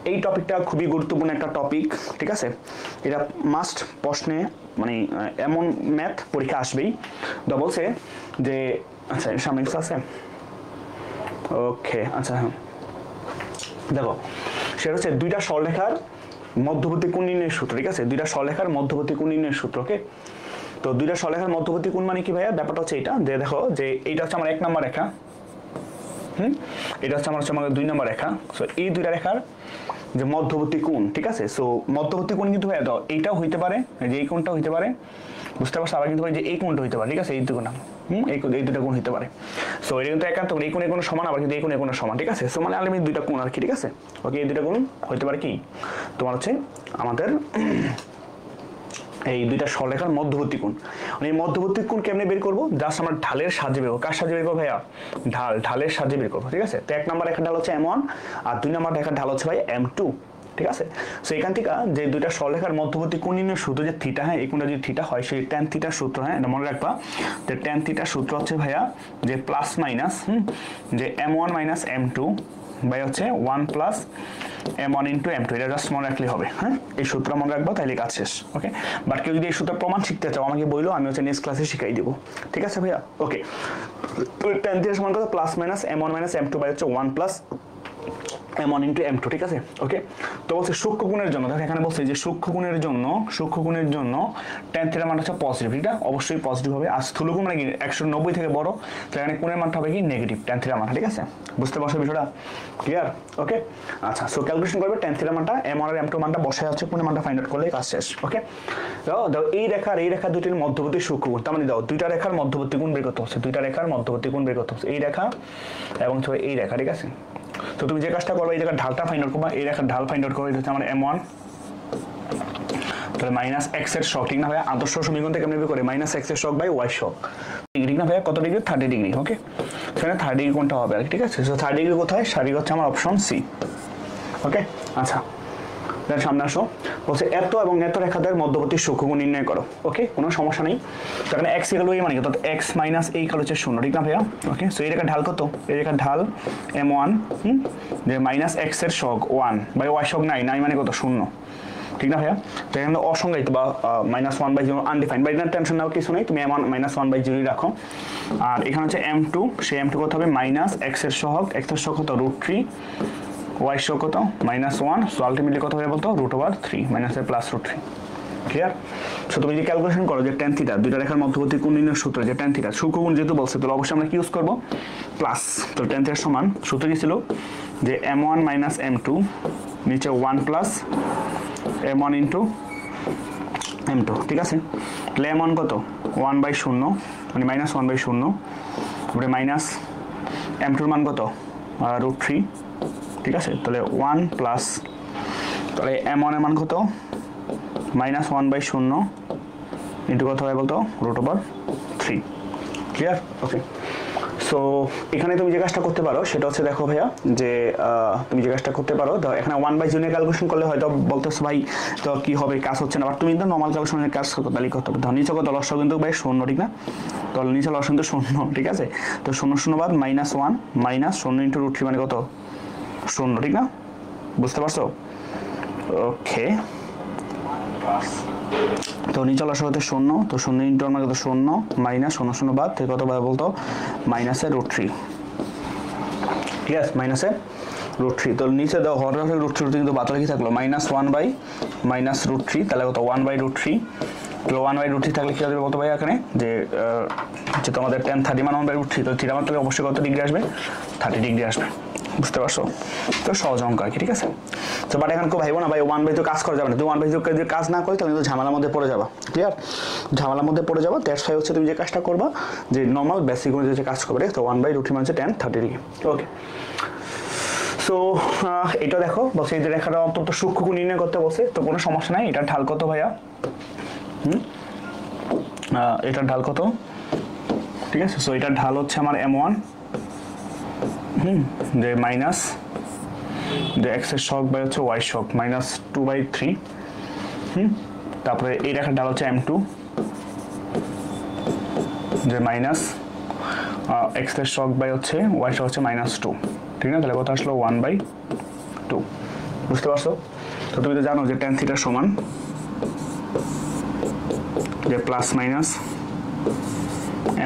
এই টপিকটা খুবই গুরুত্বপূর্ণ একটা টপিক, ঠিক আছে? এটা মাস্ট প্রশ্নে মানে এমন ম্যাথ পরীক্ষা আসবেই। তো বলছে যে আচ্ছা এর সামনে কিছু আছে। ওকে আচ্ছা, হ্যাঁ দেখো সেটা হচ্ছে দুইটা সরলরেখার মধ্যবর্তী কোণ নির্ণয়ের সূত্র, ঠিক আছে? দুইটা সরলরেখার মধ্যবর্তী কোণ নির্ণয়ের সূত্র। ওকে, তো দুইটা সরলরেখার মধ্যবর্তী কোণ মানে কি ভাইয়া? ব্যাপারটা হচ্ছে এটা, যে দেখো যে এইটা হচ্ছে আমার 1 নম্বর রেখা, এটা হচ্ছে আমাদের 2 নম্বর রেখা। সো এই দুইটা রেখার যে মধ্যবর্তী কোণ, ঠিক আছে? সো মধ্যবর্তী কোণ কিন্তু ভাইয়া দাও এইটাও হইতে পারে, যে এই কোণটা হইতে পারে, বুঝতে পারছো? আবার কিন্তু যে এই কোণটা হইতে পারে, ঠিক আছে? এই দুটো এই দুটো কোণ হইতে পারে। সো এটা কিন্তু একান্ত এই কোণে কোনো সমান, আবার কিন্তু এই কোণে সমান, ঠিক আছে? সো মানে আলটিমেটলি দুইটা কোণ আর কি, ঠিক আছে? ওকে, এই দুইটা কোণ হইতে পারে কি তোমার হচ্ছে আমাদের এই দুইটা সরলরেখার মধ্যবর্তী কোণ। মানে এই মধ্যবর্তী কোণ কেমনে বের করবো? জাস্ট আমরা ঢালের সাহায্যে বের করবো। কার সাহায্যে বের করবো ভাইয়া? ঢালের সাহায্যে বের করবো, ঠিক আছে? তো 1 নম্বর রেখার ঢাল হচ্ছে M1 আর 2 নম্বর রেখার ঢাল হচ্ছে ভাই M2, ঠিক আছে? সো এখান থেকে যে দুইটা সরলরেখার মধ্যবর্তী কোণ নির্ণয়ের সূত্র যে থিটা, হ্যাঁ এই কোণটা যদি থিটা হয় সেই tan থিটার সূত্র, হ্যাঁ এটা মনে রাখবা, যে tan থিটার সূত্র হচ্ছে ভাইয়া যে প্লাস মাইনাস যে M1 মাইনাস M2 বাই হচ্ছে 1 প্লাস M1 ইন্টু M2। এটা জাস্ট মনে রাখলেই হবে, হ্যাঁ এই সূত্র মনে রাখবো, তাহলে কাজ শেষ। ওকে, বাট কেউ যদি এই সূত্র প্রমাণ শিখতে চাও আমাকে বললো, আমি হচ্ছে নেক্সট ক্লাসে শিখাই দেবো, ঠিক আছে ভাইয়া? ওকে, তো tan থিটার সমান কত? Plus minus M1 minus M2 by হচ্ছে 1 প্লাস M1 ইন্টু M2, ঠিক আছে? ওকে, তো বলছে সূক্ষ্ম কোণের জন্য, দেখো এখানে বলছে যে সূক্ষ্ম কোণের জন্য tan থিটার মান হচ্ছে পজিটিভ, এটা অবশ্যই পজিটিভ হবে। আর স্থূল কোণ মানে কি 190 থেকে বড়, তো এখানে কোণের মানটা হবে কি নেগেটিভ, tan থিটার মান, ঠিক আছে? বুঝতে পারছো বিষয়টা? ক্লিয়ার? ওকে আচ্ছা, সো ক্যালকুলেশন করবে tan থিটার মানটা, M1 আর M2 মানটা বসায় হচ্ছে কোণের মানটা ফাইন্ড আউট করলে কাজ শেষ। ওকে, দাও এই রেখা দুটির মধ্যবর্তী সূক্ষ্ম কোণ, তার মানে দাও দুইটা রেখার মধ্যবর্তী কোণ বের করতে হচ্ছে, দুইটা রেখার মধ্যবর্তী কোণ বের করতে হচ্ছে, এই রেখা এবং এই রেখা, ঠিক আছে? তো তুমি যে কাজটা করবে, এই জায়গায় ঢালটা ফাইন্ড আউট করবা, এই রেখার ঢাল ফাইন্ড আউট করবে, এটা হচ্ছে আমার M1, তাহলে মাইনাস এক্স এর শক, ঠিক না ভাইয়া? আদর্শ সমীকরণ থেকে কেমনে বের করে? মাইনাস এক্স এর শক বাই ওয়াই শক, ডিগ্রি না ভাইয়া? কত ডিগ্রি? 30 ডিগ্রি। ওকে, সেখানে 30 ডিগ্রি কোনটা হবে আর, ঠিক আছে? সো 30 ডিগ্রি কোথায়? সঠিক হচ্ছে আমার অপশন সি। ওকে আচ্ছা, সামনে আসো। বলছে এত এবং এত রেখাদের মধ্যবর্তী সূক্ষ্মকোণ নির্ণয় করো। ওকে, কোনো সমস্যা নেই। তো এখানে x ইকুয়াল এই মানে কত? x মাইনাস এই কাল হচ্ছে 0, ঠিক না ভাইয়া? ওকে, সো এই রেখার ঢাল কত? এই রেখার ঢাল M1 যে মাইনাস x এর শক 1 বাই y শক 9 মানে কত? 0, ঠিক না ভাইয়া? তো এখানে অসংজ্ঞায়িত বা -1/0 আনডিফাইন্ড, বা এটা টেনশন নেওয়ার কিছু নেই, তুমি M1 -1/0 রাখো। আর এখানে হচ্ছে M2, সেই M2 কত হবে? মাইনাস x এর সহগ, x এর সহগ কত? √3, y শো কত? -1, সো আলটিমেটলি কত হবে বলতো? √3 মাইনাস এর প্লাস √3। ক্লিয়ার? সো তুমি যদি ক্যালকুলেশন করো যে tan থিটা, দুইটা রেখার মধ্যবর্তী কোণ নির্ণয়ের সূত্র যে tan থিটা সূক্ষ্মকোণ যেহেতু বলছে, তাহলে অবশ্যই আমরা কি ইউজ করব? প্লাস। তো tan থিটার সমান সূত্র কি ছিল? যে M1 মাইনাস M2 নিচে 1 প্লাস M1 ইন্টু M2, ঠিক আছে? তাহলে M1 কত? 1/0 মানে -1/0, তারপরে মাইনাস M2 এর মান কত? √3, ঠিক আছে? তাহলে 1 প্লাস, তাহলে M1 এর মান কত? -1/0 ইন্টু কত হয় বলতো? √3। ক্লিয়ার? ওকে, সো এখানে তুমি যে কাজটা করতে পারো সেটা হচ্ছে, দেখো ভাইয়া যে তুমি যে কাজটা করতে পারো, এখানে 1/0 ক্যালকুলেশন করলে হয়তো বলতেছো ভাই তো কি হবে, কাজ হচ্ছে না, বাট তুমি কিন্তু নর্মাল ক্যালকুলেশনের কাজ তাহলে করতে হবে। ধর নিচে কত? লসাগু কিন্তু ভাই 0, ঠিক না? তাহলে নিচে লসাগু কিন্তু 0, ঠিক আছে? তো 0 বাদ -1 মাইনাস 0 ইন্টু √3 মানে কত? 0, ঠিক না? বুঝতে পারছো? ওকে, তো নিচে লসাগু হতে 0, তো 0 ইন্টু মানে কত? 0 মাইনাস 0 বাদ থেকে কত পাবে বলতো? -এর √3, ঠিক আছে? -এর √3, তো নিচে দাও হঠাৎ √3 কিন্তু বাদ কি থাকলো? -1/-√3, তাহলে কত? 1/√3, তাহলে 1/√3 থাকলে কি হবে বলতো ভাই? এখানে যে যেহেতু আমাদের tan 30 মান 1/√3, তো থিটা মান তাহলে অবশ্যই কত ডিগ্রি আসবে? 30 ডিগ্রি আসবে। বুঝতে পারছো? তো সহজ অঙ্ক আর কি, ঠিক আছে? তো বাট এখন কেউ ভাইবো না ভাই 1/2 তো কাজ করা যাবে না, তুমি 1/2 যদি কাজ না করো তাহলে কিন্তু ঝামেলার মধ্যে পড়ে যাবা, ক্লিয়ার? ঝামেলার মধ্যে পড়ে যাবা। দ্যাটস ওয়াই হচ্ছে তুমি যে কাজটা করবা যে নর্মাল বেসিক অনুযায়ী যে কাজ করবে, তো 1/√3 মানে হচ্ছে tan 30 ডিগ্রি। ওকে, সো এটা দেখো বলছে এই যে রেখাটা অন্তত সূক্ষ্ম কোণ নির্ণয় করতে বলছে, তো কোনো সমস্যা নাই। এটার ঢাল কত ভাইয়া? এটার ঢাল কত? ঠিক আছে, সো এটার ঢাল হচ্ছে আমার m1, যে মাইনাস যে x এর শক বাই হচ্ছে y শক -2/3, তারপরে এই রেখার ঢাল হচ্ছে m2, যে মাইনাস x এর শক বাই হচ্ছে y শক হচ্ছে -2, ঠিক না? তাহলে কত আসলো 1/2, বুঝতে পারছো? তো তুমি তো জানো যে tan থিটা সমান যে plus minus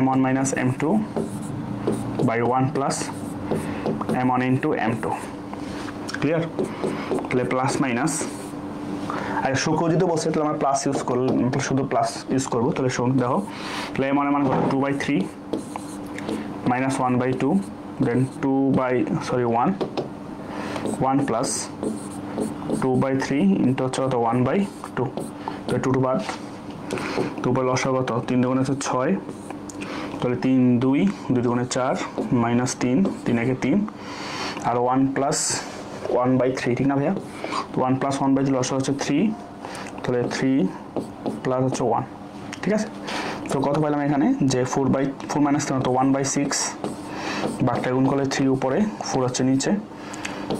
m1 minus m2 by 1 plus m1 into m2, clear? তাহলে প্লাস মাইনাস, আর সূক্ষ্ম যদি বসে তাহলে আমরা প্লাস ইউজ করব, শুধু প্লাস ইউজ করবো। তাহলে দেখো তাহলে m1 মান কত 2/3 মাইনাস 1/2, দেন 1 প্লাস 2/3 ইন্টু হচ্ছে কত 1/2, তো 2 বাদ, 2 বাই লসা কত 3 দুগুণে হচ্ছে 6, তাহলে 3 2 2 দুগুণে 4 মাইনাস 3 3 একে 3 আর 1 প্লাস 1/3, ঠিক না ভাইয়া? 1 প্লাস 1/3 লসা হচ্ছে 3, তাহলে 3 প্লাস হচ্ছে 1, ঠিক আছে? তো কত পাইলাম এখানে যে 4 মাইনাস 3 তো 1/6, বাঘটা গুণ করলে 3 উপরে 4 হচ্ছে নিচে,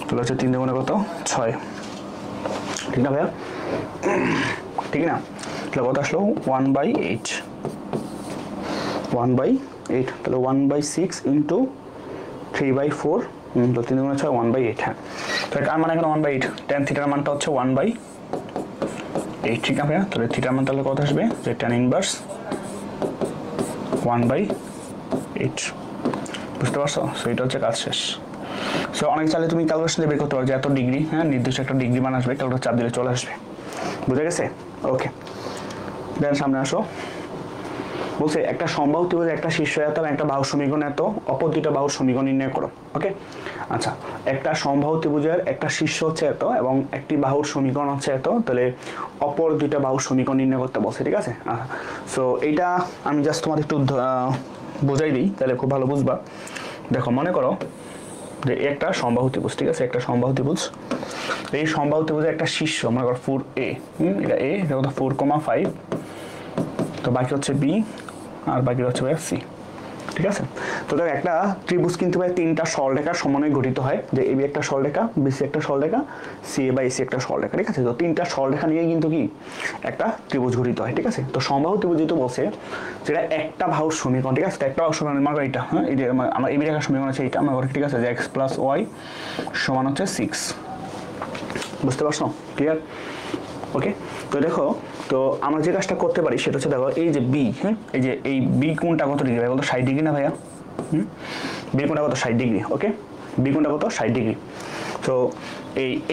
তাহলে হচ্ছে 3 দুগুণে কত 6, ঠিক না ভাইয়া? ঠিক না? তাহলে কত আসলো 1/8, 1/8, তাহলে 1/6 ইন্টু 3/4, তো 3 দুগুণে 6, 1/8। হ্যাঁ, তো কার মান এখানে 1/8, tan থিটার মানটা হচ্ছে 1/8, ঠিক না ভাইয়া? তাহলে থিটার মান তাহলে কত আসবে যে tan ইনভার্স 1/8, বুঝতে পারছো? সো এটা হচ্ছে কাজ শেষ। সো অনেক চাইলে তুমি ক্যালকুলেশন দিয়ে বের করতে পারো যে এত ডিগ্রি, হ্যাঁ নির্দিষ্ট একটা ডিগ্রি মান আসবে, ক্যালকুলেটর চাপ দিলে চলে আসবে, বুঝে গেছে? ওকে, দেন সামনে আসো। বলছে একটা সম্বাহু ত্রিভুজের একটা শীর্ষ এত এবং একটা বাহুর সমীকরণ এত, অপর দুইটা বাহুর সমীকরণ নির্ণয় করো। ওকে, আচ্ছা, একটা সম্বাহু ত্রিভুজের একটা শীর্ষ হচ্ছে এত এবং একটি বাহুর সমীকরণ হচ্ছে এত, তাহলে অপর দুইটা বাহুর সমীকরণ নির্ণয় করতে বলছে, ঠিক আছে? সো এইটা আমি জাস্ট তোমাদের একটু বোঝাই দিই, তাহলে খুব ভালো বুঝবা। দেখো মনে করো যে একটা সম্বাহু ত্রিভুজ, ঠিক আছে? একটা সম্বাহু ত্রিভুজ, এই সম্বাহু ত্রিভুজের একটা শীর্ষ মনে করো 4a, এটা a, এটা কত 4,5, তো বাকি হচ্ছে b আর বাকি হচ্ছে c, ঠিক আছে? তো দেখো একটা ত্রিভুজ কিন্তু ভাই তিনটা সরলরেখার সমন্বয়ে গঠিত হয়, যে ab একটা সরলরেখা, bc একটা সরলরেখা, ca বা ac একটা সরলরেখা, ঠিক আছে? তো তিনটা সরলরেখা নিয়ে কিন্তু কি একটা ত্রিভুজ গঠিত হয়, ঠিক আছে? তো সম্বাহু ত্রিভুজ যেটা বলছে যেটা একটা বাহুর সমীকরণ, ঠিক আছে? একটা বাহুর সমীকরণ মানে এটা, হ্যাঁ এই যে আমার ab রেখার সমীকরণ আছে এটা আমার, ঠিক আছে? যে x + y সমান হচ্ছে 6, বুঝতে পারছো? ক্লিয়ার? ওকে, তো দেখো তো আমরা যে কাজটা করতে পারি সেটা হচ্ছে দেখো এই যে বি, হ্যাঁ এই যে এই বি কোণটা কত ডিগ্রি ভাই? কত 60 ডিগ্রি না ভাইয়া? বি কোণটা কত 60 ডিগ্রি। ওকে, বি কোণটা কত 60 ডিগ্রি। তো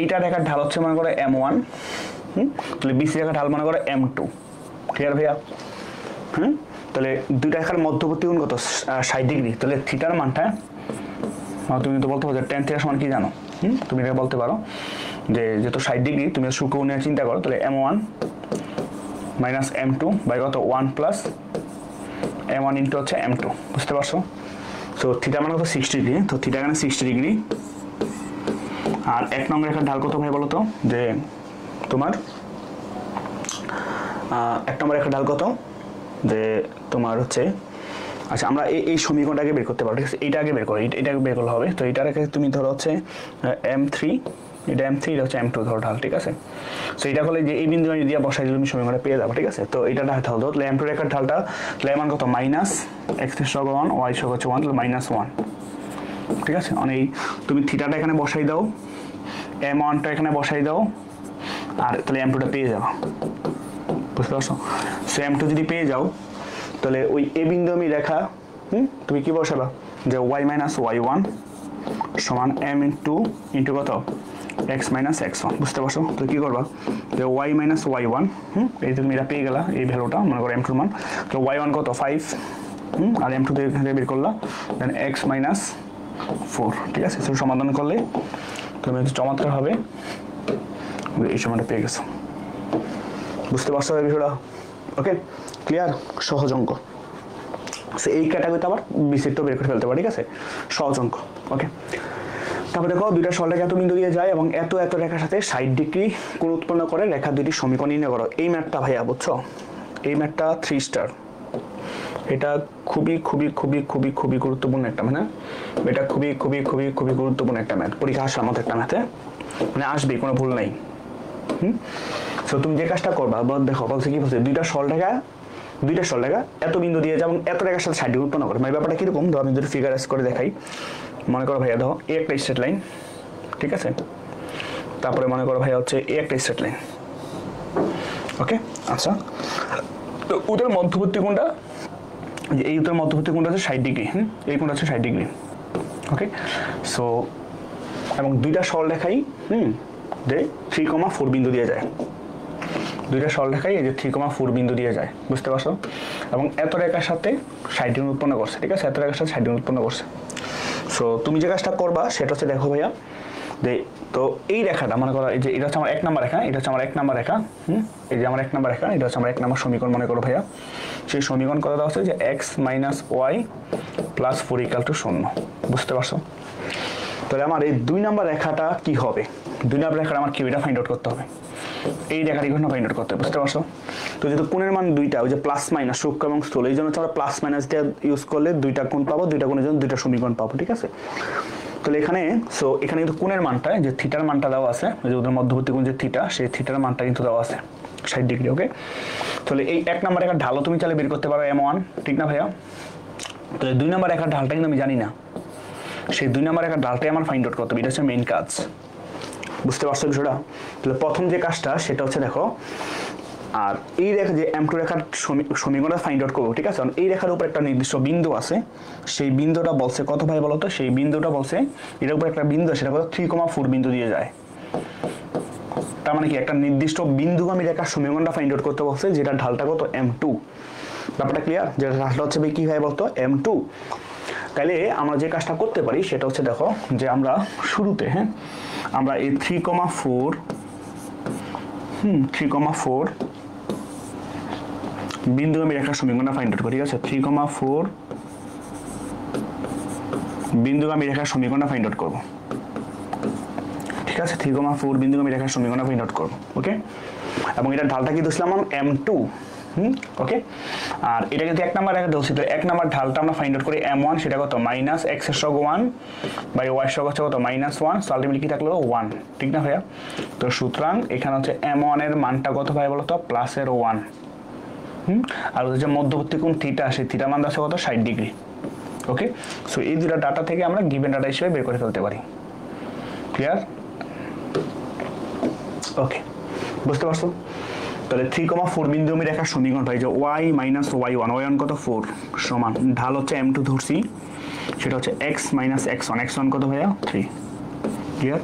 এইটা রেখার ঢাল হচ্ছে মনে করো m1, তাহলে বিসি রেখার ঢাল মনে করো m2, ক্লিয়ার ভাইয়া? তাহলে দুইটা রেখার মধ্যবর্তী কোণ কত 60 ডিগ্রি, তাহলে থিটার মানটা তুমি তো বলতে পারো যে tan থিটা সমান কি জানো? তুমি এটা বলতে পারো যে যেহেতু 60 ডিগ্রি তুমি সূক্ষ্ম কোণ নিয়ে চিন্তা করো, তাহলে m1 মাইনাস m2 বাই কত 1 প্লাস m1 ইন্টু হচ্ছে m2, বুঝতে পারছো? সো থিটা মানে কত 60 ডিগ্রি, তো থিটা এখানে 60 ডিগ্রি। আর এক নম্বর রেখার ঢাল কত ভাই বলো তো? যে তোমার এক নম্বর রেখার ঢাল কত? যে তোমার হচ্ছে, আচ্ছা আমরা এই সমীকরণটাকে বের করতে পারো, ঠিক আছে? এইটা আগে বের করো, এটাকে বের করলে হবে। তো এইটার তুমি ধরো হচ্ছে m3, এটা m3, এটা হচ্ছে m2 ধরো ঢাল, ঠিক আছে? সো এটা হলে যে এই বিন্দু আমি দিয়ে বসাই দিলে তুমি সমীকরণটা পেয়ে যাবো, ঠিক আছে? তো এটা ঢাল ধরো, তাহলে m2 রেখার ঢালটা তাহলে মান কত মাইনাস x এর সহগ 1, y সহগ হচ্ছে 1, তাহলে -1, ঠিক আছে? মানে তুমি থিটাটা এখানে বসাই দাও, m1টা এখানে বসাই দাও, আর তাহলে m2টা পেয়ে যাও, বুঝতে পারছো? সো m2 যদি পেয়ে যাও তাহলে ওই এ বিন্দু আমি রেখা তুমি কি বসাবা যে y - y1 সমান m2 ইন্টু কত x - x1, বুঝতে পারছো? তো কি করবা যে y - y1, এই তুমি এটা পেয়ে গেলা এই ভ্যালুটা মনে করো m2 মান, তো y1 কত 5, আর m2 থেকে বের করলা, দেন x - 4, ঠিক আছে। সো সমাধান করলে তুমি চমৎকার হবে, এই সময়টা পেয়ে গেছো। বুঝতে পারছো বিষয়টা? ওকে, ক্লিয়ার? সহজ অঙ্ক। এই ক্যাটাগরিতে আবার বিচিত্র বের করে ফেলতে পারি, ঠিক আছে, সহজ অঙ্ক। ওকে, তারপরে দেখো দুইটা সরলরেখা এত বিন্দু দিয়ে যায় এবং এত এত রেখার সাথে 60 ডিগ্রি কোণ উৎপন্ন করে রেখা দুটি সমীকরণ নির্ণয় করো। এই ম্যাথটা ভাইয়া বুঝছো, এই ম্যাথটা 3 স্টার। এটা খুবই খুবই খুবই খুবই খুবই গুরুত্বপূর্ণ একটা মানে, এটা খুবই খুবই খুবই খুবই গুরুত্বপূর্ণ একটা ম্যাথ, পরীক্ষা আসার মতো একটা ম্যাথে মানে আসবেই, কোনো ভুল নাই। তো তুমি যে কাজটা করবা, দেখো বলছে কি বলছে, দুইটা সরলরেখা এত বিন্দু দিয়ে যায় এবং এত রেখার সাথে 60 ডিগ্রি উৎপন্ন করে। মানে ব্যাপারটা কিরকম, ধরো আমি যদি ফিগারাইজ করে দেখাই, মনে করো ভাইয়া দেখো এ একটা স্ট্রেট লাইন, ঠিক আছে, তারপরে মনে করো ভাইয়া হচ্ছে এ একটা স্ট্রেট লাইন। ওকে, আচ্ছা, তো ওদের মধ্যবর্তী কোণটা, যে এই উত্তর মধ্যবর্তী কোণটা হচ্ছে 60 ডিগ্রি, এই কোণটা হচ্ছে 60 ডিগ্রি। ওকে, সো এবং দুইটা সরলরেখাই যে 3,4 বিন্দু দিয়ে যায়, দুইটা সরলরেখাই এই যে 3,4 বিন্দু দিয়ে যায়, বুঝতে পারছো? এবং এত রেখার সাথে 60 ডিগ্রি উৎপন্ন করছে, ঠিক আছে, এত রেখার সাথে 60 ডিগ্রি উৎপন্ন করছে। সো তুমি যে কাজটা করবা সেটা হচ্ছে, দেখো ভাইয়া যে তো এই রেখাটা মনে করো, এই যে এটা হচ্ছে আমার 1 নম্বর রেখা, এটা হচ্ছে আমার 1 নম্বর রেখা, এই যে আমার 1 নম্বর রেখা, এটা হচ্ছে আমার 1 নম্বর সমীকরণ মনে করো ভাইয়া। সেই সমীকরণ কত দেওয়া হচ্ছে যে x - y + 4 = 0, বুঝতে পারছো? তাহলে আমার এই 2 নম্বর রেখাটা কি হবে? 2 নম্বর রেখাটা আমার কি, এটা ফাইন্ড আউট করতে হবে, এই রেখাটি ঘটনা ফাইন্ড আউট করতে হবে, বুঝতে পারছো? তো যেহেতু কোণের মান দুইটা, ওই যে প্লাস মাইনাস সূক্ষ্ম এবং স্থূল, এই জন্য আমরা প্লাস মাইনাস দিয়ে ইউজ করলে দুইটা কোণ পাবো, দুইটা কোণের জন্য দুইটা সমীকরণ পাবো, ঠিক আছে। তাহলে এখানে এখানে কিন্তু কোণের মানটা, যে থিটার মানটা দেওয়া আছে, যে ওদের মধ্যবর্তী কোণ যে থিটা, সেই থিটার মানটা কিন্তু দেওয়া আছে 60 ডিগ্রি। ওকে, তাহলে এই 1 নম্বর রেখার ঢালও তুমি চাইলে বের করতে পারো M1, ঠিক না ভাইয়া? তাহলে 2 নম্বর রেখার ঢালটা কিন্তু আমি জানি না, সেই 2 নম্বর রেখার ঢালটাই আমার ফাইন্ড আউট করতে হবে, এটা হচ্ছে মেইন কাজ, বুঝতে পারছো বিষয়টা? তাহলে প্রথম যে কাজটা সেটা হচ্ছে দেখো, আর এই রেখা যে M2 রেখার সমীকরণটা ফাইন্ড আউট করবো, ঠিক আছে। এই রেখার উপর একটা নির্দিষ্ট বিন্দু আছে, সেই বিন্দুটা বলছে কত ভাই বলো তো, সেই বিন্দুটা বলছে এটার উপর একটা বিন্দু, সেটা কত 3,4 বিন্দু দিয়ে যায়। তার মানে কি, একটা নির্দিষ্ট বিন্দুগামী রেখার সমীকরণটা ফাইন্ড আউট করতে বলছে, যেটা ঢালটা কত M2। ব্যাপারটা ক্লিয়ার? যেটা ঢালটা হচ্ছে কি ভাই বলতো, M2। তাহলে আমরা যে কাজটা করতে পারি সেটা হচ্ছে, দেখো যে আমরা শুরুতে আমরা এই 3,4 বিন্দুগামী রেখার সমীকরণটা ফাইন্ড আউট করি, ঠিক আছে। 3,4 বিন্দুগামী রেখার সমীকরণটা ফাইন্ড আউট করবো, ঠিক আছে। 3,4 বিন্দুগামী রেখার সমীকরণটা ফাইন্ড আউট করবো। ওকে, এবং এটা ঢালটা কি দিয়েছিলাম M2। ওকে, আর এটা কিন্তু 1 নম্বর রেখা ধরছি, তো 1 নম্বর ঢালটা আমরা ফাইন্ড আউট করি M1, সেটা কত -x এর সহগ 1 বাই y এর সহগ হচ্ছে কত -1, সো আলটিমেটলি কি থাকলো 1, ঠিক না ভাইয়া? তো সুতরাং এখানে হচ্ছে M1 এর মানটা কত ভাই বলো তো, +1। আর হচ্ছে মধ্যবর্তী কোণ থিটা, সেই থিটা মান আছে কত 60 ডিগ্রি। ওকে, সো এই দুটো ডাটা থেকে আমরা গিভেন ডাটা হিসেবে বের করে ফেলতে পারি। ক্লিয়ার? ওকে, বুঝতে পারছো? তাহলে 3,4 বিন্দুগামী রেখার সমীকরণ পাই যে y - y1, y1 কত 4 সমান ঢাল হচ্ছে M2 ধরছি, সেটা হচ্ছে x - x1, x1 কত ভাইয়া 3। ক্লিয়ার?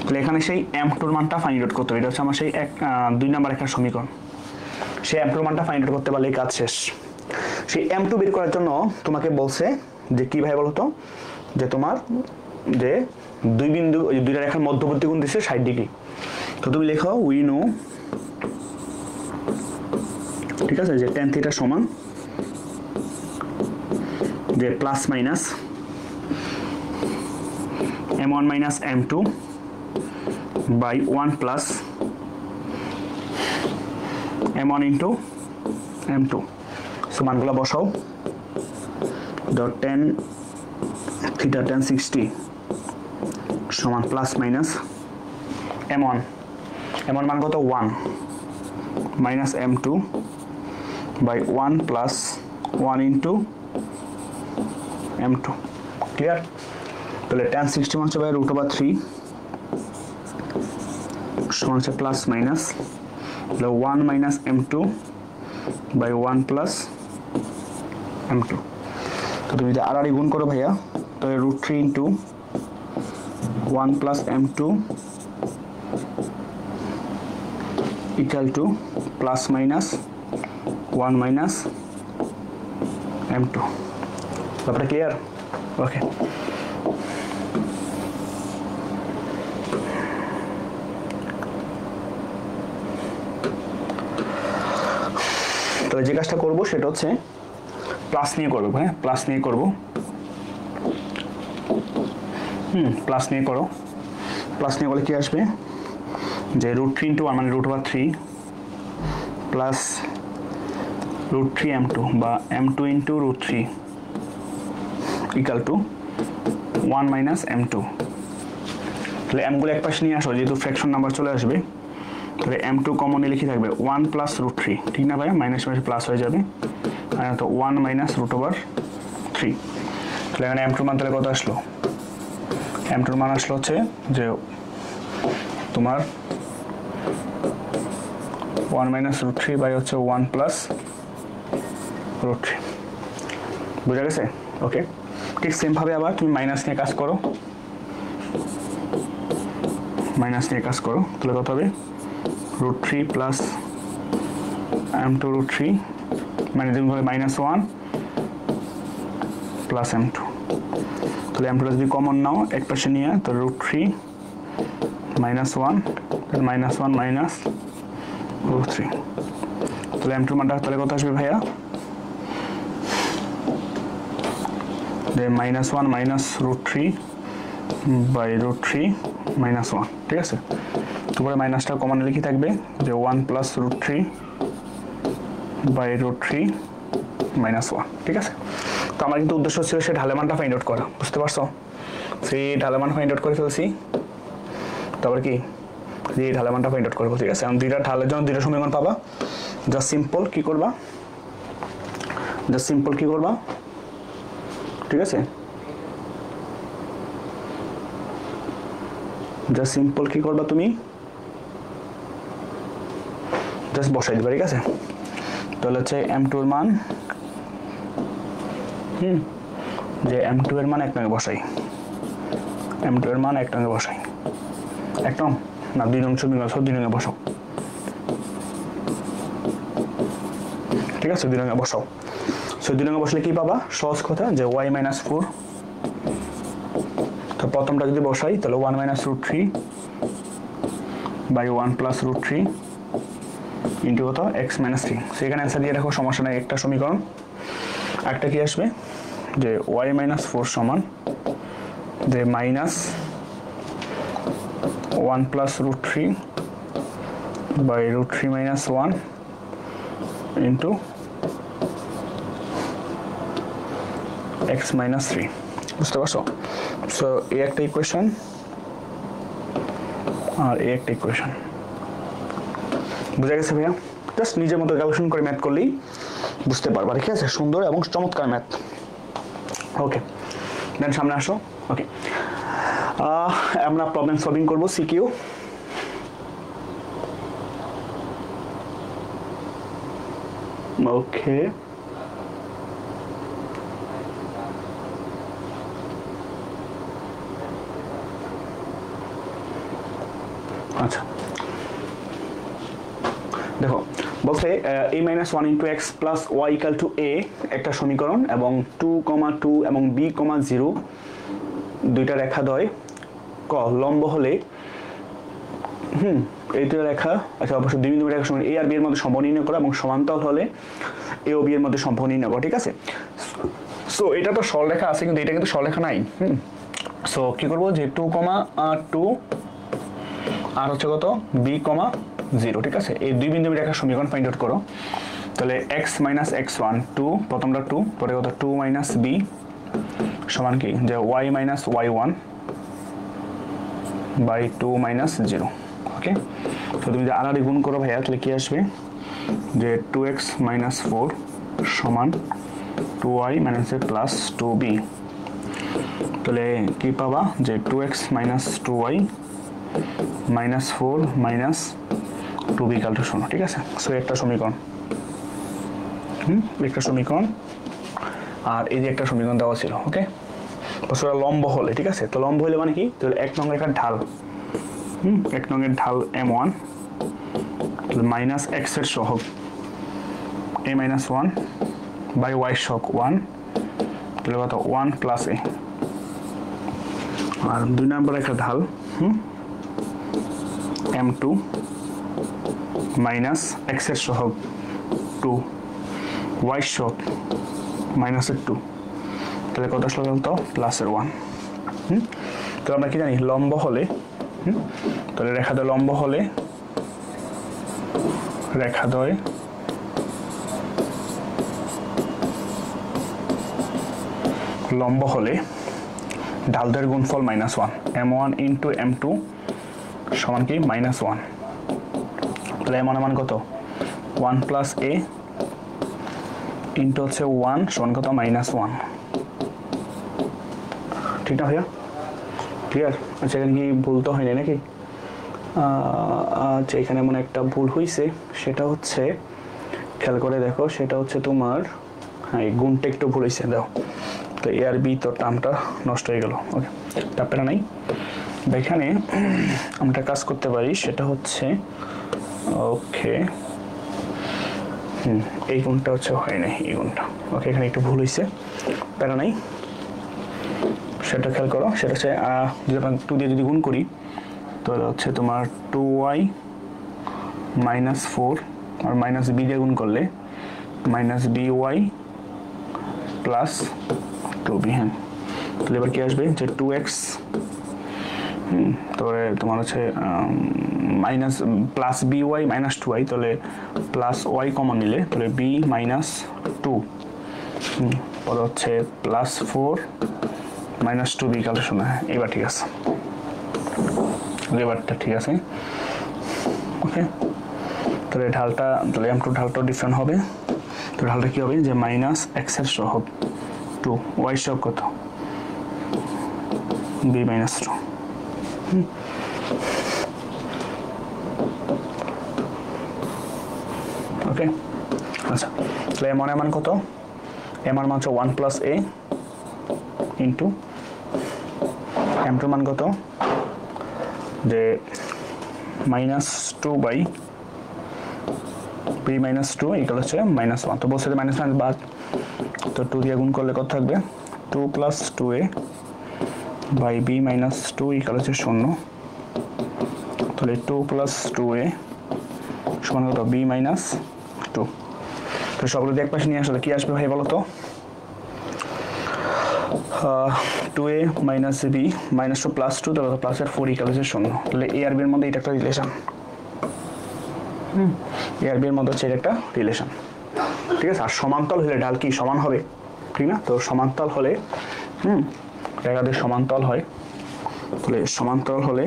তাহলে এখানে সেই M2 এর মানটা ফাইন্ড আউট করতে হবে, এটা হচ্ছে আমার সেই 2 নম্বর রেখার সমীকরণ। সেই M2 এর মানটা ফাইন্ড আউট করতে পারলে কাজ শেষ। সেই M2 বের করার জন্য তোমাকে বলছে যে কি ভাই বলতো, যে তোমার যে দুইটা রেখার মধ্যবর্তী কোণ দিচ্ছে 60 ডিগ্রি। তো তুমি লেখো উই নো, ঠিক আছে, যে tan থিটা সমান যে plus minus M1 - M2 by 1 plus M1 into M2। So মানগুলো বসাও, tan থিটা tan 60 সমান প্লাস মাইনাস M1 মান কত 1 minus M2 by 1 plus 1 into M2। Clear? তাহলে tan 60 মান হচ্ছে √3 সমান হচ্ছে plus minus 1 minus M2 by 1 plus M2। তো তুমি যদি আর গুণ করো ভাইয়া, তাহলে √3 into 1 plus M2 equal to plus minus 1 minus M2। ব্যাপারটা ক্লিয়ার? ওকে, তাহলে যে কাজটা করবো সেটা হচ্ছে প্লাস নিয়ে করবো, হ্যাঁ প্লাস নিয়ে করবো। প্লাস নিয়ে করো। প্লাস নিয়ে করলে কি আসবে যে √3 × 1 মানে √3 প্লাস √3 m2 বা m2 × √3 equal to 1 minus m2। তাহলে এমগুলো এক পাশে নিয়ে আসো, যেহেতু ফ্র্যাকশন নাম্বার চলে আসবে। তাহলে m2 কমন নিলে কি থাকবে 1 প্লাস √3, ঠিক না ভাই? মাইনাস মাইনাস প্লাস হয়ে যাবে, আর তো 1 মাইনাস √3। তাহলে এখানে m2 মান তাহলে কত আসলো? m2 মান আসলো হচ্ছে যে তোমার 1 মাইনাস √3 বাই হচ্ছে 1 প্লাস √3। বুঝা গেছে? ওকে, ঠিক সেমভাবে আবার তুমি মাইনাস নিয়ে কাজ করো, মাইনাস নিয়ে কাজ করো। তাহলে কত হবে √3 প্লাস m2 √3 মানে তুমি বলে -1 প্লাস m2। তাহলে m2 যদি কমন নাও এক পাশে নিয়ে, তো √3 -1 তাহলে -1 মাইনাস √3। তাহলে m2 মানটা তাহলে কত আসবে ভাইয়া? যে -1 মাইনাস √3 বাই √3 -1, ঠিক আছে? তারপরে মাইনাসটা কমন নিলে কি থাকবে যে 1 প্লাস √3 বাই √3 -1, ঠিক আছে? তো আমার কিন্তু উদ্দেশ্য ছিল সে ঢালের মানটা ফাইন্ড আউট করা, বুঝতে পারছো? সেই ঢালের মান ফাইন্ড আউট করে ফেলছি, তারপর কি এই ঢালের মানটা ফাইন্ড আউট করবো, ঠিক আছে? এখন দুইটা ঢালের জন্য দুইটা সমীকরণ পাবা। জাস্ট সিম্পল কি করবা, জাস্ট সিম্পল কি করবা, ঠিক আছে? জাস্ট সিম্পল কি করবা তুমি, জাস্ট বসাই দিবা, ঠিক আছে? তাহলে হচ্ছে m2 এর মান যে m2 এর মান এক নঙ্গে বসাই, m2 এর মান এক নঙ্গে বসাই, এক নং না 2 নং সমীকরণ, 2 নঙ্গে বসাও, ঠিক আছে? 2 নঙ্গে বসাও। 2 নঙ্গে বসলে কি পাবা? সহজ কথা যে y - 4। তো প্রথমটা যদি বসাই তাহলে 1 মাইনাস √3 বাই 1 প্লাস √3 ইন্টু কত x - 3। সেখানে অ্যান্সার দিয়ে রাখো, সমস্যা নাই। একটা সমীকরণ, একটা কি আসবে যে y - 4 সমান যে -1 প্লাস √3 বাই √3 - 1 ইন্টু x - 3, বুঝতে পারছো? সো এই একটা ইকুয়েশন আর এই একটা ইকুয়েশন, বুঝা গেছে ভাইয়া? জাস্ট নিজের মতো ক্যালকুলেশন করে ম্যাথ করলেই বুঝতে পারবা, ঠিক আছে? সুন্দর এবং চমৎকার ম্যাথ। ওকে, দেন সামনে আসো। ওকে, আমরা প্রবলেম সলভিং করবো, সিকিউ। ওকে, আচ্ছা দেখো, বলছে a - 1 × x plus y = a একটা সমীকরণ, এবং 2, 2 এবং b, 0 দুইটা রেখা দ্বয় ক লম্ব হলে এই দুটো রেখা, আচ্ছা অবশ্যই দুই বিন্দু রেখা সমান a আর b এর মধ্যে সম্পর্ক নির্ণয় করা, এবং সমান্তরাল হলে a ও b এর মধ্যে সম্পর্ক নির্ণয় করা, ঠিক আছে? সো এটা তো সরলরেখা আছে, কিন্তু এটা কিন্তু সরলরেখা নাই। সো কি করবো যে 2, 2 আর হচ্ছে কত b, 0, ঠিক আছে? এই দুই বিন্দু রেখার সমীকরণ ফাইন্ড আউট করো। তাহলে x - x1 2, প্রথমটা 2, পরে কত 2 - b সমান কি যে y - y1 বাই 2 - 0। ওকে, তো তুমি যদি আলাদা গুণ করো ভাইয়া, তাহলে কি আসবে যে 2x - 4 সমান 2y - প্লাস 2b। তাহলে কি পাবা যে 2x - 2y -4 - 2b = 0, ঠিক আছে? সো একটা সমীকরণ, একটা সমীকরণ, আর এই যে একটা সমীকরণ দেওয়া ছিল। ওকে, সেটা লম্ব হলে, ঠিক আছে? তো লম্ব হলে মানে কি, তো 1 নং রেখার ঢাল, 1 নংয়ের ঢাল m1 মাইনাস x এর সহগ a - 1 বাই y সহগ 1, তাহলে কত 1 প্লাস a। আর 2 নম্বর রেখার ঢাল m2 মাইনাস x এর সহগ 2 ওয়াই শক মাইনাসের 2, তাহলে কত আসলো বলতো প্লাসের 1। তো আমরা কি জানি লম্ব হলে তাহলে রেখাদ্বয় লম্ব হলে রেখাদ্বয় লম্ব হলে ঢালদ্বয়ের গুণফল -1, m1 ইন্টু m2 সমান কি -1। তাহলে m1 মান কত 1 প্লাস a ইন্টু হচ্ছে 1 সমান কত -1, ঠিক না ভাইয়া? ক্লিয়ার? আচ্ছা এখানে কি ভুল তো হয়নি নাকি? আচ্ছা এখানে এমন একটা ভুল হয়েছে, সেটা হচ্ছে খেয়াল করে দেখো, সেটা হচ্ছে তোমার হ্যাঁ এই গুণটা একটু ভুল হয়েছে, দাও তো এ আর বি তো টার্মটা নষ্ট হয়ে গেল। ওকে তারপরে নাই এখানে আমরা কাজ করতে পারি, সেটা হচ্ছে ওকে এই গুণটা হচ্ছে হয় নাই, এই গুণটা ওকে এখানে একটু ভুল হয়েছে, প্যারা নাই। সেটা খেয়াল করো, সেটা হচ্ছে যদি আমরা 2 দিয়ে যদি গুণ করি তাহলে হচ্ছে তোমার 2y -4 আর মাইনাস বি দিয়ে গুণ করলে -by প্লাস 2b। হ্যাঁ তাহলে এবার কি আসবে যে 2x তারপরে তোমার হচ্ছে মাইনাস প্লাস by -2y, তাহলে প্লাস y কমন নিলে তাহলে b -2 পরে হচ্ছে +4 -2b ক্যালকুলেশন। এবার ঠিক আছে, এবারটা ঠিক আছে। ওকে তাহলে ঢালটা তাহলে m2 ঢালটা ডিফারেন্ট হবে, তো ঢালটা কি হবে যে -x এর সহগ 2 y সহগ কত b -2। ওকে আচ্ছা তাহলে m1 এর মান কত, m1 মান হচ্ছে 1 প্লাস a ইন্টু m2 মান কত যে -2 বাই b -2 ইকুয়াল হচ্ছে -1। তো বলছে যে -1 বাদ, তো 2 দিয়ে গুণ করলে কত থাকবে 2 plus 2a by b -2 equal হচ্ছে 0। তাহলে 2 প্লাস 2a সমান কত b -2। তো সবগুলো এক পাশে নিয়ে আসলে কি আসবে ভাই বলো তো, 2a মাইনাস b -2 প্লাস 2 তাহলে প্লাসের 4 ইকুয়াল হচ্ছে 0। তাহলে a আর b এর মধ্যে এটা একটা রিলেশন, a আর b এর মধ্যে হচ্ছে এটা একটা রিলেশন, ঠিক আছে। আর সমান্তরাল হলে ঢাল কি সমান হবে, ঠিক না? তো সমান্তরাল হলে রেখাদের সমান্তরাল হয়, তাহলে সমান্তরাল হলে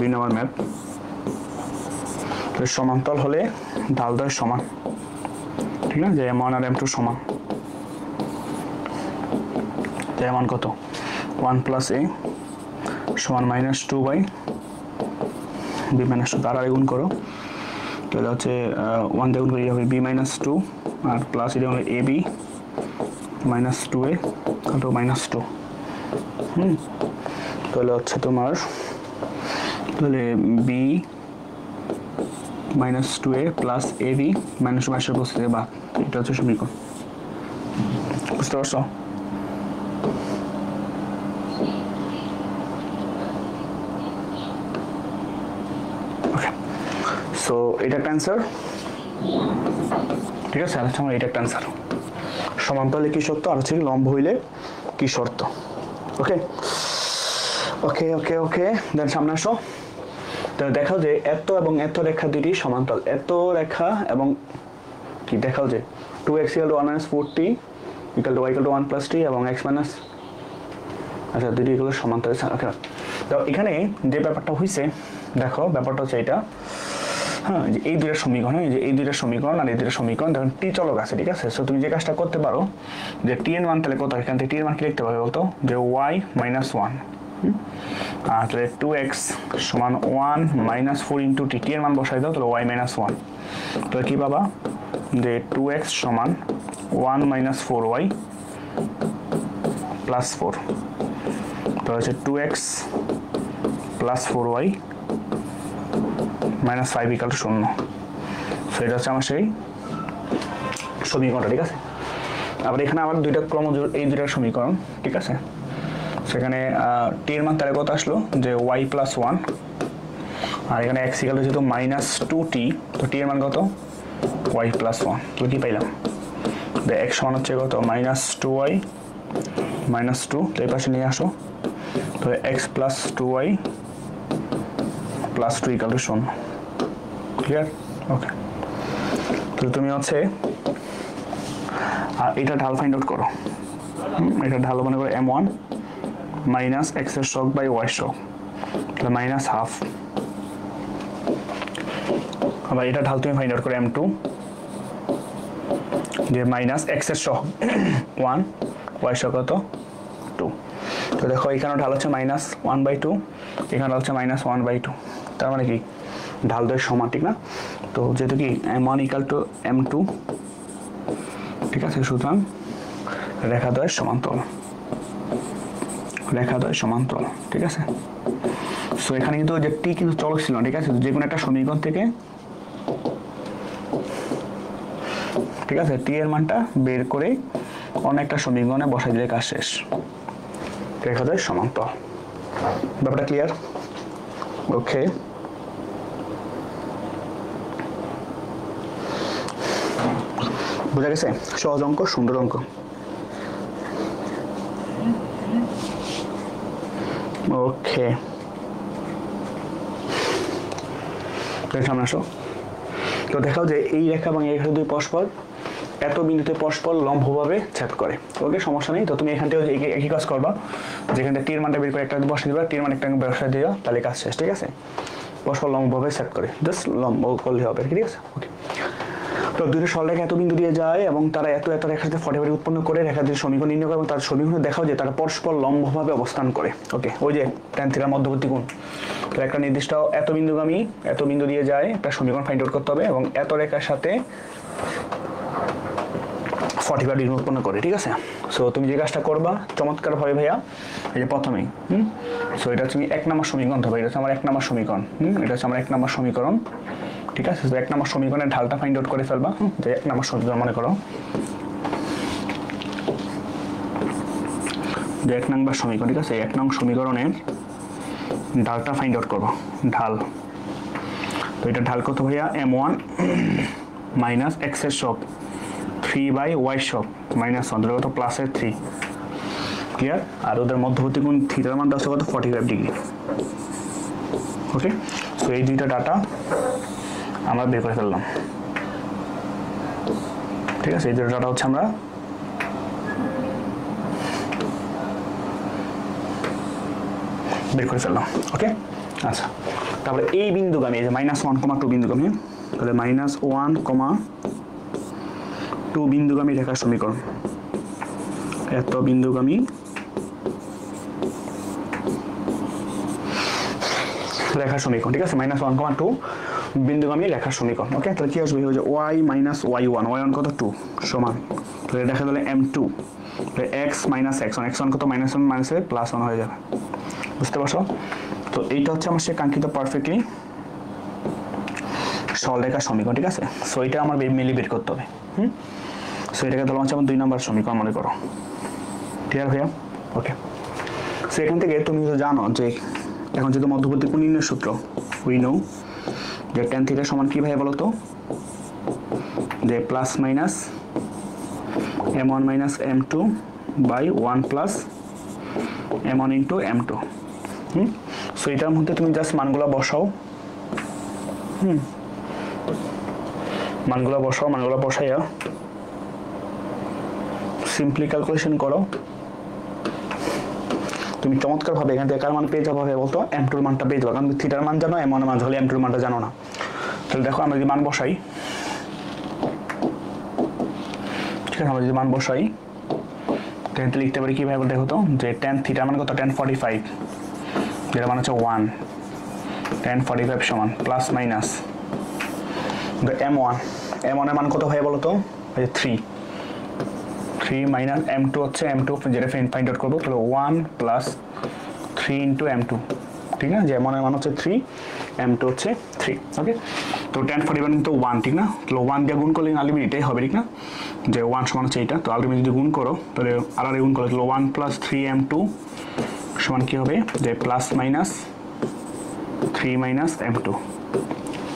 2 নম্বর ম্যাথ, তাহলে সমান্তরাল হলে ঢালদ্বয় সমান, ঠিক না, যে m1 আর m2 সমান। তো m1 কত 1 প্লাস a সমান -2 বাই b -2 দ্বারা গুণ করো, তাহলে হচ্ছে 1 দিয়ে গুণ করলে হবে b -2 আর প্লাস এটা হলো ab -2a কত -2। তাহলে হচ্ছে তোমার তাহলে b -2a প্লাস ab -2 বসতে বা এটা হচ্ছে সমীকরণ, বুঝতে পারছো? ওকে সো এটা একটা অ্যান্সার, ঠিক আছে। আচ্ছা আমার এটা একটা অ্যান্সার, সমান্তরালে কি শর্ত আর হচ্ছে লম্ব হইলে কি শর্ত। ওকে ওকে ওকে ওকে দেন সামনে আসো। তাহলে দেখাও যে এত এবং এত রেখা দুটি সমান্তরাল, এত রেখা এবং কি দেখাও যে 2x = 1 - 4t = y = 1 + t এবং x আচ্ছা দুটি এগুলো সমান্তরাল। ওকে তো এখানে যে ব্যাপারটা হইছে দেখো, ব্যাপারটা হচ্ছে এটা, হ্যাঁ যে এই দুইটা সমীকরণ, যে এই দুইটা সমীকরণ আর এই দুইটা সমীকরণ দেখুন টি চলক আছে, ঠিক আছে। সো তুমি যে কাজটা করতে পারো যে টি এর মান তাহলে কত, এখান থেকে টি এর মান কি লিখতে পারবে বলতো যে y - 1 আর তাহলে 2x সমান 1 - 4 ইন্টু টি, টি এর মান বসাই দাও, তাহলে y - 1 তাহলে কি পাবা যে 2x সমান 1 - 4y প্লাস 4, তাহলে হচ্ছে 2x প্লাস 4y -5 = 0। সো এটা হচ্ছে আমার সেই সমীকরণটা, ঠিক আছে। আবার এখানে আবার দুইটা ক্রমজোড়, এই দুইটা সমীকরণ, ঠিক আছে। সেখানে টি এর মান তাহলে কত আসলো যে y + 1 আর এখানে x ইকুয়াল যেহেতু -2t, তো t এর মান কত y + 1, তো কি পাইলাম x সমান হচ্ছে কত -2y -2, তো এই পাশে নিয়ে আসো, তো x + 2y + 2 = 0। ক্লিয়ার? ওকে, তো তুমি হচ্ছে আর এটা ঢাল ফাইন্ড আউট করো। এটা ঢাল মনে করো m1 মাইনাস x এর শক বাই y শক, তাহলে -1/2। আবার এটা ঢাল তুমি ফাইন্ড আউট করো m2 যে মাইনাস x এর শক 1 y শক কত 2। তো দেখো এখানে ঢাল হচ্ছে -1/2, এখানে হচ্ছে -1/2, তার মানে কি ঢাল দুই সমান, ঠিক না? তো যেহেতু কি m1 = m2, ঠিক আছে, সুতরাং রেখাদ্বয়ের সমান্তরাল, রেখাদ্বয়ের সমান্তরাল, ঠিক আছে। সো এখানে কিন্তু যে টি কিন্তু চলক ছিল, ঠিক আছে, যে কোনো একটা সমীকরণ থেকে, ঠিক আছে, টি এর মানটা বের করে অন্য একটা সমীকরণে বসাই দিলে কাজ শেষ। রেখাদ্বয়ের সমান্তরাল, ব্যাপারটা ক্লিয়ার? ওকে, বোঝা গেছে? সহজ অঙ্ক, সুন্দর অঙ্ক। ওকে, সামনে আসো। তো দেখাও যে এই রেখা এবং এই রেখা দুই পরস্পর এত বিন্দুতে পরস্পর লম্বভাবে ছেদ করে। ওকে, সমস্যা নেই। তো তুমি এখান থেকে একই কাজ করবা, যেখান থেকে টির মানটা বের করে একটা বসে দিবা, টির মান একটা বসে দিও, তাহলে কাজ শেষ, ঠিক আছে। পরস্পর লম্বভাবে ছেদ করে, জাস্ট লম্ব করলে হবে, ঠিক আছে। ওকে, তো দুটো সরলরেখা এত বিন্দু দিয়ে যায় এবং তারা এত এত রেখার সাথে 40 উৎপন্ন করে রেখা দিয়ে সমীকরণ নির্ণয় করে এবং তার সমীকরণে দেখাও যে তারা পরস্পর লম্বভাবে অবস্থান করে। ওকে, ওই যে tan θ মধ্যবর্তী কোণ, তো একটা নির্দিষ্ট এত বিন্দুগামী এত বিন্দু দিয়ে যায় একটা সমীকরণ ফাইন্ড আউট করতে হবে এবং এত রেখার সাথে 45 ডিগ্রি উৎপন্ন করে, ঠিক আছে। সো তুমি যে কাজটা করবা চমৎকার ভাবে ভাইয়া, এই যে প্রথমেই সো এটা তুমি 1 নম্বর সমীকরণ ধরবে, এটা হচ্ছে আমার 1 নম্বর সমীকরণ, এটা হচ্ছে আমার 1 নম্বর সমীকরণ, ঠিক আছে। তো 1 নম্বর সমীকরণের ঢালটা ফাইন্ড আউট করে ফেলবা, যে 1 নম্বর সমীকরণ মনে করো, যে 1 নম্বর সমীকরণ, ঠিক আছে। 1 নং সমীকরণের ঢালটা ফাইন্ড আউট করবো, ঢাল। তো এটা ঢাল কত ভাইয়া m1 মাইনাস x এর শক 3/y শক -1, ধরে কত প্লাসের 3, ক্লিয়ার। আর ওদের মধ্যবর্তী কোণ থিটার মান আছে কত 45 ডিগ্রি। ওকে, সো এই দুইটা ডাটা আমরা বের করে ফেললাম, ঠিক আছে। এই দুটো ডাটা হচ্ছে আমরা বের করে ফেললাম। ওকে, আচ্ছা, তারপরে এই বিন্দুগামী, এই যে -1,2 বিন্দুগামী, তাহলে -1,2 বিন্দুগামী রেখার সমীকরণ, এত বিন্দুগামী রেখার সমীকরণ, ঠিক আছে। -1,2 বিন্দুগামী রেখার সমীকরণ। ওকে, তাহলে কি আসবে, যে y - y1, y1 কত 2 সমান, তাহলে দেখা গেল m2, x - x1, x1 কত -1 - +1 হয়ে যাবে, বুঝতে পারছো? তো এইটা হচ্ছে আমার সে কাঙ্ক্ষিত পারফেক্টলি সরলরেখার সমীকরণ, ঠিক আছে। সো এটা আমার মিলি বের করতে হবে। সো এটাকে ধরলাম হচ্ছে আমার 2 নম্বর সমীকরণ মনে করো, ক্লিয়ার ভাইয়া? ওকে, সো এখান থেকে তুমি জানো যে এখন যেহেতু মধ্যবর্তী কোণ নির্ণয়ের সূত্র উই নো যে tan θ সমান কি ভাই বলো তো, যে plus minus m1 minus m2 by 1 plus m1 into m2। So এটার মধ্যে তুমি জাস্ট মানগুলো বসাও, মানগুলো বসাইয়া সিম্পলি ক্যালকুলেশন করো, তুমি চমৎকার ভাবে এখান থেকে কার মান পেয়ে যাবো বলতো, m2 এর মানটা পেয়ে যাবো, কারণ থিটার মান জানো, m1 এর মান হলে m2 এর মানটা জানো না। তাহলে দেখো আমরা যদি মান বসাই, ঠিক আছে, আমরা যদি মান বসাই তাহলে লিখতে পারি কিভাবে বলতে হতো, যে tan θ মান কত, tan 45, যেটা মান হচ্ছে 1, tan 45 সমান প্লাস মাইনাস m1 এর মান কত হয় বলো তো, 3 মাইনাস m2 হচ্ছে m2 যেটা ফাইন্ড আউট করবো, তাহলে 1 প্লাস 3 ইন্টু m2, ঠিক না, যে m1 এর মান হচ্ছে 3, m2 হচ্ছে 3। ওকে, তো tan 45 কিন্তু 1, ঠিক না, তাহলে 1 দিয়ে গুণ করলে আলটিমেটলি এটাই হবে, ঠিক না, যে 1 সমান হচ্ছে এইটা। তো আলটিমেটলি যদি গুণ করো তাহলে আর গুণ করো, তাহলে 1 প্লাস 3m2 সমান কি হবে, যে plus minus 3 minus m2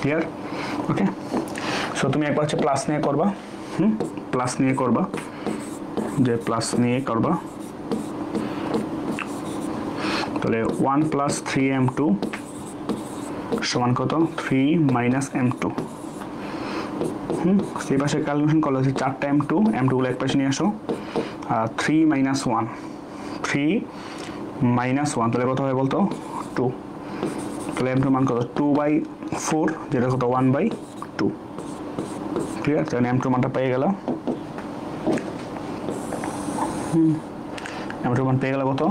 clear okay so তুমি একবার হচ্ছে প্লাস নিয়ে করবা প্লাস নিয়ে করবা যে প্লাস নিয়ে করবা তাহলে 1 প্লাস 3m2 সমান কত 3 মাইনাস m2 সেই পাশে ক্যালকুলেশন করলে হচ্ছে 4টা m2 গুলো এক পাশে নিয়ে আসো আর 3 মাইনাস 1 3 মাইনাস 1 তাহলে কত হবে বলতো 2 তাহলে m2 মান কত 2/4 যেটা কত 1/2 ক্লিয়ার তাহলে m2 মানটা পেয়ে গেল m2 মান পেয়ে গেল কত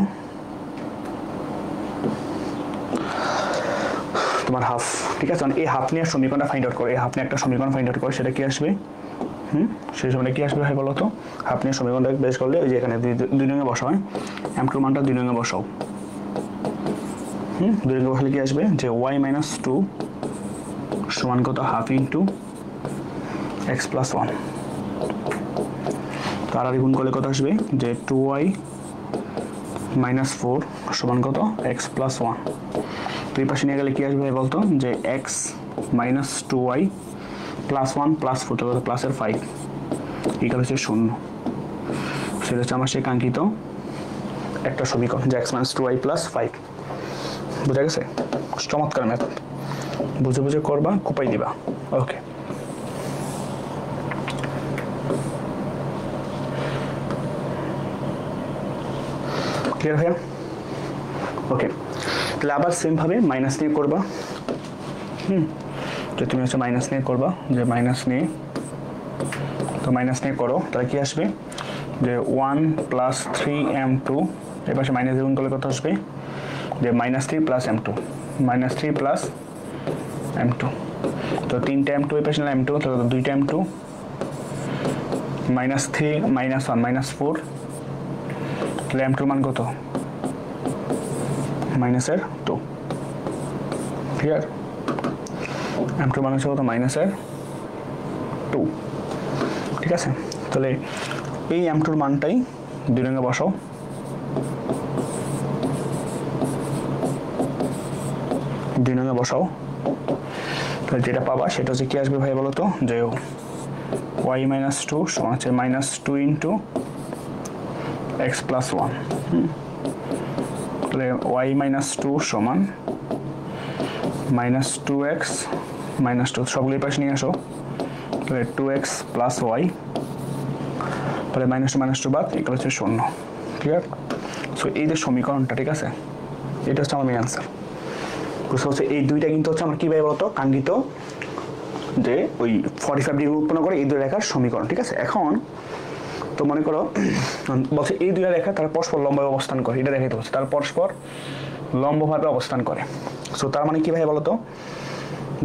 তোমার হাফ ঠিক আছে এই হাফ নিয়ে সমীকরণটা ফাইন্ড আউট করো এই হাফ নিয়ে একটা সমীকরণ ফাইন্ড আউট করো সেটা কি আসবে সেই সময়টা কি আসবে হয় বলো তো হাফ নিয়ে সমীকরণটা বেস করলে ওই যে এখানে দুই রঙে বসাও m2 মানটা দুই রঙে বসাও দুই রঙে বসালে কি আসবে যে y মাইনাস 2 সমান কত হাফ ইন্টু x প্লাস 1 তার আর গুণ করলে কত আসবে যে 2y মাইনাস 4 সমান কত x প্লাস 1 দুই পাশে নিয়ে গেলে কি আসবে বলতো যে x minus 2y plus 1 plus 4 তাহলে প্লাসের 5 ইকুয়াল হচ্ছে 0 সেটা হচ্ছে আমার সেই কাঙ্ক্ষিত একটা সমীকরণ যে x মাইনাস 2y প্লাস 5 বুঝা গেছে চমৎকার ম্যাথ বুঝে বুঝে করবা কোপাই দিবা ওকে ক্লিয়ার ভাইয়া ওকে তাহলে আবার সেম ভাবে মাইনাস নিয়ে করবা যে তুমি হচ্ছে মাইনাস নিয়ে করবা যে মাইনাস নিয়ে তো মাইনাস নিয়ে করো তাহলে কি আসবে যে 1 প্লাস 3m2 এর পাশে মাইনাস গুণ করলে কত আসবে যে minus 3 plus m2 minus 3 plus m2 তো 3টা m2 এর পাশে m2 তাহলে 2টা m2 মাইনাস 3 মাইনাস 1 মাইনাস 4 তাহলে m2 মান কত মাইনাসের 2 ক্লিয়ার m2 মান হচ্ছে কত মাইনাসের 2 ঠিক আছে তাহলে এই m2 এর মানটাই দুই রঙে বসাও দুই রঙে বসাও তাহলে যেটা পাবা সেটা হচ্ছে কি আসবে ভাই বলো তো যে y মাইনাস 2 সমান হচ্ছে মাইনাস 2 ইন্টু x প্লাস 1 তাহলে y মাইনাস 2 সমান মাইনাস 2x মাইনাস 2 সবগুলোই পাশে নিয়ে আসো তাহলে 2x প্লাস y তাহলে মাইনাস টু বাদ ইকুয়াল হচ্ছে 0 ক্লিয়ার সো এই যে সমীকরণটা ঠিক আছে এটা হচ্ছে আমার মেন আনসার বুঝতে হচ্ছে এই দুইটা কিন্তু হচ্ছে আমার কি ভাই বলতো কাঙ্ক্ষিত যে ওই 45 ডিগ্রি উৎপন্ন করে এই দুই রেখার সমীকরণ ঠিক আছে এখন তো মনে করো বলছে এই দুই রেখা তারা পরস্পর লম্বভাবে অবস্থান করে এটা দেখাইতে হচ্ছে তারা পরস্পর লম্বভাবে অবস্থান করে সো তার মানে কি ভাই বলতো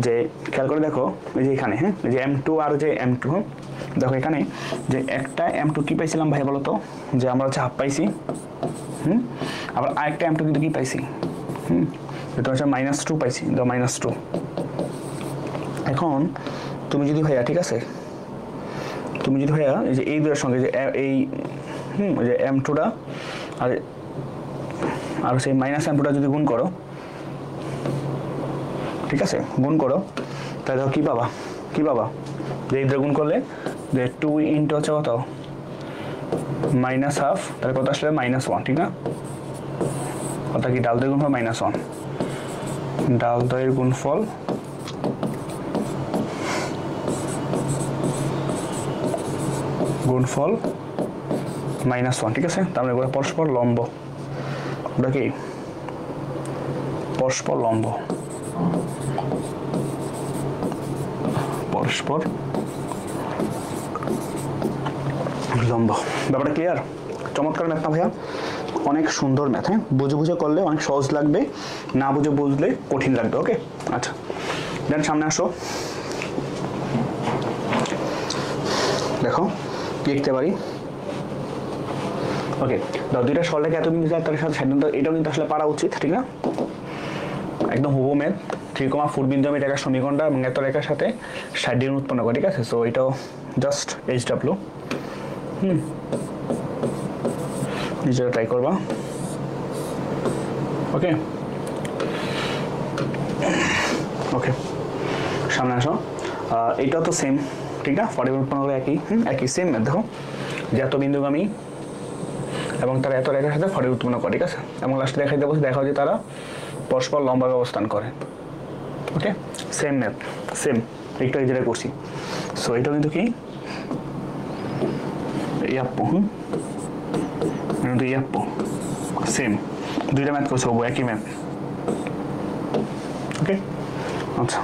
যে খেয়াল করে দেখো এই যে এখানে এই যে m2 আর যে m2 দেখো এখানে যে একটা m2 কি পাইছিলাম ভাই বলতো যে আমরা হচ্ছে হাফ পাইছি আবার আরেকটা m2 কিন্তু কি পাইছি এটা হচ্ছে -2 পাইছি তো -2 এখন তুমি যদি ভাইয়া ঠিক আছে তুমি যদি ভাইয়া এই যে এই দুটোর সঙ্গে যে এই যে m2টা আর সেই -m2টা যদি গুণ করো ঠিক আছে গুণ করো তাহলে কি পাবা যে এই দুটো গুণ করলে যে 2 ইনটু হচ্ছে কত -হাফ তাহলে কত আসলে -1 ঠিক না অর্থাৎ কি ডাল দয়ের গুণফল -1 ডাল দয়ের গুণফল -1 ঠিক আছে তাহলে পরস্পর লম্ব ওটা কি পরস্পর লম্ব ব্যাপারটা ক্লিয়ার চমৎকার ম্যাথ না ভাইয়া অনেক সুন্দর ম্যাথ বুঝে বুঝে করলে অনেক সহজ লাগবে না বুঝে বুঝলে কঠিন লাগবে ওকে আচ্ছা দেন সামনে আসো দেখো লিখতে পারি ওকে দাও দুইটা সরলরেখা এত বিন্দু যায় তার সাথে সাধারণত এটাও কিন্তু আসলে পারা উচিত ঠিক না একদম হুবহু ম্যাথ 3,4 বিন্দু আমি রেখার সমীকরণটা এবং এত রেখার সাথে 60 ডিগ্রি উৎপন্ন করে ঠিক আছে সো এটাও জাস্ট HW নিজেরা ট্রাই করবা ওকে ওকে, সামনে আসো। এইটাও তো সেম, ঠিক না? 45 উৎপন্ন করে একই সেম ম্যাথ। দেখো যে এত বিন্দুগামী এবং তারা এত রেখার সাথে 40 উৎপন্ন করে, ঠিক আছে? এবং লাস্টে দেখাই দেবো, দেখা যে তারা পরস্পর লম্বাভাবে অবস্থান করে। ওকে, সেম ম্যাথ, সেম একটু এই যেটা করছি। সো এটা কিন্তু কি ইয়াপ্পো, কিন্তু ইয়াপ্পো সেম, দুইটা ম্যাথ করছে হবো একই ম্যাথ। ওকে, আচ্ছা,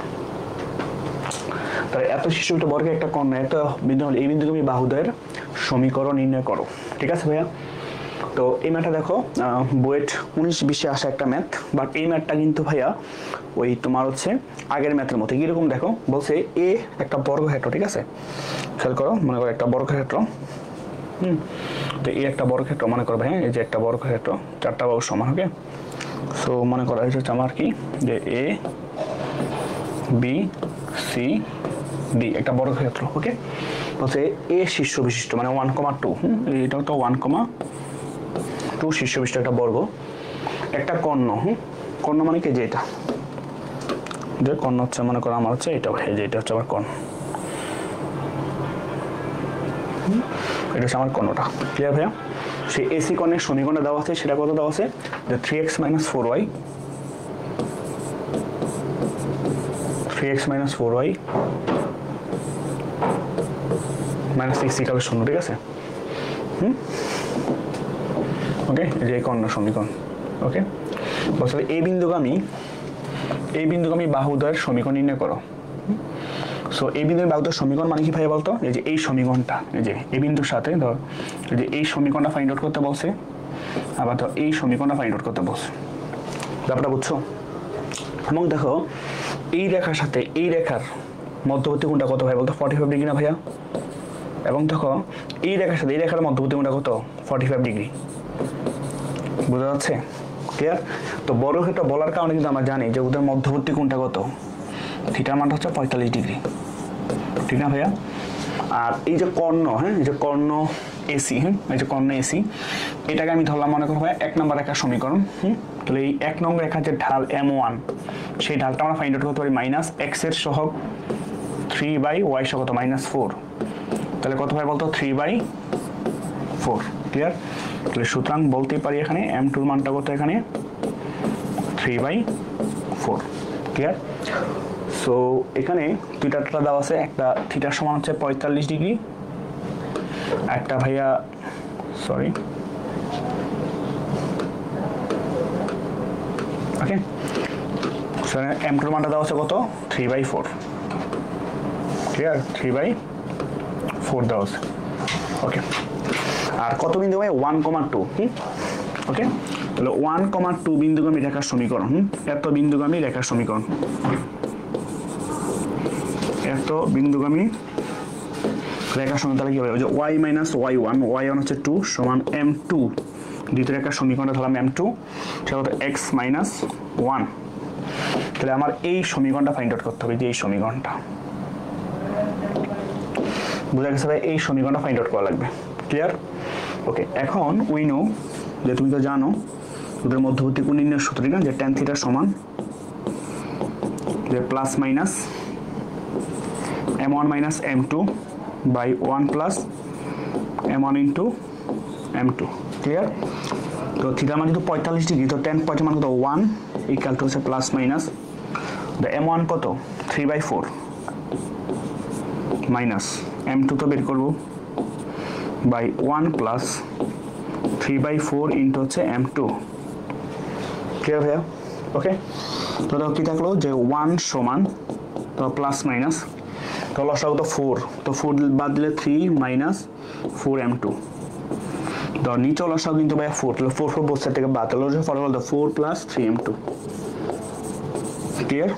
তাহলে এত শিশু একটা বর্গের একটা কর্ণ এত বিন্দু হলে এই বিন্দুগামী বাহুদ্বয়ের সমীকরণ নির্ণয় করো, ঠিক আছে ভাইয়া? তো এই ম্যাথটা দেখো বুয়েট 19-20-এ আসা একটা ম্যাথ, বাট এই ম্যাথটা কিন্তু ভাইয়া ওই তোমার হচ্ছে আগের ম্যাথের মতো কীরকম দেখো, বলছে এ একটা বর্গক্ষেত্র, ঠিক আছে? খেয়াল করো, মনে করো একটা বর্গক্ষেত্র, তো এই একটা বর্গক্ষেত্র মনে করো ভাই, এই যে একটা বর্গক্ষেত্র, চারটা বাহু সমান। ওকে, সো মনে করা হয়েছে আমার কি যে এ বি সি ডি একটা বর্গক্ষেত্র। ওকে, বলছে এ শীর্ষ বিশিষ্ট মানে 1,2, এটা তো 1,2 শীর্ষ বিশিষ্ট একটা বর্গ, একটা কর্ণ, কর্ণ মানে কি যে এটা, যে কর্ণ হচ্ছে মনে করো আমার হচ্ছে এটা, ভাই যে এটা হচ্ছে আমার কর্ণ, এটা হচ্ছে আমার কর্ণটা। ক্লিয়ার ভাইয়া? সেই এসি কর্ণের সমীকরণটা দেওয়া আছে, সেটা কত দেওয়া আছে যে 3x - 4y 3x - 4y -6 = 0, ঠিক আছে? ওকে, এই যে কর্ণ সমীকরণ। ওকে, বলছে এই বিন্দুগামী বাহুদ্বয়ের সমীকরণ নির্ণয় করো। সো এই বিন্দুর বাহুদ্বয়ের সমীকরণ মানে কি ভাই বলতো? এই যে এই সমীকরণটা, এই যে এই বিন্দুর সাথে ধর এই যে এই সমীকরণটা ফাইন্ড আউট করতে বলছে, আবার তো এই সমীকরণটা ফাইন্ড আউট করতে বলছে। ব্যাপারটা বুঝছো? এবং দেখো এই রেখার সাথে এই রেখার মধ্যবর্তী কোণটা কত ভাই বলতো? 45 ডিগ্রি না ভাইয়া? এবং দেখো এই রেখার সাথে এই রেখার মধ্যবর্তী কোণটা কত? 45 ডিগ্রি। বোঝা যাচ্ছে? ক্লিয়ার? তো বর্গক্ষেত্র বলার কারণে কিন্তু আমরা জানি যে ওদের মধ্যবর্তী কোণটা কত? থিটার মানটা হচ্ছে 45 ডিগ্রি, ঠিক না ভাইয়া? আর এই যে কর্ণ, এই যে কর্ণ এসি, এই যে কর্ণ এসি, এটাকে আমি ধরলাম মনে করো ভাই 1 নম্বর রেখার সমীকরণ। তাহলে এই 1 নম্বর রেখার যে ঢাল M1, সেই ঢালটা আমরা ফাইন্ড আউট করতে পারি -x এর সহগ 3/y সহগ -4। তাহলে কত ভাই বলতো? 3/4। ক্লিয়ার? তাহলে সুতরাং বলতেই পারি এখানে M2 এর মানটা কত? এখানে 3/4। ক্লিয়ার? সো এখানে দুইটা দেওয়া আছে, একটা থিটার সমান হচ্ছে 45 ডিগ্রি, একটা ভাইয়া সরি ওকে, M2 এর মানটা দেওয়া আছে কত? 3/4। ক্লিয়ার? 3/4 দেওয়া আছে। ওকে, আর কত বিন্দু ভাই? 1,2। ওকে, তাহলে 1,2 বিন্দুগামী রেখার সমীকরণ, এত বিন্দুগামী রেখার সমীকরণ, এত বিন্দুগামী রেখার সমীকরণ। তাহলে কি হবে? ওই যে y - y1, y1 হচ্ছে 2 সমান M2, দ্বিতীয় রেখার সমীকরণটা ধরলাম M2, সেটা হলো x - 1। তাহলে আমার এই সমীকরণটা ফাইন্ড আউট করতে হবে, যে এই সমীকরণটা। বোঝা গেছে ভাই? এই সমীকরণটা ফাইন্ড আউট করা লাগবে। ক্লিয়ার? ওকে, এখন উই নো যে তুমি তো জানো ওদের মধ্যবর্তী কোণ নির্ণয়ের সূত্র, ঠিক না? যে tan থিটা সমান যে plus minus M1 - M2 by 1 plus M1 into M2। Clear? তো থিটার মান যেহেতু 45 ডিগ্রি, তো tan মান কত? 1 ইকুয়াল টু হচ্ছে প্লাস মাইনাস M1 কত? 3/4 মাইনাস M2 তো বের করবো বাই 1 প্লাস 3/4 ইন্টু হচ্ছে M2। ক্লিয়ার ভাইয়া? ওকে, তো দেখো কি থাকলো যে 1 সমান তো প্লাস মাইনাস, তো লসাগু তো 4, তো 4 বাদ দিলে 3 - 4 M2, তো নিচে লসাগু কিন্তু ভাইয়া 4, তাহলে 4 বোথ সাইড থেকে বাদ, তাহলে ফল হলো 4 + 3 M2। ক্লিয়ার?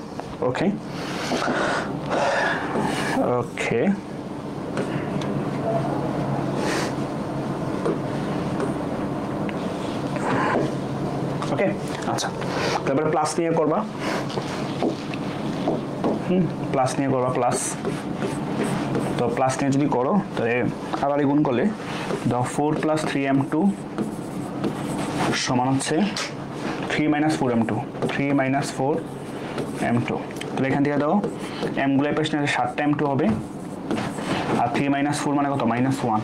ওকে ওকে, ওকে, আচ্ছা, তারপরে প্লাস নিয়ে করবা, প্লাস নিয়ে করবা, প্লাস। তো প্লাস নিয়ে যদি করো তাহলে আবার গুণ করলে 4 + 3 M2 সমান হচ্ছে 3 - 4 M2, 3 - 4 m2 তাহলে এখান থেকে দাও m গুলো পাশে নিয়ে 7টা m2 হবে আর 3 - 4 মানে কত -1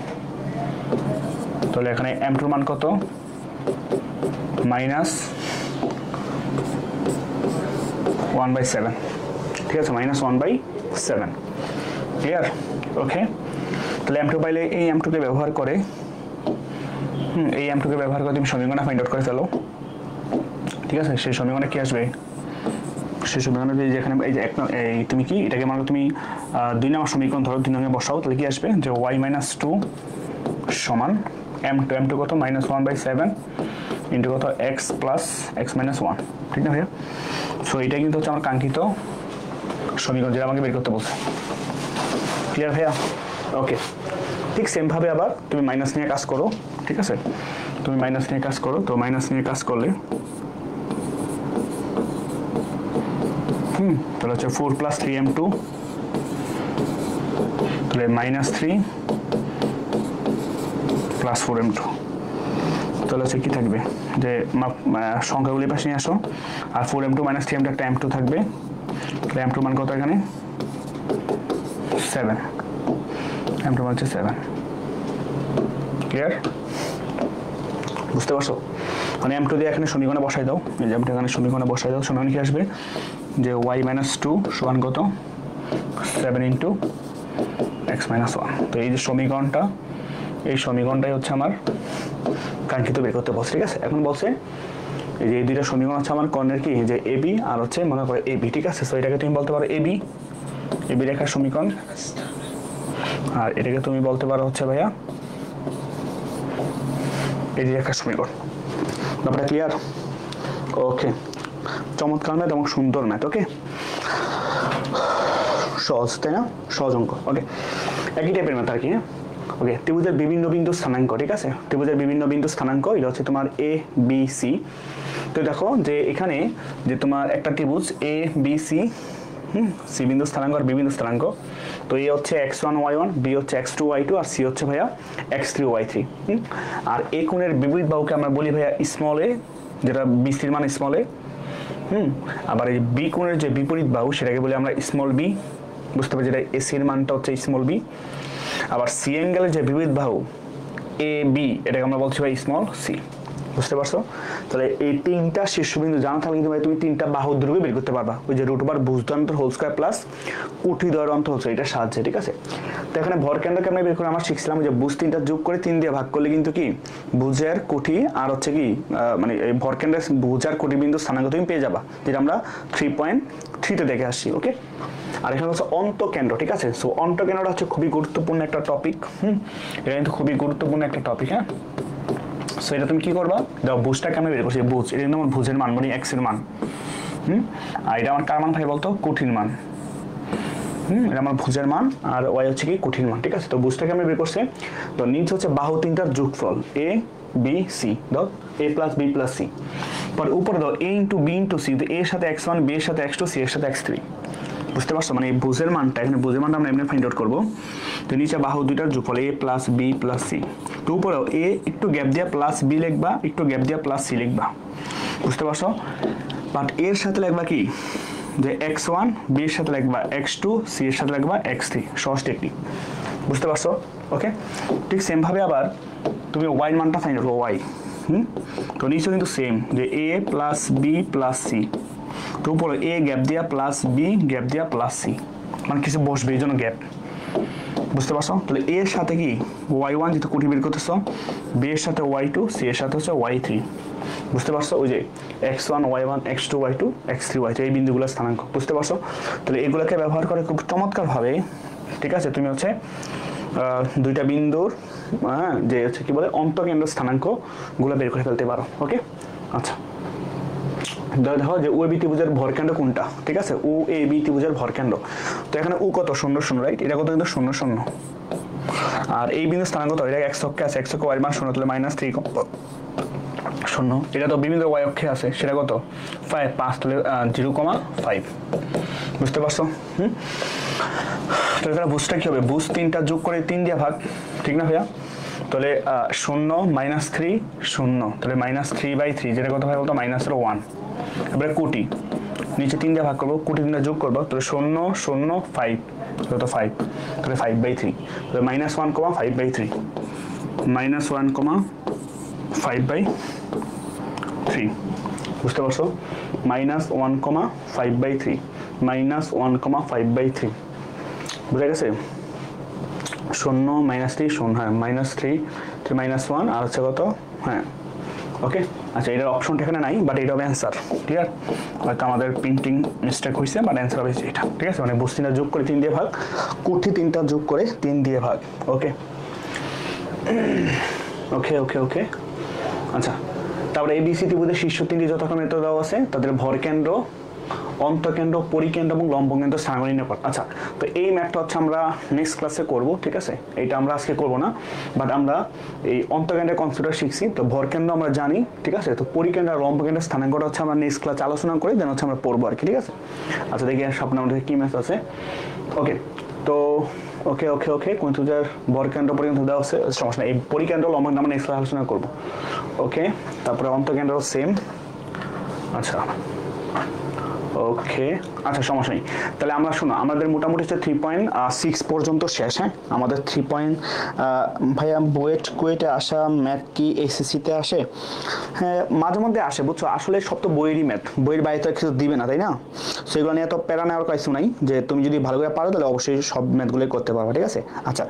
তাহলে এখানে m2 মান কত -1/7 ঠিক আছে -1/7 ক্লিয়ার ওকে তাহলে m2 পাইলে এই m2 কে ব্যবহার করে এই m2 কে ব্যবহার করে তুমি সমীকরণ ফাইন্ড আউট করে ফেলো ঠিক আছে সেই সমীকরণে কি আসবে সেই সমীকরণে যেখানে এই তুমি কি এটাকে মানে তুমি 2 নম্বর সমীকরণ ধরো 2 নম্বরে বসাও তাহলে কি আসবে যে y - 2 সমান m2 কত -1/7 ইনটু কত x + x - 1 ঠিক না ভাইয়া সো এটা কিন্তু হচ্ছে আমার কাঙ্ক্ষিত সমীকরণ যেটা আমাকে বের করতে বলছে ক্লিয়ার ভাইয়া ওকে ঠিক সেম ভাবে আবার তুমি মাইনাস নিয়ে কাজ করো ঠিক আছে তুমি মাইনাস নিয়ে কাজ করো তো মাইনাস নিয়ে কাজ করলে তাহলে হচ্ছে 4 + 3m2 তাহলে -3 + 4m2 তাহলে হচ্ছে কি থাকবে যে সংখ্যাগুলি পাশে নিয়ে আসো আর 4m2 - 3m2 একটা m2 থাকবে তাহলে m2 মান কত এখানে 7 m2 মান হচ্ছে 7 ক্লিয়ার বুঝতে পারছো মানে m2 দিয়ে এখানে সমীকরণে বসাই দাও এই যে m2 এখানে সমীকরণে বসাই দাও সমীকরণ কি আসবে যে y - 2 সমান কত 7 * x - 1 তো এই যে সমীকরণটা এই সমীকরণটাই হচ্ছে আমার কাঙ্ক্ষিত বের করতে বলছে ঠিক আছে এখন বলছে এই যে এই দুইটা সমীকরণ হচ্ছে আমার কর্ণের কি যে ab আর হচ্ছে মনে করে ab ঠিক আছে সো এটাকে তুমি বলতে পারো ab রেখার সমীকরণ আর এটাকে তুমি বলতে পারো হচ্ছে ভাইয়া এই রেখার সমীকরণ ব্যাপারটা ক্লিয়ার ওকে চমৎকার ম্যাথ এবং সুন্দর ম্যাথ ওকে সহজ তাই না সহজ অঙ্ক ওকে একই টাইপের ম্যাথ আর কি ওকে ত্রিভুজের বিভিন্ন বিন্দু স্থানাঙ্ক ঠিক আছে ত্রিভুজের বিভিন্ন বিন্দু স্থানাঙ্ক এটা হচ্ছে তোমার a b c তো দেখো যে এখানে যে তোমার একটা ত্রিভুজ a b c c বিন্দু স্থানাঙ্ক আর b বিন্দু স্থানাঙ্ক তো a হচ্ছে x1 y1 b হচ্ছে x2 y2 আর c হচ্ছে ভাইয়া x3 y3 আর a কোণের বিপরীত বাহুকে আমরা বলি ভাইয়া স্মল a যেটা bc এর মান স্মল a আবার এই b কোণের যে বিপরীত বাহু সেটাকে বলি আমরা স্মল b বুঝতে পারছি যেটা ac এর মানটা হচ্ছে স্মল b আবার সি অ্যাঙ্গেলের যে বিপরীত বাহু এ বি এটাকে আমরা বলছি ভাই স্মল সি বুঝতে পারছো তাহলে এই তিনটা শীর্ষবিন্দু জানা থাকলে কিন্তু ভাই তুমি তিনটা বাহুর দৈর্ঘ্য বের করতে পারবা ওই যে √/ভুজদ্বয় অন্তর হোল স্কয়ার প্লাস কুঠিদ্বয়ের অন্তর হোল স্কয়ার এটা সাহায্যে ঠিক আছে তো এখানে ভর কেন্দ্রকে আমরা বের করে আমরা শিখছিলাম যে ভুজ তিনটা যোগ করে 3 দিয়ে ভাগ করলে কিন্তু কি ভুজের কুঠি আর হচ্ছে কি মানে এই ভর কেন্দ্রের ভুজ আর কুঠি বিন্দু স্থানাঙ্ক তুমি পেয়ে যাবা যেটা আমরা 3.3 তে দেখে আসছি ওকে আর এখানে হচ্ছে অন্তকেন্দ্র ঠিক আছে সো অন্তকেন্দ্রটা হচ্ছে খুবই গুরুত্বপূর্ণ একটা টপিক এটা কিন্তু খুবই গুরুত্বপূর্ণ একটা টপিক হ্যাঁ সো এটা তুমি কি করবা দাও ভুজটাকে আমি বের করছি ভুজ এটা কিন্তু আমার ভুজের মান মানে x এর মান আর এটা আমার কার মান ভাই বলতো কুঠির মান এটা আমার ভুজের মান আর y হচ্ছে কি কুঠির মান ঠিক আছে তো ভুজটাকে আমি বের করছি তো নিচে হচ্ছে বাহু তিনটার যোগফল a b c দাও a + b + c পর উপরে দাও a * b * c তো a এর সাথে x1 b এর সাথে x2 c এর সাথে x3 বুঝতে পারছো মানে এই ভুজের মানটা এখানে ভুজের মানটা আমরা এমনি ফাইন্ড আউট করব তো নিচে বাহু দুইটার যোগফল a + b + c তো উপরে a একটু গ্যাপ দিয়া + b লিখবা একটু গ্যাপ দিয়া + c লিখবা বুঝতে পারছো বাট এর সাথে লিখবা কি যে x1 b এর সাথে লিখবা x2 c এর সাথে লিখবা x3 সহজ টেকনিক বুঝতে পারছো ওকে ঠিক সেম ভাবে আবার তুমি y এর মানটা ফাইন্ড আউট করো y তো নিচে কিন্তু সেম যে a + b + c তো উপরে a গ্যাপ দিয়া + b গ্যাপ দিয়া + c মানে কিছু বসবে এই জন্য গ্যাপ বুঝতে পারছো তাহলে a এর সাথে কি y1 যেটা কুঠি বের করতেছো b এর সাথে y2 c এর সাথে হচ্ছে y3 বুঝতে পারছো ওই যে x1 y1 x2 y2 x3 y3 এই বিন্দুগুলোর স্থানাঙ্ক বুঝতে পারছো তাহলে এগুলোকে ব্যবহার করে খুব চমৎকার ভাবে ঠিক আছে তুমি হচ্ছে দুইটা বিন্দুর যে হচ্ছে কি বলে অন্তকেন্দ্র স্থানাঙ্ক গুলো বের করে ফেলতে পারো ওকে আচ্ছা দেখো যে OAB ত্রিভুজের ভরকেন্দ্র কোনটা ঠিক আছে OAB ত্রিভুজের ভরকেন্দ্র তো এখানে ও কত 0 0 রাইট এটা কত কিন্তু 0 0 আর এই বিন্দু স্থানাঙ্ক তো এটা x অক্ষে আছে x অক্ষে y মান 0 তাহলে -3 0 এটা তো বিভিন্ন y অক্ষে আছে সেটা কত 5 তাহলে 0,5 বুঝতে পারছো তো এখানে ভুজটা কি হবে ভুজ তিনটা যোগ করে 3 দিয়ে ভাগ ঠিক না ভাইয়া তাহলে 0 -3 0 তাহলে -3/3 যেটা কত হয় বলতো -1 এবারে কোটি নিচে 3 দিয়ে ভাগ করবো, কোটি 3 যোগ করবো, তো 0 0 5, তো 5, তাহলে 5/3, তো -1,5/3, -1,5/3, বুঝতে পারছো? -1,5/3, -1,5/3, বুঝা গেছে? 0 -3 0, হ্যাঁ -3 -1 আর হচ্ছে কত, হ্যাঁ ওকে। আচ্ছা এটার অপশনটা এখানে নাই, বাট এটা হবে অ্যান্সার, ক্লিয়ার? হয়তো আমাদের প্রিন্টিং মিস্টেক হয়েছে, বাট অ্যান্সার হবে এটা, ঠিক আছে? মানে 3টা যোগ করে 3 দিয়ে ভাগ, কোটি 3টা যোগ করে 3 দিয়ে ভাগ, ওকে ওকে ওকে ওকে। আচ্ছা তারপরে এবিসি ত্রিভুজের শীর্ষ 3টি যথাক্রমে এত দেওয়া আছে, তাদের ভরকেন্দ্র, অন্তকেন্দ্র, পরিকেন্দ্র এবং লম্বকেন্দ্র স্থানাঙ্ক নির্ণয় কর। আচ্ছা তো এই ম্যাথটা হচ্ছে আমরা নেক্সট ক্লাসে করব, ঠিক আছে? এইটা আমরা আজকে করব না, বাট আমরা এই অন্তকেন্দ্রের কনসেপ্টটা শিখছি, তো ভরকেন্দ্র আমরা জানি, ঠিক আছে? তো পরিকেন্দ্র আর লম্বকেন্দ্রের স্থানাঙ্কটা হচ্ছে আমরা নেক্সট ক্লাসে আলোচনা করি, দেন হচ্ছে আমরা পড়বো আর কি, ঠিক আছে? আচ্ছা দেখি স্বপ্ন আমাদের কি ম্যাথ আছে, ওকে। তো ওকে ওকে ওকে, কোন তুজার ভরকেন্দ্র পরিকেন্দ্র দেওয়া আছে, সমস্যা নেই। এই পরিকেন্দ্র লম্বকেন্দ্র আমরা নেক্সট ক্লাসে আলোচনা করব, ওকে। তারপরে অন্তকেন্দ্র সেম, আচ্ছা ওকে। আচ্ছা সমস্যা নেই, তাহলে আমরা শোনো, আমাদের মোটামুটি হচ্ছে 3.6 পর্যন্ত শেষ, হ্যাঁ আমাদের 3 পয়েন্ট। ভাইয়া কুয়েটে আসা ম্যাথ কি এসএসসিতে আসে? হ্যাঁ মাঝে মধ্যে আসে, বুঝছো? আসলে সব তো বইয়েরই ম্যাথ, বইয়ের বাইরে তো কিছু দিবে না, তাই না? সেগুলো নিয়ে তো প্যারা নেওয়ার কিছু নাই, যে তুমি যদি ভালো করে পারো তাহলে অবশ্যই সব ম্যাথগুলোই করতে পারবে, ঠিক আছে? আচ্ছা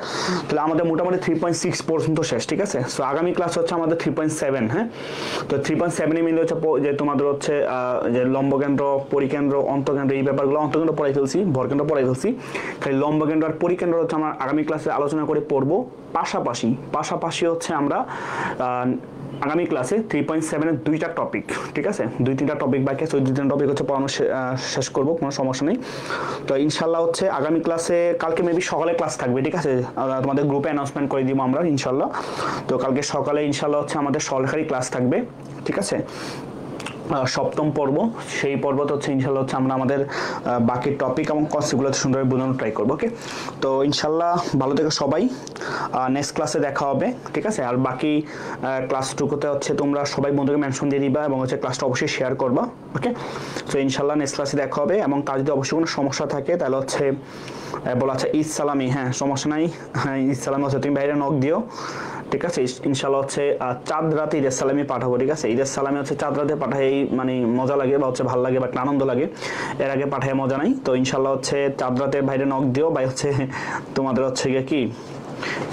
তাহলে আমাদের মোটামুটি 3.6 পর্যন্ত শেষ, ঠিক আছে? সো আগামী ক্লাস হচ্ছে আমাদের 3.7, হ্যাঁ। তো 3.7 এ মিলে হচ্ছে যে তোমাদের হচ্ছে যে লম্বকেন্দ্র, পরিকেন্দ্র, অন্তকেন্দ্র, এই ব্যাপারগুলো অন্তকেন্দ্র পড়াই ফেলছি, ভরকেন্দ্র পড়াই ফেলছি, খালি লম্বকেন্দ্র আর পরিকেন্দ্র হচ্ছে আমরা আগামী ক্লাসে আলোচনা করে পড়বো। পাশাপাশি হচ্ছে আমরা আগামী ক্লাসে 3.7 এর 2টা টপিক, ঠিক আছে? 2-3টা টপিক বাকি আছে, ওই 2-3টা টপিক হচ্ছে পড়ানো শেষ করবো, কোনো সমস্যা নেই। তো ইনশাল্লাহ হচ্ছে আগামী ক্লাসে, কালকে মেবি সকালে ক্লাস থাকবে, ঠিক আছে? তোমাদের গ্রুপে অ্যানাউন্সমেন্ট করে দিব আমরা ইনশাল্লাহ। তো কালকে সকালে ইনশাল্লাহ হচ্ছে আমাদের সরকারি ক্লাস থাকবে, ঠিক আছে? 7ম পর্ব, সেই পর্বতে হচ্ছে ইনশাল্লাহ হচ্ছে আমরা আমাদের বাকি টপিক এবং কনসেপ্টগুলো সুন্দরভাবে বোঝানোর ট্রাই করবো, ওকে? তো ইনশাল্লাহ ভালো থেকো সবাই, নেক্সট ক্লাসে দেখা হবে, ঠিক আছে? আর বাকি ক্লাসটুকুতে হচ্ছে তোমরা সবাই বন্ধুকে মেনশন দিয়ে দিবা এবং হচ্ছে ক্লাসটা অবশ্যই শেয়ার করবা, ওকে? তো ইনশাল্লাহ নেক্সট ক্লাসে দেখা হবে, এবং কার যদি অবশ্যই কোনো সমস্যা থাকে তাহলে হচ্ছে বলো। আচ্ছা ঈদ সালামি, হ্যাঁ সমস্যা নাই, হ্যাঁ ঈদ সালামি হচ্ছে তুমি বাইরে নক দিও, ঠিক আছে? ইনশাল্লাহ হচ্ছে চাঁদ রাতে ঈদের সালামি পাঠাবো, ঠিক আছে? ঈদের সালামি হচ্ছে চাঁদ রাতে পাঠাই, মানে মজা লাগে বা হচ্ছে ভালো লাগে বা আনন্দ লাগে, এর আগে পাঠায় মজা নাই। তো ইনশাল্লাহ হচ্ছে চাঁদ রাতে বাইরে নক দিও, বা হচ্ছে তোমাদের হচ্ছে গিয়ে কি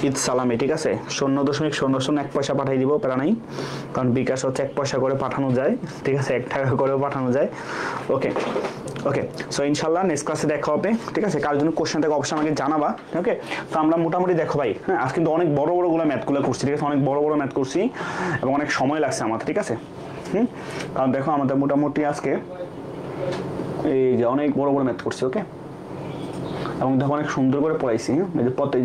ঈদ সালামি, ঠিক আছে? 0.01 পয়সা পাঠিয়ে দিব, প্যারা নাই, কারণ বিকাশ হচ্ছে 1 পয়সা করে পাঠানো যায়, ঠিক আছে? 1 টাকা করেও পাঠানো যায়, ওকে ওকে। সো ইনশাল্লাহ নেক্সট ক্লাসে দেখা হবে, ঠিক আছে? কার জন্য কোশ্চেন থাকে অবশ্যই আমাকে জানাবা, ওকে? তো আমরা মোটামুটি দেখো ভাই, হ্যাঁ আজ কিন্তু অনেক বড়গুলো ম্যাথগুলো করছি, ঠিক আছে? অনেক বড় ম্যাথ করছি এবং অনেক সময় লাগছে আমাদের, ঠিক আছে? কারণ দেখো আমাদের মোটামুটি আজকে এই যে অনেক বড় ম্যাথ করছি, ওকে? এবং দেখো অনেক সুন্দর করে পড়াইছি,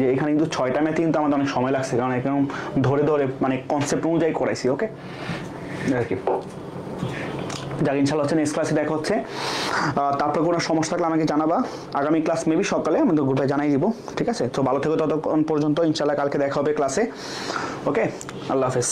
যে এখানে কিন্তু 6টা ম্যাথ কিন্তু আমাদের অনেক সময় লাগছে, কারণ একদম ধরে মানে কনসেপ্ট অনুযায়ী করাইছি, ওকে? আর কি যাক ইনশাল্লাহ হচ্ছে নেক্সট ক্লাসে দেখা হচ্ছে। তারপর কোনো সমস্যা থাকলে আমাকে জানাবা, আগামী ক্লাস মেবি সকালে আমাদের গ্রুপে জানাই দিব, ঠিক আছে? তো ভালো থেকো ততক্ষণ পর্যন্ত, ইনশাল্লাহ কালকে দেখা হবে ক্লাসে, ওকে? আল্লাহ হাফেজ।